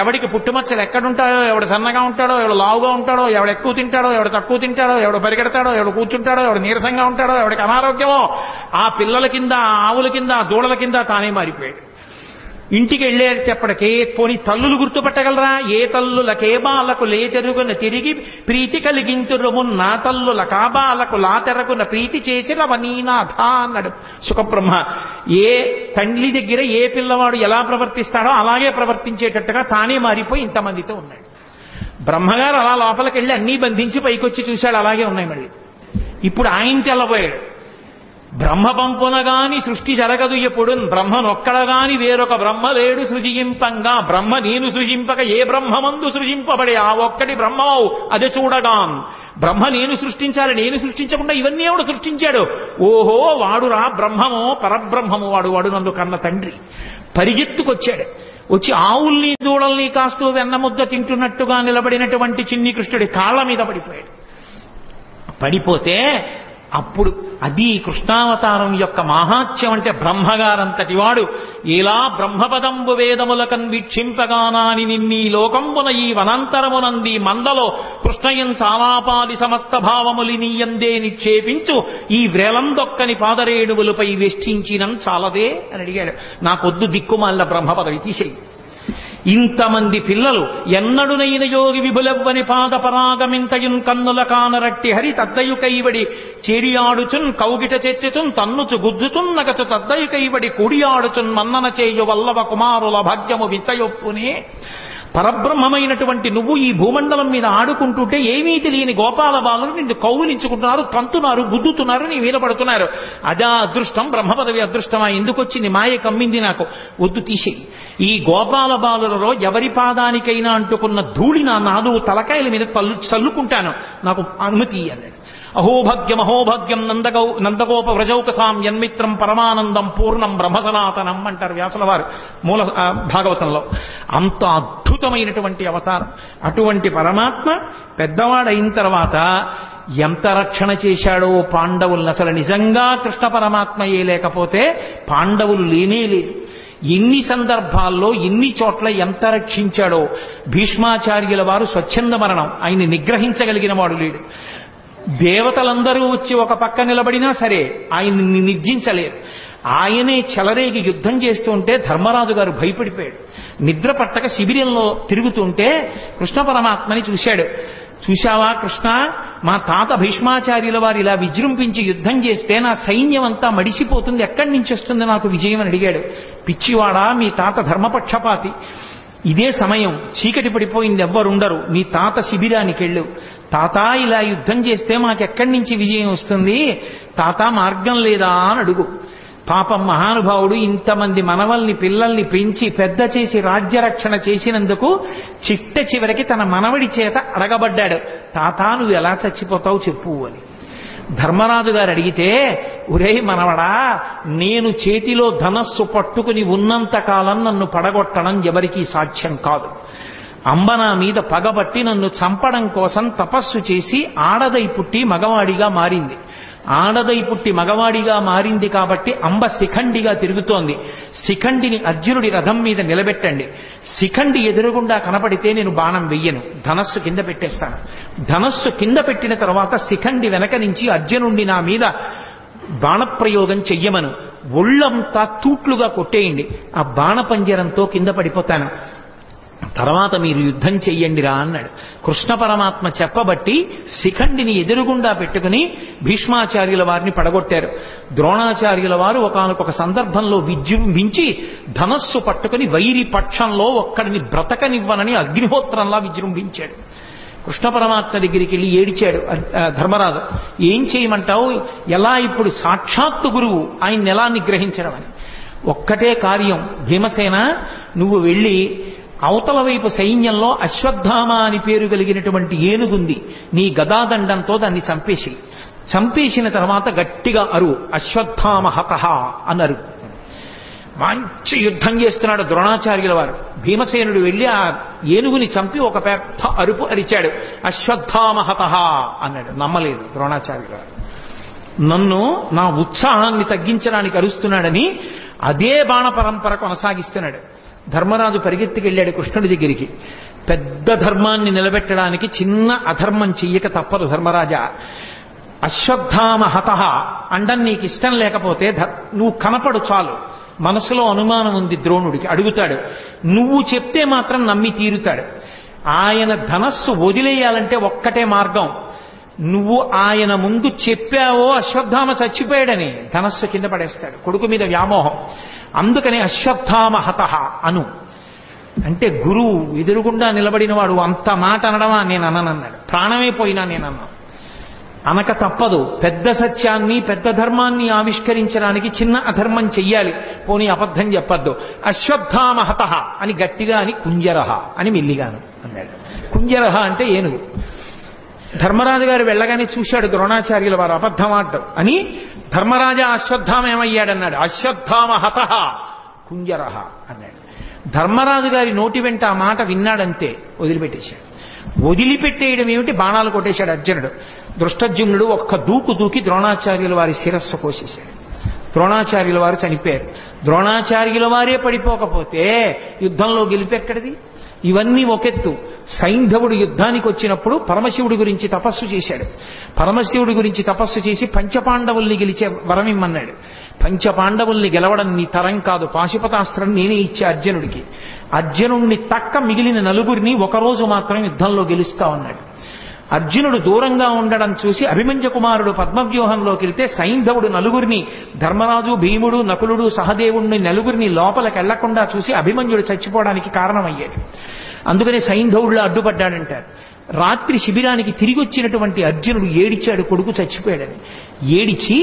Speaker 1: ఎవడికి పుట్టుమచ్చలు ఎక్కడుంటాడో, ఎవడు సన్నగా ఉంటాడో, ఎవడు లావుగా ఉంటాడో, ఎవడు ఎక్కువ తింటాడో, ఎవడు తక్కువ తింటాడో, ఎవడు పరిగెడతాడో, ఎవడు కూర్చుంటాడో, ఎవడు నీరసంగా ఉంటాడో, ఎవడికి అనారోగ్యమో, ఆ పిల్లల కింద ఆవుల కింద దూడల కింద తానే మారిపోయాడు. ఇంటికి వెళ్ళేటప్పటికే పోని తల్లులు గుర్తుపట్టగలరా? ఏ తల్లులకే బాలకు లేతెరుగున తిరిగి ప్రీతి కలిగింతురుమున్న తల్లుల కాబాలకు లాతెరగున ప్రీతి చేసిన వనీనాథ అన్నాడు సుఖబ్రహ్మ. ఏ తండ్రి దగ్గర ఏ పిల్లవాడు ఎలా ప్రవర్తిస్తాడో అలాగే ప్రవర్తించేటట్టుగా తానే మారిపోయి ఇంతమందితో ఉన్నాడు. బ్రహ్మగారు అలా లోపలికి వెళ్ళి అన్నీ బంధించి పైకొచ్చి చూశాడు, అలాగే ఉన్నాయి మళ్ళీ. ఇప్పుడు ఆయన తెల్లబోయాడు. బ్రహ్మ పంపునగాని సృష్టి జరగదు ఎప్పుడు, బ్రహ్మనొక్కడగాని వేరొక బ్రహ్మ లేడు సృజింపంగా, బ్రహ్మ నేను సృజింపక ఏ బ్రహ్మమందు సృజింపబడే ఆ ఒక్కటి బ్రహ్మవు అది చూడగా. బ్రహ్మ నేను సృష్టించాలి, నేను సృష్టించకుండా ఇవన్నీ ఎవడు సృష్టించాడు? ఓహో వాడురా బ్రహ్మమో పరబ్రహ్మము, వాడు నన్ను కన్న తండ్రి. పరిగెత్తుకొచ్చాడు. వచ్చి ఆవుల్ని దూడల్ని కాస్తూ వెన్నముద్ద తింటున్నట్టుగా నిలబడినటువంటి చిన్ని కృష్ణుడి కాళ్ళ మీద పడిపోయాడు. పడిపోతే అప్పుడు అది కృష్ణావతారం యొక్క మహాత్యం. అంటే బ్రహ్మగారంతటి వాడు ఇలా బ్రహ్మపదంబు వేదములకన్ వీక్షింపగానాని నిన్నీ లోకంబున ఈ వనాంతరమునంది మందలో కృష్ణయం చాలాపాది సమస్త భావములి నీయందే నిక్షేపించు ఈ వ్రేలందొక్కని పాదరేణువులపై వేష్టించినం చాలదే అని అడిగాడు. నాకొద్దు దిక్కుమాల బ్రహ్మపదవి తీసేయి. ఇంతమంది పిల్లలు ఎన్నడునైన యోగి విభులవ్వని పాద పరాగమింతయున్ కన్నుల కానరట్టి హరి తద్దయు కైవడి చేడియాడుచున్ కౌగిట చెచ్చుతున్ తన్నుచు గుజ్జుతున్ నగచు తద్దయు కైవడి కూడియాడుచున్ మన్నన చేయు వల్లవ కుమారుల భాగ్యము వింతయొప్పునే. పరబ్రహ్మమైనటువంటి నువ్వు ఈ భూమండలం మీద ఆడుకుంటుంటే ఏమీ తెలియని గోపాల బాలులు నిన్ను కౌగిలించుకుంటున్నారు, తంతున్నారు, గుద్దుతున్నారు, నీ మీద పడుతున్నారు. అదా అదృష్టం, బ్రహ్మపదవి అదృష్టమా? ఎందుకు వచ్చింది? మాయ కమ్మింది నాకు. వద్దు తీసేయి. ఈ గోపాల బాలులలో ఎవరి పాదానికైనా అంటుకున్న ధూళి నా నాలుగు తలకాయల మీద చల్లుకుంటాను, నాకు అనుమతి అన్నాడు. అహోభాగ్యం నందగోప వ్రజౌకసాం యన్మిత్రం పరమానందం పూర్ణం బ్రహ్మసనాతనం అంటారు వ్యాసుల వారు మూల భాగవతంలో. అంత అద్భుతమైనటువంటి అవతారం. అటువంటి పరమాత్మ పెద్దవాడైన తర్వాత ఎంత రక్షణ చేశాడో పాండవులను. అసలు నిజంగా కృష్ణ పరమాత్మయే లేకపోతే పాండవులు లేనేలేరు. ఎన్ని సందర్భాల్లో ఎన్ని చోట్ల ఎంత రక్షించాడో. భీష్మాచార్యుల వారు స్వచ్ఛంద మరణం, ఆయన్ని నిగ్రహించగలిగిన వాడు లేడు. దేవతలందరూ వచ్చి ఒక పక్క నిలబడినా సరే ఆయన్ని నిర్జించలేరు. ఆయనే చెలరేగి యుద్ధం చేస్తుంటే ధర్మరాజు గారు భయపడిపోయాడు. నిద్ర పట్టక శిబిరంలో తిరుగుతుంటే కృష్ణ పరమాత్మని చూశాడు. చూశావా కృష్ణ, మా తాత భీష్మాచార్యుల వారు ఇలా విజృంభించి యుద్ధం చేస్తే నా సైన్యం అంతా మడిసిపోతుంది, ఎక్కడి నుంచి వస్తుంది నాకు విజయం అని అడిగాడు. పిచ్చివాడా, మీ తాత ధర్మపక్షపాతి. ఇదే సమయం, చీకటి పడిపోయింది, ఎవ్వరుండరు, నీ తాత శిబిరానికి వెళ్ళు. తాత ఇలా యుద్ధం చేస్తే మాకెక్కడి నుంచి విజయం వస్తుంది, తాత మార్గం లేదా అని అడుగు. పాపం మహానుభావుడు ఇంతమంది మనవల్ని పిల్లల్ని పెంచి పెద్ద చేసి రాజ్యరక్షణ చేసినందుకు చిట్ట చివరికి తన మనవడి చేత అడగబడ్డాడు, తాత నువ్వు ఎలా చచ్చిపోతావు చెప్పు అని. ధర్మరాజు గారు అడిగితే, ఒరేయ్ మనవడా, నేను చేతిలో ధనస్సు పట్టుకుని ఉన్నంత కాలం నన్ను పడగొట్టడం ఎవరికీ సాధ్యం కాదు. అంబ నా మీద పగబట్టి నన్ను చంపడం కోసం తపస్సు చేసి ఆడదై పుట్టి మగవాడిగా మారింది. ఆడదై పుట్టి మగవాడిగా మారింది కాబట్టి అంబ శిఖండిగా తిరుగుతోంది. శిఖండిని అర్జునుడి రథం మీద నిలబెట్టండి. శిఖండి ఎదురుగుండా కనపడితే నేను బాణం వెయ్యను, ధనస్సు కింద పెట్టేస్తాను. ధనస్సు కింద పెట్టిన తర్వాత శిఖండి వెనక నుంచి అర్జునుడిని నా మీద బాణప్రయోగం చెయ్యమను, ఒళ్ళంతా తూట్లుగా కొట్టేయండి, ఆ బాణపంజరంతో కింద పడిపోతాను, తర్వాత మీరు యుద్ధం చెయ్యండిరా అన్నాడు. కృష్ణ పరమాత్మ చెప్పబట్టి శిఖండిని ఎదురుగుండా పెట్టుకుని భీష్మాచార్యుల వారిని పడగొట్టారు. ద్రోణాచార్యుల వారు ఒకానొక సందర్భంలో విజృంభించి ధనస్సు పట్టుకుని వైరి పక్షంలో ఒక్కడిని బ్రతకనివ్వనని అగ్నిహోత్రంలా విజృంభించాడు. కృష్ణ పరమాత్మ దగ్గరికి వెళ్ళి ఏడిచాడు ధర్మరాజు, ఏం చేయమంటావు, ఎలా ఇప్పుడు సాక్షాత్తు గురువు, ఆయన్ని ఎలా నిగ్రహించడం అని. ఒక్కటే కార్యం, భీమసేన నువ్వు వెళ్ళి అవతల వైపు సైన్యంలో అశ్వత్థామ అని పేరు కలిగినటువంటి ఏనుగుంది, నీ గదాదండంతో దాన్ని చంపేసి, చంపేసిన తర్వాత గట్టిగా అరువు, అశ్వత్థామ హతః అన్నారు. మంచి యుద్ధం చేస్తున్నాడు ద్రోణాచార్యుల వారు. భీమసేనుడు వెళ్ళి ఆ ఏనుగుని చంపి ఒక పెద్ద అరుపు అరిచాడు, అశ్వత్థామ హతః అన్నాడు. నమ్మలేదు ద్రోణాచార్యుల వారు. నన్ను నా ఉత్సాహాన్ని తగ్గించడానికి అరుస్తున్నాడని అదే బాణ పరంపర కొనసాగిస్తున్నాడు. ధర్మరాజు పరిగెత్తికెళ్ళాడు కృష్ణుడి దగ్గరికి. పెద్ద ధర్మాన్ని నిలబెట్టడానికి చిన్న అధర్మం చెయ్యక తప్పదు ధర్మరాజా. అశ్వత్థామ హతః అండం నీకు ఇష్టం లేకపోతే నువ్వు కనపడు చాలు. మనసులో అనుమానం ఉంది ద్రోణుడికి, అడుగుతాడు, నువ్వు చెప్తే మాత్రం నమ్మి తీరుతాడు. ఆయన ధనస్సు వదిలేయాలంటే ఒక్కటే మార్గం, నువ్వు ఆయన ముందు చెప్పావో అశ్వత్థామ చచ్చిపోయాడని ధనస్సు కింద పడేస్తాడు. కొడుకు మీద వ్యామోహం. అందుకని అశ్వత్థామ హతః అను. అంటే గురువు ఎదురుగుండా నిలబడిన వాడు అంత మాట అనడమా నేను అననన్నాడు. ప్రాణమే పోయినా నేను అన్నా. అనక తప్పదు. పెద్ద సత్యాన్ని పెద్ద ధర్మాన్ని ఆవిష్కరించడానికి చిన్న అధర్మం చెయ్యాలి. పోనీ అబద్ధం చెప్పద్దు. అశ్వత్థామహతః అని గట్టిగా అని కుంజరహ అని మెల్లిగాను అన్నాడు. కుంజరహ అంటే ఏనుగు. ధర్మరాజు గారు వెళ్ళగానే చూశాడు ద్రోణాచార్యుల వారు అబద్ధమాడ్డం అని. ధర్మరాజా అశ్వత్థామ ఏమయ్యాడన్నాడు. అశ్వత్థామహతః కుంజరహ అన్నాడు. ధర్మరాజు గారి నోటి వెంట ఆ మాట విన్నాడంతే వదిలిపెట్టేశాడు. వదిలిపెట్టేయడం ఏమిటి, బాణాలు కొట్టేశాడు అర్జునుడు. దృష్టజ్యుమ్నుడు ఒక్క దూకు దూకి ద్రోణాచార్యుల వారి శిరస్సు కోసేశాడు. ద్రోణాచార్యుల వారు చనిపోయారు. ద్రోణాచార్యుల వారే పడిపోకపోతే యుద్ధంలో గెలిపెక్కడిది? ఇవన్నీ ఒకెత్తు. సైంధవుడు యుద్ధానికి వచ్చినప్పుడు పరమశివుడి గురించి తపస్సు చేశాడు. పరమశివుడి గురించి తపస్సు చేసి పంచపాండవుల్ని గెలిచే వరం ఇమ్మన్నాడు. పంచపాండవుల్ని గెలవడం నీ తరం కాదు, పాశుపతాస్త్రం నేనే ఇచ్చే అర్జునుడికి. అర్జునుడిని తక్క మిగిలిన నలుగురిని ఒకరోజు మాత్రం యుద్ధంలో గెలుస్తా ఉన్నాడు. అర్జునుడు దూరంగా ఉండడం చూసి అభిమన్యు కుమారుడు పద్మవ్యూహంలోకి వెళ్తే సైంధవుడు నలుగురిని, ధర్మరాజు, భీముడు, నకులుడు, సహదేవుడిని నలుగురిని లోపలికి వెళ్లకుండా చూసి అభిమన్యుడు చచ్చిపోవడానికి కారణమయ్యాడు. అందుకనే సైంధవుడిలో అడ్డుపడ్డాడంటారు. రాత్రి శిబిరానికి తిరిగి వచ్చినటువంటి అర్జునుడు ఏడిచాడు కొడుకు చచ్చిపోయాడని. ఏడిచి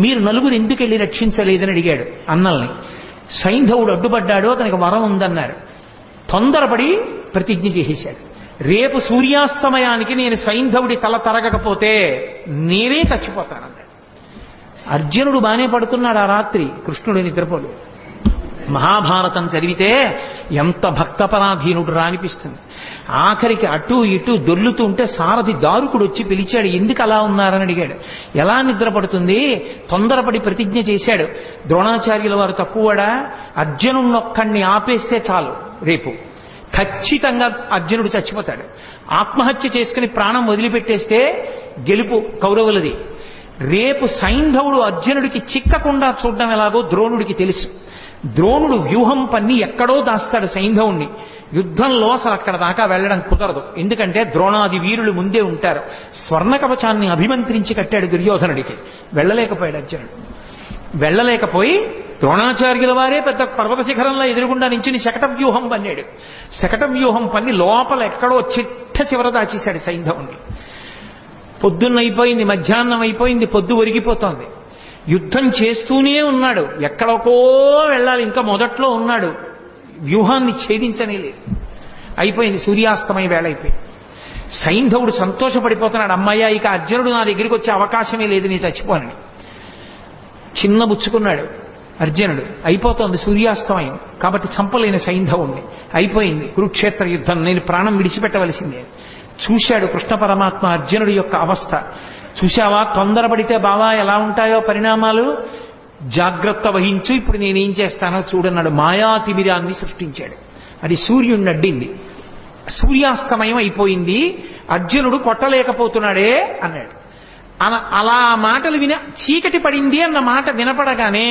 Speaker 1: మీరు నలుగురు ఎందుకు వెళ్ళి రక్షించలేదని అడిగాడు అన్నల్ని. సైంధవుడు అడ్డుపడ్డాడు, అతనికి వరం ఉందన్నారు. తొందరపడి ప్రతిజ్ఞ చేసేశాడు. రేపు సూర్యాస్తమయానికి నేను సైంధవుడి తల తరగకపోతే నేనే చచ్చిపోతానన్నాడు. అర్జునుడు బానే పడుకున్నాడు ఆ రాత్రి, కృష్ణుడు నిద్రపోలేదు. మహాభారతం చదివితే ఎంత భక్తపరాధీనుడు రానిపిస్తుంది. ఆఖరికి అటు ఇటు దొర్లుతూ ఉంటే సారథి దారుకుడు వచ్చి పిలిచాడు. ఎందుకు అలా ఉన్నారని అడిగాడు. ఎలా నిద్రపడుతుంది? తొందరపడి ప్రతిజ్ఞ చేశాడు. ద్రోణాచార్యుల వారు తక్కువడా? అర్జునుడినొక్కడిని ఆపేస్తే చాలు, రేపు ఖచ్చితంగా అర్జునుడు చచ్చిపోతాడు. ఆత్మహత్య చేసుకుని ప్రాణం వదిలిపెట్టేస్తే గెలుపు కౌరవులది. రేపు సైంధవుడు అర్జునుడికి చిక్కకుండా చూడడం ఎలాగో ద్రోణుడికి తెలుసు. ద్రోణుడు వ్యూహం పన్ని ఎక్కడో దాస్తాడు సైంధవుణ్ణి. యుద్ధంలో అసలు అక్కడ దాకా వెళ్ళడం కుదరదు. ఎందుకంటే ద్రోణాది వీరులు ముందే ఉంటారు. స్వర్ణ కవచాన్ని అభిమంత్రించి కట్టాడు దుర్యోధనుడికి. వెళ్ళలేకపోయాడు అర్జునుడు. వెళ్ళలేకపోయి ద్రోణాచార్యుల వారే పెద్ద పర్వత శిఖరంలో ఎదురుగుండా నించుని శకట వ్యూహం పన్నాడు. శకట వ్యూహం పన్ని లోపల ఎక్కడో చిట్ట చివర దాచేశాడు సైంధవుణ్ణి. పొద్దున్నైపోయింది, మధ్యాహ్నం అయిపోయింది, పొద్దు ఒరిగిపోతోంది. యుద్ధం చేస్తూనే ఉన్నాడు. ఎక్కడికో వెళ్ళాలి, ఇంకా మొదట్లో ఉన్నాడు. వ్యూహాన్ని ఛేదించనే లేదు. అయిపోయింది, సూర్యాస్తమయ వేళ అయిపోయింది. సైంధవుడు సంతోషపడిపోతున్నాడు. అమ్మయ్య, ఇక అర్జునుడు నా దగ్గరికి వచ్చే అవకాశమే లేదు, నేను చచ్చిపోనని. చిన్న బుచ్చుకున్నాడు అర్జునుడు. అయిపోతోంది సూర్యాస్తమయం, కాబట్టి చంపలేని సైంధవుణ్ణి. అయిపోయింది కురుక్షేత్ర యుద్ధం, నేను ప్రాణం విడిచిపెట్టవలసిందే. చూశాడు కృష్ణ పరమాత్మ అర్జునుడి యొక్క అవస్థ. చూశావా, తొందరపడితే బావా ఎలా ఉంటాయో పరిణామాలు, జాగ్రత్త వహించు, ఇప్పుడు నేనేం చేస్తానో చూడన్నాడు. మాయాతిమిరాన్ని సృష్టించాడు. అది సూర్యుడిని అడ్డింది. సూర్యాస్తమయం అయిపోయింది, అర్జునుడు కొట్టలేకపోతున్నాడే అన్నాడు. అలా మాటలు చీకటి పడింది అన్న మాట వినపడగానే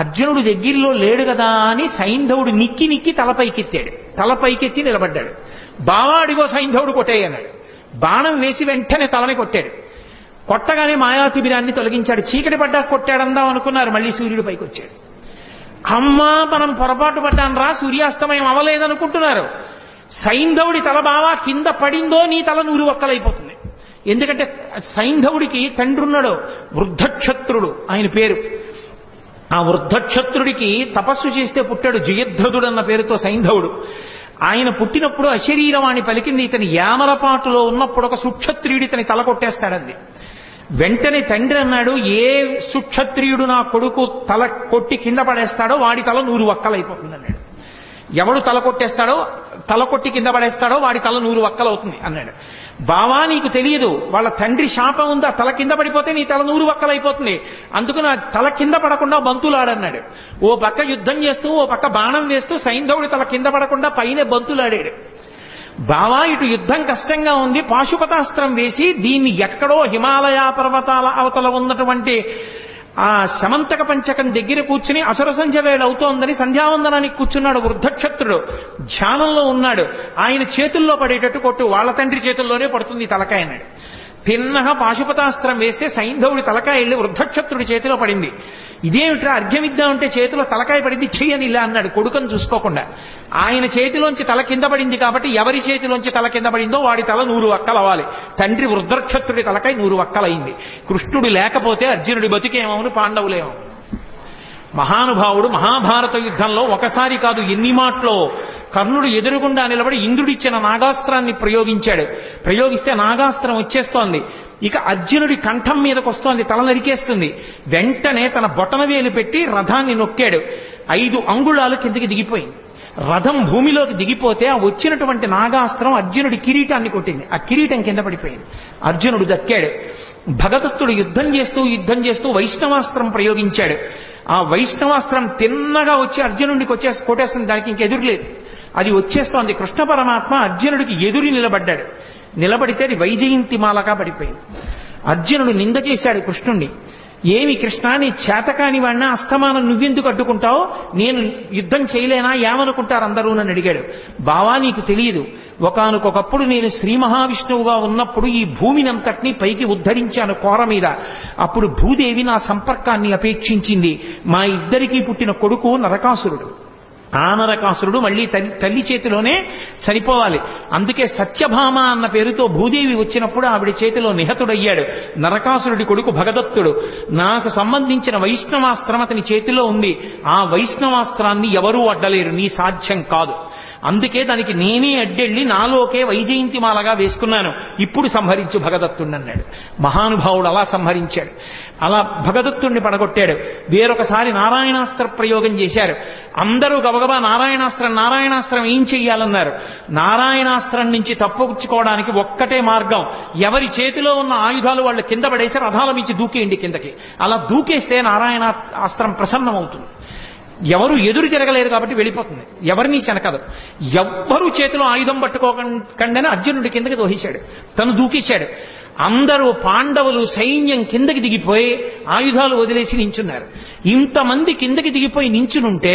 Speaker 1: అర్జునుడు దగ్గరలో లేడు కదా అని సైంధవుడు నిక్కి నిక్కి తలపైకెత్తాడు. తలపైకెత్తి నిలబడ్డాడు. బావా అడిగో సైంధవుడు కొట్టేయన్నాడు. బాణం వేసి వెంటనే తలని కొట్టాడు. కొట్టగానే మాయాతిబిరాన్ని తొలగించాడు. చీకటి పడ్డా కొట్టాడందాం అనుకున్నారు, మళ్ళీ సూర్యుడు పైకి వచ్చాడు. అమ్మా, మనం పొరపాటు పడ్డాను రా, సూర్యాస్తమయం అవ్వలేదనుకుంటున్నారు. సైంధవుడి తల బావా కింద పడిందో నీ తల 100 ఒక్కలైపోతుంది. ఎందుకంటే సైంధవుడికి తండ్రి ఉన్నాడు, వృద్ధక్షత్రుడు ఆయన పేరు. ఆ వృద్ధక్షత్రుడికి తపస్సు చేస్తే పుట్టాడు జయద్రథుడు అన్న పేరుతో సైంధవుడు. ఆయన పుట్టినప్పుడు అశరీరవాణి పలికింది. ఇతని యామరపాటులో ఉన్నప్పుడు ఒక సుక్షత్రియుడి ఇతని తల కొట్టేస్తాడంది. వెంటనే తండ్రి అన్నాడు, ఏ సుక్షత్రియుడు నా కొడుకు తల కొట్టి కింద పడేస్తాడో వాడి తల 100 ఒక్కలైపోతుంది అన్నాడు. ఎవడు తల కొట్టేస్తాడో, తల కొట్టి కింద పడేస్తాడో వాడి తల 100 ఒక్కలవుతుంది అన్నాడు. బావా, నీకు తెలియదు, వాళ్ళ తండ్రి శాపం ఉందా, తల కింద పడిపోతే నీ తల 100 ఒక్కలైపోతుంది, అందుకు నా తల కింద పడకుండా బంతులాడన్నాడు. ఓ పక్క యుద్ధం చేస్తూ ఓ పక్క బాణం వేస్తూ సైంధవుడి తల కింద పడకుండా పైన బంతులాడాడు. బావా, ఇటు యుద్ధం కష్టంగా ఉంది, పాశుపతాస్త్రం వేసి దీన్ని ఎక్కడో హిమాలయ పర్వతాల అవతల ఉన్నటువంటి ఆ శమంతక పంచకం దగ్గర కూర్చుని అసుర సంధ్య వేళ అవుతోందని సంధ్యావందనానికి కూర్చున్నాడు వృద్ధక్షత్రుడు. ధ్యానంలో ఉన్నాడు. ఆయన చేతుల్లో పడేటట్టు కొట్టు, వాళ్ళ తండ్రి చేతుల్లోనే పడుతుంది తలకాయ అన్నాడు. తిన్నగా పాశుపతాస్త్రం వేస్తే సైంధవుడి తలకాయ వెళ్ళి వృద్ధక్షత్రుడి చేతిలో పడింది. ఇదేమిట్రా అర్ఘ్యమిద్దామంటే చేతిలో తలకాయ పడింది, చెయ్యని ఇలా అన్నాడు కొడుకని చూసుకోకుండా. ఆయన చేతిలోంచి తల కింద పడింది కాబట్టి ఎవరి చేతిలోంచి తల కింద పడిందో వాడి తల 100 వక్కలవ్వాలి. తండ్రి వృద్ధక్షత్రుడి తలకాయ 100 వక్కలైంది. కృష్ణుడు లేకపోతే అర్జునుడి బతికేమవును, పాండవులేమో. మహానుభావుడు మహాభారత యుద్ధంలో ఒకసారి కాదు ఎన్ని మాటలో కర్ణుడు ఎదురుగుండా నిలబడి ఇంద్రుడిచ్చిన నాగాస్త్రాన్ని ప్రయోగించాడు. ప్రయోగిస్తే నాగాస్త్రం వచ్చేస్తోంది. ఇక అర్జునుడి కంఠం మీదకి వస్తోంది, తల నరికేస్తుంది. వెంటనే తన బొటనవేలు పెట్టి రథాన్ని నొక్కాడు. 5 అంగుళాలు కిందకి దిగిపోయింది. రథం భూమిలోకి దిగిపోతే ఆ వచ్చినటువంటి నాగాస్త్రం అర్జునుడి కిరీటాన్ని కొట్టింది. ఆ కిరీటం కింద పడిపోయింది. అర్జునుడు దక్కాడు. భగదత్తుడు యుద్ధం చేస్తూ వైష్ణవాస్త్రం ప్రయోగించాడు. ఆ వైష్ణవాస్త్రం తిన్నగా వచ్చి అర్జునుడికి కొట్టేస్తుంది. దానికి ఇంకెదురులేదు. అది వచ్చేస్తోంది. కృష్ణ పరమాత్మ అర్జునుడికి ఎదురు నిలబడ్డాడు. నిలబడితే అది వైజయంతి మాలగా పడిపోయింది. అర్జునుడు నింద చేశాడు కృష్ణుణ్ణి. ఏమి కృష్ణ, నీ చేతకాని వాడినా అస్తమానం నువ్వెందుకు అడ్డుకుంటావు? నేను యుద్ధం చేయలేనా? ఏమనుకుంటారు అందరూ నన్ను అడిగాడు. బావా నీకు తెలియదు, ఒకానొకప్పుడు నేను శ్రీ మహావిష్ణువుగా ఉన్నప్పుడు ఈ భూమినంతటినీ పైకి ఉద్ధరించాను కోర మీద. అప్పుడు భూదేవి నా సంపర్కాన్ని అపేక్షించింది. మా ఇద్దరికీ పుట్టిన కొడుకు నరకాసురుడు. ఆ నరకాసురుడు మళ్ళీ తల్లి చేతిలోనే చనిపోవాలి. అందుకే సత్యభామ అన్న పేరుతో భూదేవి వచ్చినప్పుడు ఆవిడ చేతిలో నిహతుడయ్యాడు. నరకాసురుడి కొడుకు భగదత్తుడు. నాకు సంబంధించిన వైష్ణవాస్త్రం అతని చేతిలో ఉంది. ఆ వైష్ణవాస్త్రాన్ని ఎవరూ అడ్డలేరు, నీ సాధ్యం కాదు. అందుకే దానికి నేనే అడ్డెళ్ళి నాలోకే వైజయంతిమాలగా వేసుకున్నాను. ఇప్పుడు సంహరించు భగదత్తుడిని అన్నాడు. మహానుభావుడు అలా సంహరించాడు. అలా భగదత్తుడిని పడగొట్టాడు. వేరొకసారి నారాయణాస్త్ర ప్రయోగం చేశారు. అందరూ గబగబా నారాయణాస్త్రం ఏం చెయ్యాలన్నారు. నారాయణాస్త్రం నుంచి తప్పుకోవడానికి ఒక్కటే మార్గం, ఎవరి చేతిలో ఉన్న ఆయుధాలు వాళ్ళు కింద పడేసి రథాల నుంచి దూకేయండి కిందకి. అలా దూకేస్తే నారాయణాస్త్రం ప్రసన్నమవుతుంది. ఎవరు ఎదురు తిరగలేరు కాబట్టి వెళ్ళిపోతుంది, ఎవరినీ చెనకదు. ఎవ్వరూ చేతిలో ఆయుధం పట్టుకోకుండానే అర్జునుడి కిందకి దోహించాడు, తను దూకేశాడు. అందరూ పాండవులు సైన్యం కిందకి దిగిపోయి ఆయుధాలు వదిలేసి నించున్నారు. ఇంతమంది కిందకి దిగిపోయి నించునుంటే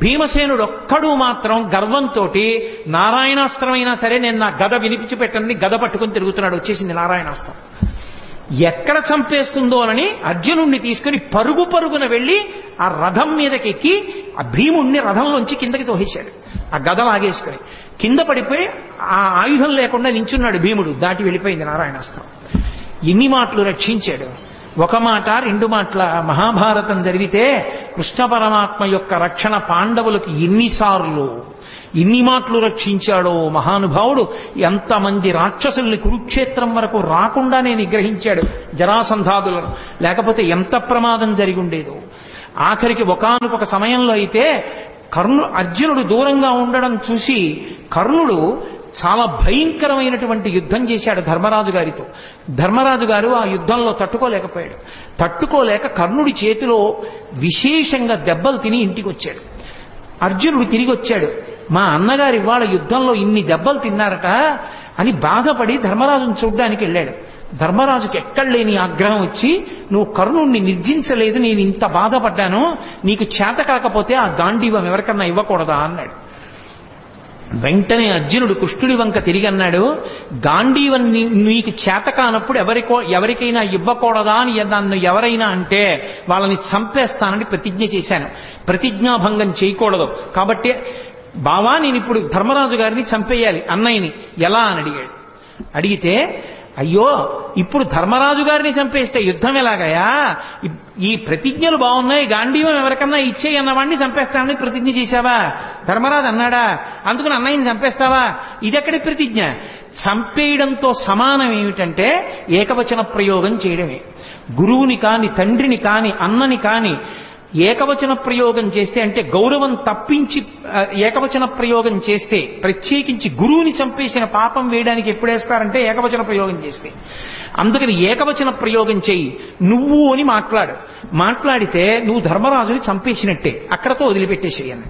Speaker 1: భీమసేనుడు ఒక్కడు మాత్రం గర్వంతో నారాయణాస్త్రమైనా సరే నేను నా గద వినిపించి పెట్టండి గద పట్టుకుని తిరుగుతున్నాడు. వచ్చేసింది నారాయణాస్త్రం. ఎక్కడ చంపేస్తుందోనని అర్జునుణ్ణి తీసుకుని పరుగున వెళ్ళి ఆ రథం మీదకి ఎక్కి ఆ భీముణ్ణి రథంలోంచి కిందకి తోసేశాడు. ఆ గద లాగేసుకుని కింద పడిపోయి ఆ ఆయుధం లేకుండా నించున్నాడు భీముడు. దాటి వెళ్ళిపోయింది నారాయణాస్త్రం. ఎన్ని మాటలు రక్షించాడు. ఒక మాట 2 మాటల మహాభారతం జరిగితే కృష్ణ పరమాత్మ యొక్క రక్షణ పాండవులకు ఎన్నిసార్లు ఇన్ని మాటలు రక్షించాడో మహానుభావుడు. ఎంతమంది రాక్షసుల్ని కురుక్షేత్రం వరకు రాకుండానే నిగ్రహించాడు జరాసంధాదులను. లేకపోతే ఎంత ప్రమాదం జరిగి ఉండేదో. ఆఖరికి ఒకానొక సమయంలో అయితే అర్జునుడు దూరంగా ఉండడం చూసి కర్ణుడు చాలా భయంకరమైనటువంటి యుద్ధం చేశాడు ధర్మరాజు గారితో. ధర్మరాజు గారు ఆ యుద్ధంలో తట్టుకోలేకపోయాడు. తట్టుకోలేక కర్ణుడి చేతిలో విశేషంగా దెబ్బలు తిని ఇంటికి వచ్చాడు. అర్జునుడు తిరిగి వచ్చాడు. మా అన్నగారు ఇవాళ యుద్ధంలో ఇన్ని దెబ్బలు తిన్నారట అని బాధపడి ధర్మరాజును చూడ్డానికి వెళ్ళాడు. ధర్మరాజుకి ఎక్కడలేని ఆగ్రహం వచ్చి, నువ్వు కర్ణుణ్ణి నిర్జించలేదు, నేను ఇంత బాధపడ్డాను, నీకు చేత కాకపోతే ఆ గాంధీవం ఎవరికన్నా ఇవ్వకూడదా అన్నాడు. వెంటనే అర్జునుడు కృష్ణుడి వంక తిరిగి అన్నాడు, గాంధీవం నీకు చేత కానప్పుడు ఎవరికైనా ఇవ్వకూడదా అని నన్ను ఎవరైనా అంటే వాళ్ళని చంపేస్తానని ప్రతిజ్ఞ చేశాను. ప్రతిజ్ఞాభంగం చేయకూడదు. కాబట్టి బావా నేను ఇప్పుడు ధర్మరాజు గారిని చంపేయాలి, అన్నయ్యని ఎలా అని అడిగాడు. అడిగితే అయ్యో ఇప్పుడు ధర్మరాజు గారిని చంపేస్తే యుద్ధం ఎలాగయా, ఈ ప్రతిజ్ఞలు బాగున్నాయి, గాంధీవం ఎవరికన్నా ఇచ్చేయి అన్నవాడిని చంపేస్తానని ప్రతిజ్ఞ చేశావా? ధర్మరాజు అన్నాడా? అందుకని అన్నయ్యని చంపేస్తావా? ఇదెక్కడి ప్రతిజ్ఞ? చంపేయడంతో సమానం ఏమిటంటే ఏకవచన ప్రయోగం చేయడమే. గురువుని కాని, తండ్రిని కాని, అన్నని కాని ఏకవచన ప్రయోగం చేస్తే, అంటే గౌరవం తప్పించి ఏకవచన ప్రయోగం చేస్తే, ప్రత్యేకించి గురువుని చంపేసిన పాపం వేయడానికి ఎప్పుడేస్తారంటే ఏకవచన ప్రయోగం చేస్తే. అందుకని ఏకవచన ప్రయోగం చేయి, నువ్వు అని మాట్లాడితే నువ్వు ధర్మరాజుని చంపేసినట్టే, అక్కడతో వదిలిపెట్టేసేయని.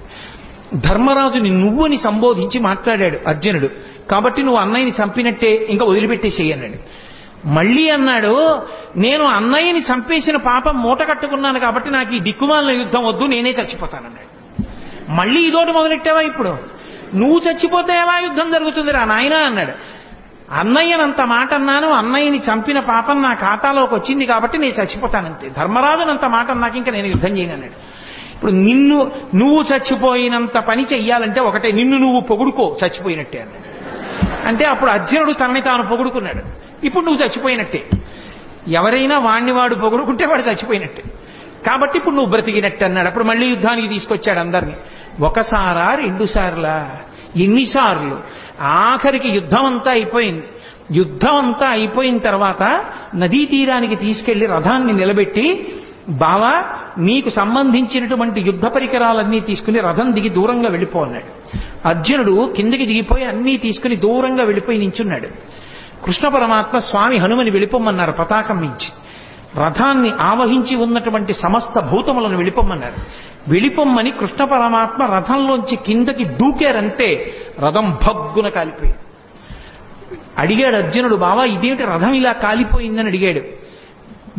Speaker 1: ధర్మరాజుని నువ్వుని సంబోధించి మాట్లాడాడు అర్జునుడు. కాబట్టి నువ్వు అన్నయ్యని చంపినట్టే, ఇంకా వదిలిపెట్టేసేయన్నాడు. మళ్ళీ అన్నాడు, నేను అన్నయ్యని చంపేసిన పాపం మూట కట్టుకున్నాను కాబట్టి నాకు ఈ దిక్కుమాలిన యుద్ధం వద్దు, నేనే చచ్చిపోతానన్నాడు. మళ్ళీ ఇదోటి మొదలెట్టావా? ఇప్పుడు నువ్వు చచ్చిపోతే ఎలా యుద్ధం జరుగుతుందిరా నాయనా అన్నాడు. అన్నయ్యనంత మాట అన్నాను, అన్నయ్యని చంపిన పాపం నా ఖాతాలోకి వచ్చింది కాబట్టి నేను చచ్చిపోతానంతే. ధర్మరాజునంత మాట అన్నాక ఇంకా నేను యుద్ధం చేయను అన్నాడు. ఇప్పుడు నువ్వు చచ్చిపోయినంత పని చెయ్యాలంటే ఒకటే, నిన్ను నువ్వు పొగుడుకో చచ్చిపోయినట్టే అన్నాడు. అంటే అప్పుడు అర్జునుడు తనని తాను పొగుడుకున్నాడు. ఇప్పుడు నువ్వు చచ్చిపోయినట్టే. ఎవరైనా వాణ్ణి వాడు పొగుడుకుంటే వాడు చచ్చిపోయినట్టే. కాబట్టి ఇప్పుడు నువ్వు బ్రతికినట్టు అన్నాడు. అప్పుడు మళ్ళీ యుద్ధానికి తీసుకొచ్చాడు అందరినీ. ఒకసారా, రెండుసార్లా, ఎన్నిసార్లు? ఆఖరికి యుద్ధం అంతా అయిపోయింది. యుద్ధం అంతా అయిపోయిన తర్వాత నదీ తీరానికి తీసుకెళ్లి రథాన్ని నిలబెట్టి, బావా నీకు సంబంధించినటువంటి యుద్ధ పరికరాలన్నీ తీసుకుని రథం దిగి దూరంగా వెళ్ళిపో అన్నాడు. అర్జునుడు కిందకి దిగిపోయి అన్నీ తీసుకుని దూరంగా వెళ్ళిపోయి నించున్నాడు. కృష్ణ పరమాత్మ స్వామి హనుమని వెళ్ళిపోమన్నారు పతాకం మించి. రథాన్ని ఆవహించి ఉన్నటువంటి సమస్త భూతములను వెళ్ళిపోమన్నారు. వెళ్ళిపోమ్మని కృష్ణ పరమాత్మ రథంలోంచి కిందకి దూకారంటే రథం భగ్గున కాలిపోయింది. అడిగాడు అర్జునుడు, బావా ఇదేమిటి రథం ఇలా కాలిపోయిందని అడిగాడు.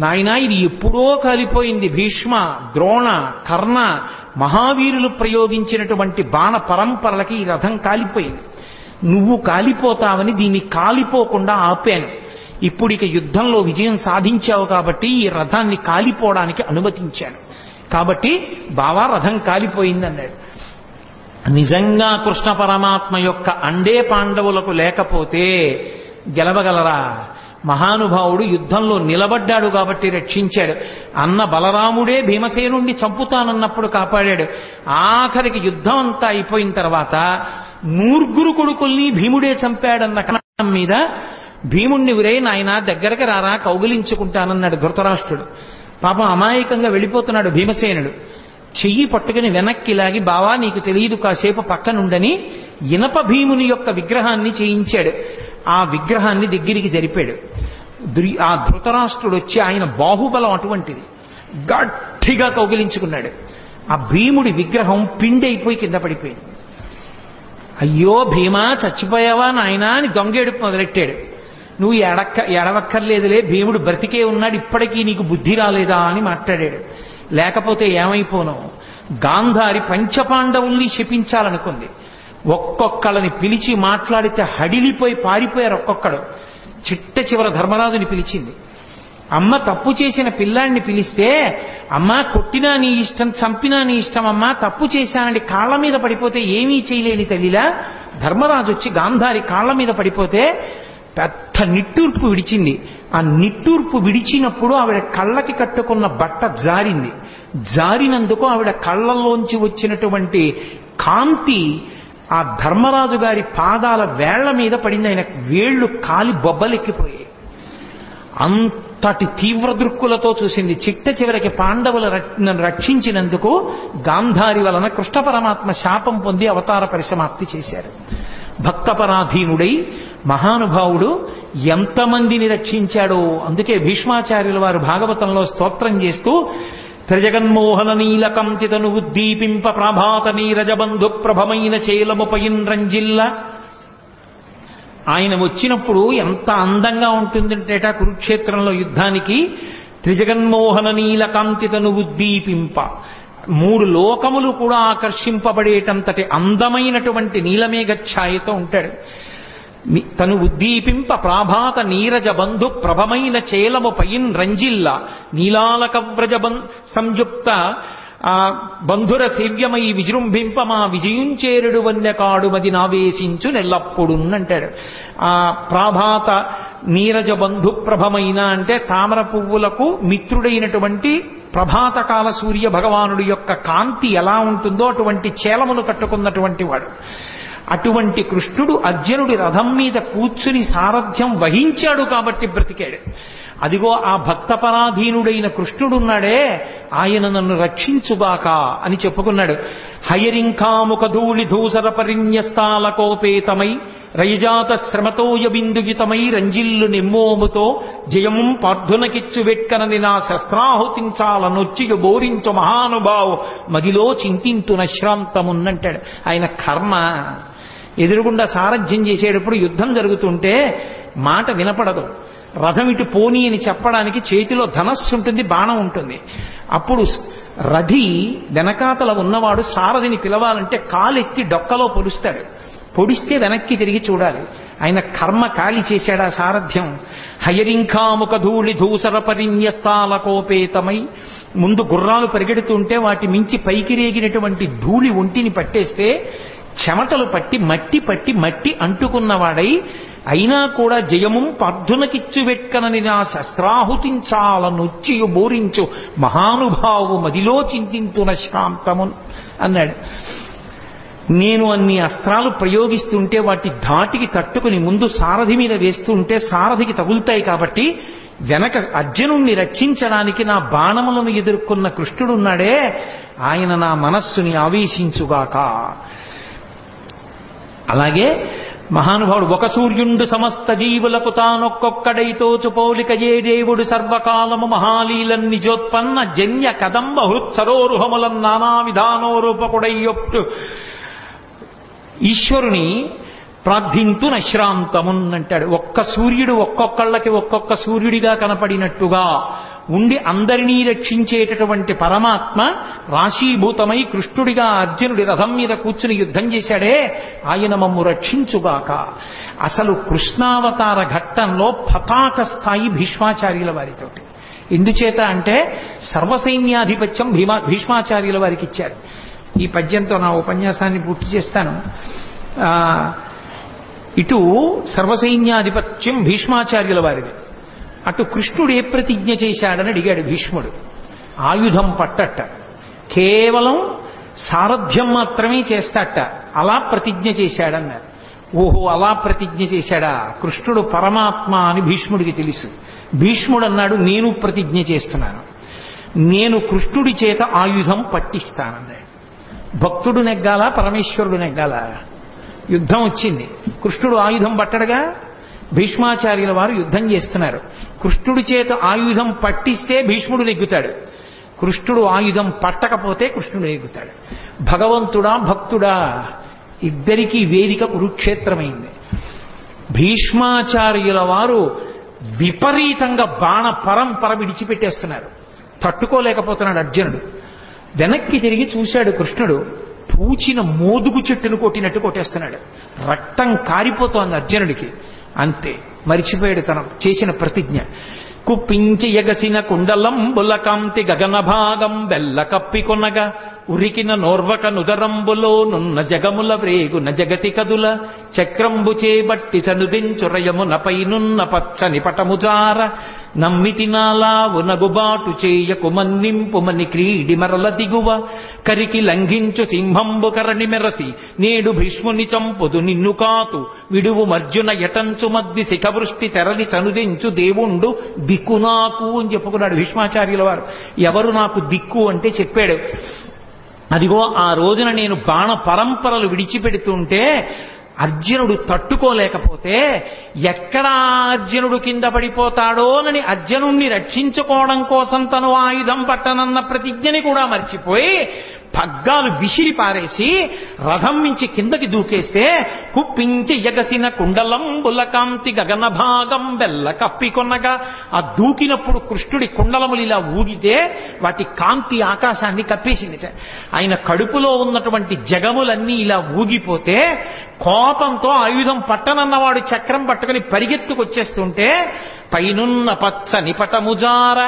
Speaker 1: నాయనా ఇది ఎప్పుడో కాలిపోయింది. భీష్మ, ద్రోణ, కర్ణ మహావీరులు ప్రయోగించినటువంటి బాణ పరంపరలకి ఈ రథం కాలిపోయింది. నువ్వు కాలిపోతావని దీన్ని కాలిపోకుండా ఆపాను. ఇప్పుడు ఇక యుద్ధంలో విజయం సాధించావు కాబట్టి ఈ రథాన్ని కాలిపోవడానికి అనుమతించాను. కాబట్టి బావా రథం కాలిపోయింది అన్నాడు. నిజంగా కృష్ణ పరమాత్మ యొక్క అండే పాండవులకు లేకపోతే గెలవగలరా? మహానుభావుడు యుద్ధంలో నిలబడ్డాడు కాబట్టి రక్షించాడు. అన్న బలరాముడే భీమసేనుణ్ణి చంపుతానన్నప్పుడు కాపాడాడు. ఆఖరికి యుద్ధం అంతా అయిపోయిన తర్వాత 9 కొడుకుల్ని భీముడే చంపాడన్న కారణం మీద భీముణ్ణి ఉరే నాయన దగ్గరకు రారా కౌగిలించుకుంటానన్నాడు ధృతరాష్ట్రుడు. పాపం అమాయకంగా వెళ్ళిపోతున్నాడు భీమసేనుడు. చెయ్యి పట్టుకుని వెనక్కి లాగి, బావా నీకు తెలియదు కాసేపు పక్కనుండని ఇనప భీముని యొక్క విగ్రహాన్ని చేయించాడు. ఆ విగ్రహాన్ని దగ్గరికి జరిపాడు. ఆ ధృతరాష్ట్రుడు వచ్చి, ఆయన బాహుబలం అటువంటిది, గట్టిగా కౌగిలించుకున్నాడు. ఆ భీముడి విగ్రహం పిండైపోయి కింద పడిపోయింది. అయ్యో భీమా చచ్చిపోయావా నాయనా అని దొంగేడుపు మొదలెట్టాడు. నువ్వు ఎడవక్కర్లేదులే, భీముడు బ్రతికే ఉన్నాడు, ఇప్పటికీ నీకు బుద్ధి రాలేదా అని మాట్లాడాడు. లేకపోతే ఏమైపోను, గాంధారి పంచపాండవుల్ని శపించాలనుకుంది. ఒక్కొక్కళ్ళని పిలిచి మాట్లాడితే హడిలిపోయి పారిపోయారు ఒక్కొక్కడు. చిట్ట చివర ధర్మరాజుని పిలిచింది. అమ్మ తప్పు చేసిన పిల్లాడిని పిలిస్తే, అమ్మా కొట్టినా నీ ఇష్టం, చంపినా నీ ఇష్టం, అమ్మా తప్పు చేశానండి కాళ్ల మీద పడిపోతే ఏమీ చేయలేని తల్లిలా ధర్మరాజు వచ్చి గాంధారి కాళ్ల మీద పడిపోతే పెద్ద నిట్టూర్పు విడిచింది. ఆ నిట్టూర్పు విడిచినప్పుడు ఆవిడ కళ్ళకి కట్టుకున్న బట్ట జారింది. జారినందుకు ఆవిడ కళ్ళల్లోంచి వచ్చినటువంటి కాంతి ఆ ధర్మరాజు గారి పాదాల వేళ్ల మీద పడింది. ఆయన వేళ్లు కాలి బొబ్బలెక్కిపోయాయి. అంతటి తీవ్ర దృక్కులతో చూసింది. చిట్ట చివరికి పాండవులను రక్షించినందుకు గాంధారి వలన కృష్ణ పరమాత్మ శాపం పొంది అవతార పరిసమాప్తి చేశారు. భక్తపరాధీనుడై మహానుభావుడు ఎంతమందిని రక్షించాడో. అందుకే భీష్మాచార్యుల వారు భాగవతంలో స్తోత్రం చేస్తూ, త్రిజగన్మోహన నీలకంతితను ఉద్దీపింప ప్రాభాత నీరజబంధు ప్రభమైన చేలముపయిన్ రంజిల్ల. ఆయన వచ్చినప్పుడు ఎంత అందంగా ఉంటుందంటేట కురుక్షేత్రంలో యుద్ధానికి. త్రిజగన్మోహన నీలకాంతితను ఉద్దీపింప, 3 లోకములు కూడా ఆకర్షింపబడేటంతటి అందమైనటువంటి నీలమేఘ ఛాయతో ఉంటాడు. తను ఉద్దీపింప ప్రాభాత నీరజ బంధు ప్రభమైన చేలము పయిన్ రంజిల్ల నీలాలక వ్రజ సంయుక్త బంధుర సేవ్యమై విజృంభింప మా విజయుంచేరుడు వన్యకాడు మది నావేశించు నెల్లప్పుడు అంటాడు. ఆ ప్రాభాత నీరజ బంధు ప్రభమైన అంటే తామర పువ్వులకు మిత్రుడైనటువంటి ప్రభాతకాల సూర్య భగవానుడి యొక్క కాంతి ఎలా ఉంటుందో అటువంటి చేలమును కట్టుకున్నటువంటి వాడు. అటువంటి కృష్ణుడు అర్జునుడి రథం మీద కూర్చుని సారథ్యం వహించాడు కాబట్టి బ్రతికాడు. అదిగో ఆ భక్తపరాధీనుడైన కృష్ణుడున్నాడే, ఆయన నన్ను రక్షించుగాక అని చెప్పుకున్నాడు. హయరింకాముఖ ధూళి ధూసర పరిన్యస్తాలకోపేతమై రయజాత శ్రమతోయ బిందుగితమై రంజిల్లు నిమ్మోముతో జయము పార్థునకిచ్చు వెట్కనని నా శస్త్రాహుతించాలనొచ్చియు బోరించు మహానుభావు మదిలో చింతింతు నశ్రాంతమున్నంటాడు. ఆయన కర్మ. ఎదురుగుండా సారథ్యం చేసేటప్పుడు యుద్ధం జరుగుతుంటే మాట వినపడదు. రథం ఇటు పోనీ అని చెప్పడానికి చేతిలో ధనస్సు ఉంటుంది, బాణం ఉంటుంది. అప్పుడు రథి వెనకాతల ఉన్నవాడు సారథిని పిలవాలంటే కాలెత్తి డొక్కలో పొడుస్తాడు. పొడిస్తే వెనక్కి తిరిగి చూడాలి. ఆయన కర్మ కాలి చేశాడా సారథ్యం? హయరింఖాముఖ ధూళి ధూసర పరిన్యస్తాలకోపేతమై ముందు గుర్రాలు పరిగెడుతుంటే వాటి మించి పైకి రేగినటువంటి ధూళి ఒంటిని పట్టేస్తే చెమటలు పట్టి మట్టి అంటుకున్నవాడై అయినా కూడా జయముం పార్థునకిచ్చు వెట్కనని నా శస్త్రాహుతించాలనొచ్చియు బోరించు మహానుభావు మదిలో చింతింతున శ్రాంతము అన్నాడు. నేను అన్ని అస్త్రాలు ప్రయోగిస్తుంటే వాటి ధాటికి తట్టుకుని ముందు సారథి మీద వేస్తుంటే సారథికి తగులుతాయి కాబట్టి వెనక అర్జునుణ్ణి రక్షించడానికి నా బాణములను ఎదుర్కొన్న కృష్ణుడున్నాడే, ఆయన నా మనస్సుని ఆవేశించుగాక. అలాగే మహానుభావుడు ఒక సూర్యుండు సమస్త జీవులకు తానొక్కొక్కడైతోచు పోలిక ఏ దేవుడు సర్వకాలము మహాలీలన్ నిజోత్పన్న జన్య కదంబ హృత్సరోరుహములన్ నానా విధానోరూపకుడయ్యొట్టు ఈశ్వరుని ప్రార్థింతు నశ్రాంతమున్ అంటాడు. ఒక్క సూర్యుడు ఒక్కొక్కళ్ళకి ఒక్కొక్క సూర్యుడిగా కనపడినట్టుగా ఉండి అందరినీ రక్షించేటటువంటి పరమాత్మ రాశీభూతమై కృష్ణుడిగా అర్జునుడి రథం మీద కూర్చుని యుద్ధం చేశాడే, ఆయన మమ్ము రక్షించుగాక. అసలు కృష్ణావతార ఘట్టంలో పతాక స్థాయి భీష్మాచార్యుల వారితోటి. ఎందుచేత అంటే సర్వసైన్యాధిపత్యం భీష్మాచార్యుల వారికి ఇచ్చారు. ఈ పద్యంతో నా ఉపన్యాసాన్ని పూర్తి చేస్తాను. ఇటు సర్వసైన్యాధిపత్యం భీష్మాచార్యుల వారిది, అటు కృష్ణుడు ఏ ప్రతిజ్ఞ చేశాడని అడిగాడు భీష్ముడు. ఆయుధం పట్టట, కేవలం సారథ్యం మాత్రమే చేస్తాట, అలా ప్రతిజ్ఞ చేశాడన్నారు. ఓహో, అలా ప్రతిజ్ఞ చేశాడా? కృష్ణుడు పరమాత్మ అని భీష్ముడికి తెలుసు. భీష్ముడు అన్నాడు, నేను ప్రతిజ్ఞ చేస్తున్నాను, నేను కృష్ణుడి చేత ఆయుధం పట్టిస్తానన్నాడు. భక్తుడు నెగ్గాలా, పరమేశ్వరుడు నెగ్గాలా? యుద్ధం వచ్చింది, కృష్ణుడు ఆయుధం పట్టడుగా. భీష్మాచార్యుల వారు యుద్ధం చేస్తున్నారు. కృష్ణుడి చేత ఆయుధం పట్టిస్తే భీష్ముడు నెగ్గుతాడు, కృష్ణుడు ఆయుధం పట్టకపోతే కృష్ణుడు నెగ్గుతాడు. భగవంతుడా భక్తుడా ఇద్దరికీ వేదిక కురుక్షేత్రమైంది. భీష్మాచార్యుల వారు విపరీతంగా బాణ పరంపర విడిచిపెట్టేస్తున్నారు. తట్టుకోలేకపోతున్నాడు అర్జునుడు. వెనక్కి తిరిగి చూశాడు కృష్ణుడు, పూచిన మోదుగు చెట్టును కొట్టినట్టు కొట్టేస్తున్నాడు. రక్తం కారిపోతోంది అర్జునుడికి. అంతే, మరిచిపోయాడు తన చేసిన ప్రతిజ్ఞ. కుప్పించి ఎగసిన కుండలం బులకాంతి గగన భాగం బెల్ల కప్పికొనగా ఉరికిన నోర్వక నుదరంబులో నున్న జగముల వ్రేగున జగతి కదుల చక్రంబు చేబట్టి చనుదించురయమునపై నున్న పచ్చని పటముజార నమ్మితి నాలావు నగుబాటు చేయకు మన్నింపుమని క్రీడి మరల దిగువ కరికి లంఘించు సింహంబు కరణి మెరసి నేడు భీష్ముని చంపుదు నిన్ను కాతు విడువు మర్జున యటంచు మద్ది శిఖవృష్టి తెరలి చనుదించు దేవుండు దిక్కు నాకు అని చెప్పుకున్నాడు భీష్మాచార్యుల వారు. ఎవరు నాకు దిక్కు అంటే చెప్పాడు. అదిగో ఆ రోజున నేను బాణ పరంపరలు విడిచిపెడుతుంటే అర్జునుడు తట్టుకోలేకపోతే ఎక్కడ అర్జునుడు కింద పడిపోతాడోనని అర్జునుణ్ణి రక్షించుకోవడం కోసం తను ఆయుధం పట్టనన్న ప్రతిజ్ఞని కూడా మర్చిపోయి పగ్గాలు విసిరి పారేసి రథం మించి కిందకి దూకేస్తే కుప్పించి ఎగసిన కుండలం బులకాంతి గగన భాగం బెల్ల కప్పికొనగా ఆ దూకినప్పుడు కృష్ణుడి కుండలములు ఇలా ఊగితే వాటి కాంతి ఆకాశాన్ని కప్పేసిందిట. ఆయన కడుపులో ఉన్నటువంటి జగములన్నీ ఇలా ఊగిపోతే కోపంతో ఆయుధం పట్టనన్నవాడు చక్రం పట్టుకుని పరిగెత్తుకొచ్చేస్తుంటే పైనున్న పచ్చని పటముజార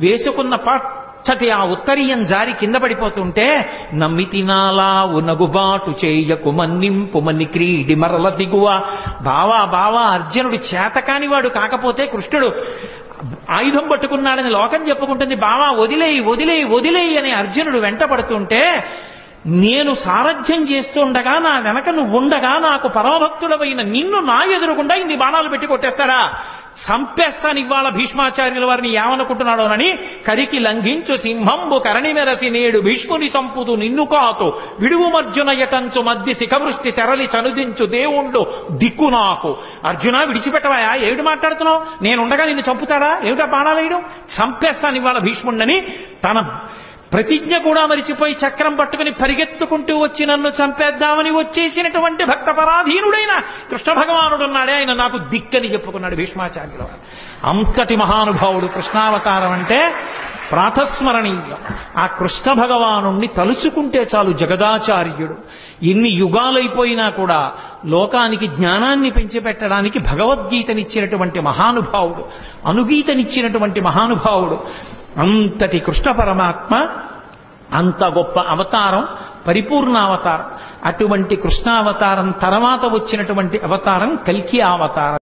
Speaker 1: వేసుకున్న పచ్చటి ఆ ఉత్తరీయం జారి కింద పడిపోతుంటే నమ్మితినాలా ఉనగుబాటు చేయకు మన్నింపుమని క్రీడి మరల దిగువ. బావా బావా అర్జునుడు చేతకాని వాడు కాకపోతే కృష్ణుడు ఆయుధం పట్టుకున్నాడని లోకం చెప్పుకుంటుంది. బావా వదిలేయి వదిలేయి వదిలేయి అని అర్జునుడు వెంట పడుతుంటే నేను సారథ్యం చేస్తుండగా నా వెనక నువ్వు ఉండగా నాకు పరమభక్తుడమైన నిన్ను నా ఎదురుకుండా ఇన్ని బాణాలు పెట్టి కొట్టేస్తాడా? సంపేస్తాను ఇవాళ భీష్మాచార్యుల వారిని ఏమనుకుంటున్నాడోనని కరికి లంఘించు సింహంబు కరణి మెరసి నేడు భీష్ముని చంపుతూ నిన్ను కాతు విడువు మర్జున యటంచు మధ్య శిఖవృష్టి తెరలి చనుదించు దేవుండు దిక్కు నాకు. అర్జున విడిచిపెట్టవాయా, ఏమిటి మాట్లాడుతున్నావు? నేనుండగా నిన్ను చంపుతాడా? ఏమిటా బాణాలు వేయడం? సంపేస్తాను ఇవాళ భీష్ముడిని తన ప్రతిజ్ఞ కూడా మరిచిపోయి చక్రం పట్టుకుని పరిగెత్తుకుంటూ వచ్చి నన్ను చంపేద్దామని వచ్చేసినటువంటి భక్త పరాధీనుడైన కృష్ణ భగవానుడున్నాడే, ఆయన నాకు దిక్కని చెప్పుకున్నాడు భీష్మాచార్యుల వారు. అంతటి మహానుభావుడు కృష్ణావతారం అంటే ప్రాతస్మరణీయం. ఆ కృష్ణ భగవానుణ్ణి తలుచుకుంటే చాలు జగదాచార్యుడు. ఎన్ని యుగాలైపోయినా కూడా లోకానికి జ్ఞానాన్ని పెంచిపెట్టడానికి భగవద్గీతనిచ్చినటువంటి మహానుభావుడు, అనుగీతనిచ్చినటువంటి మహానుభావుడు. అంతటి కృష్ణ పరమాత్మ, అంత గొప్ప అవతారం, పరిపూర్ణావతారం. అటువంటి కృష్ణావతారం తర్వాత వచ్చినటువంటి అవతారం కల్కి అవతారం.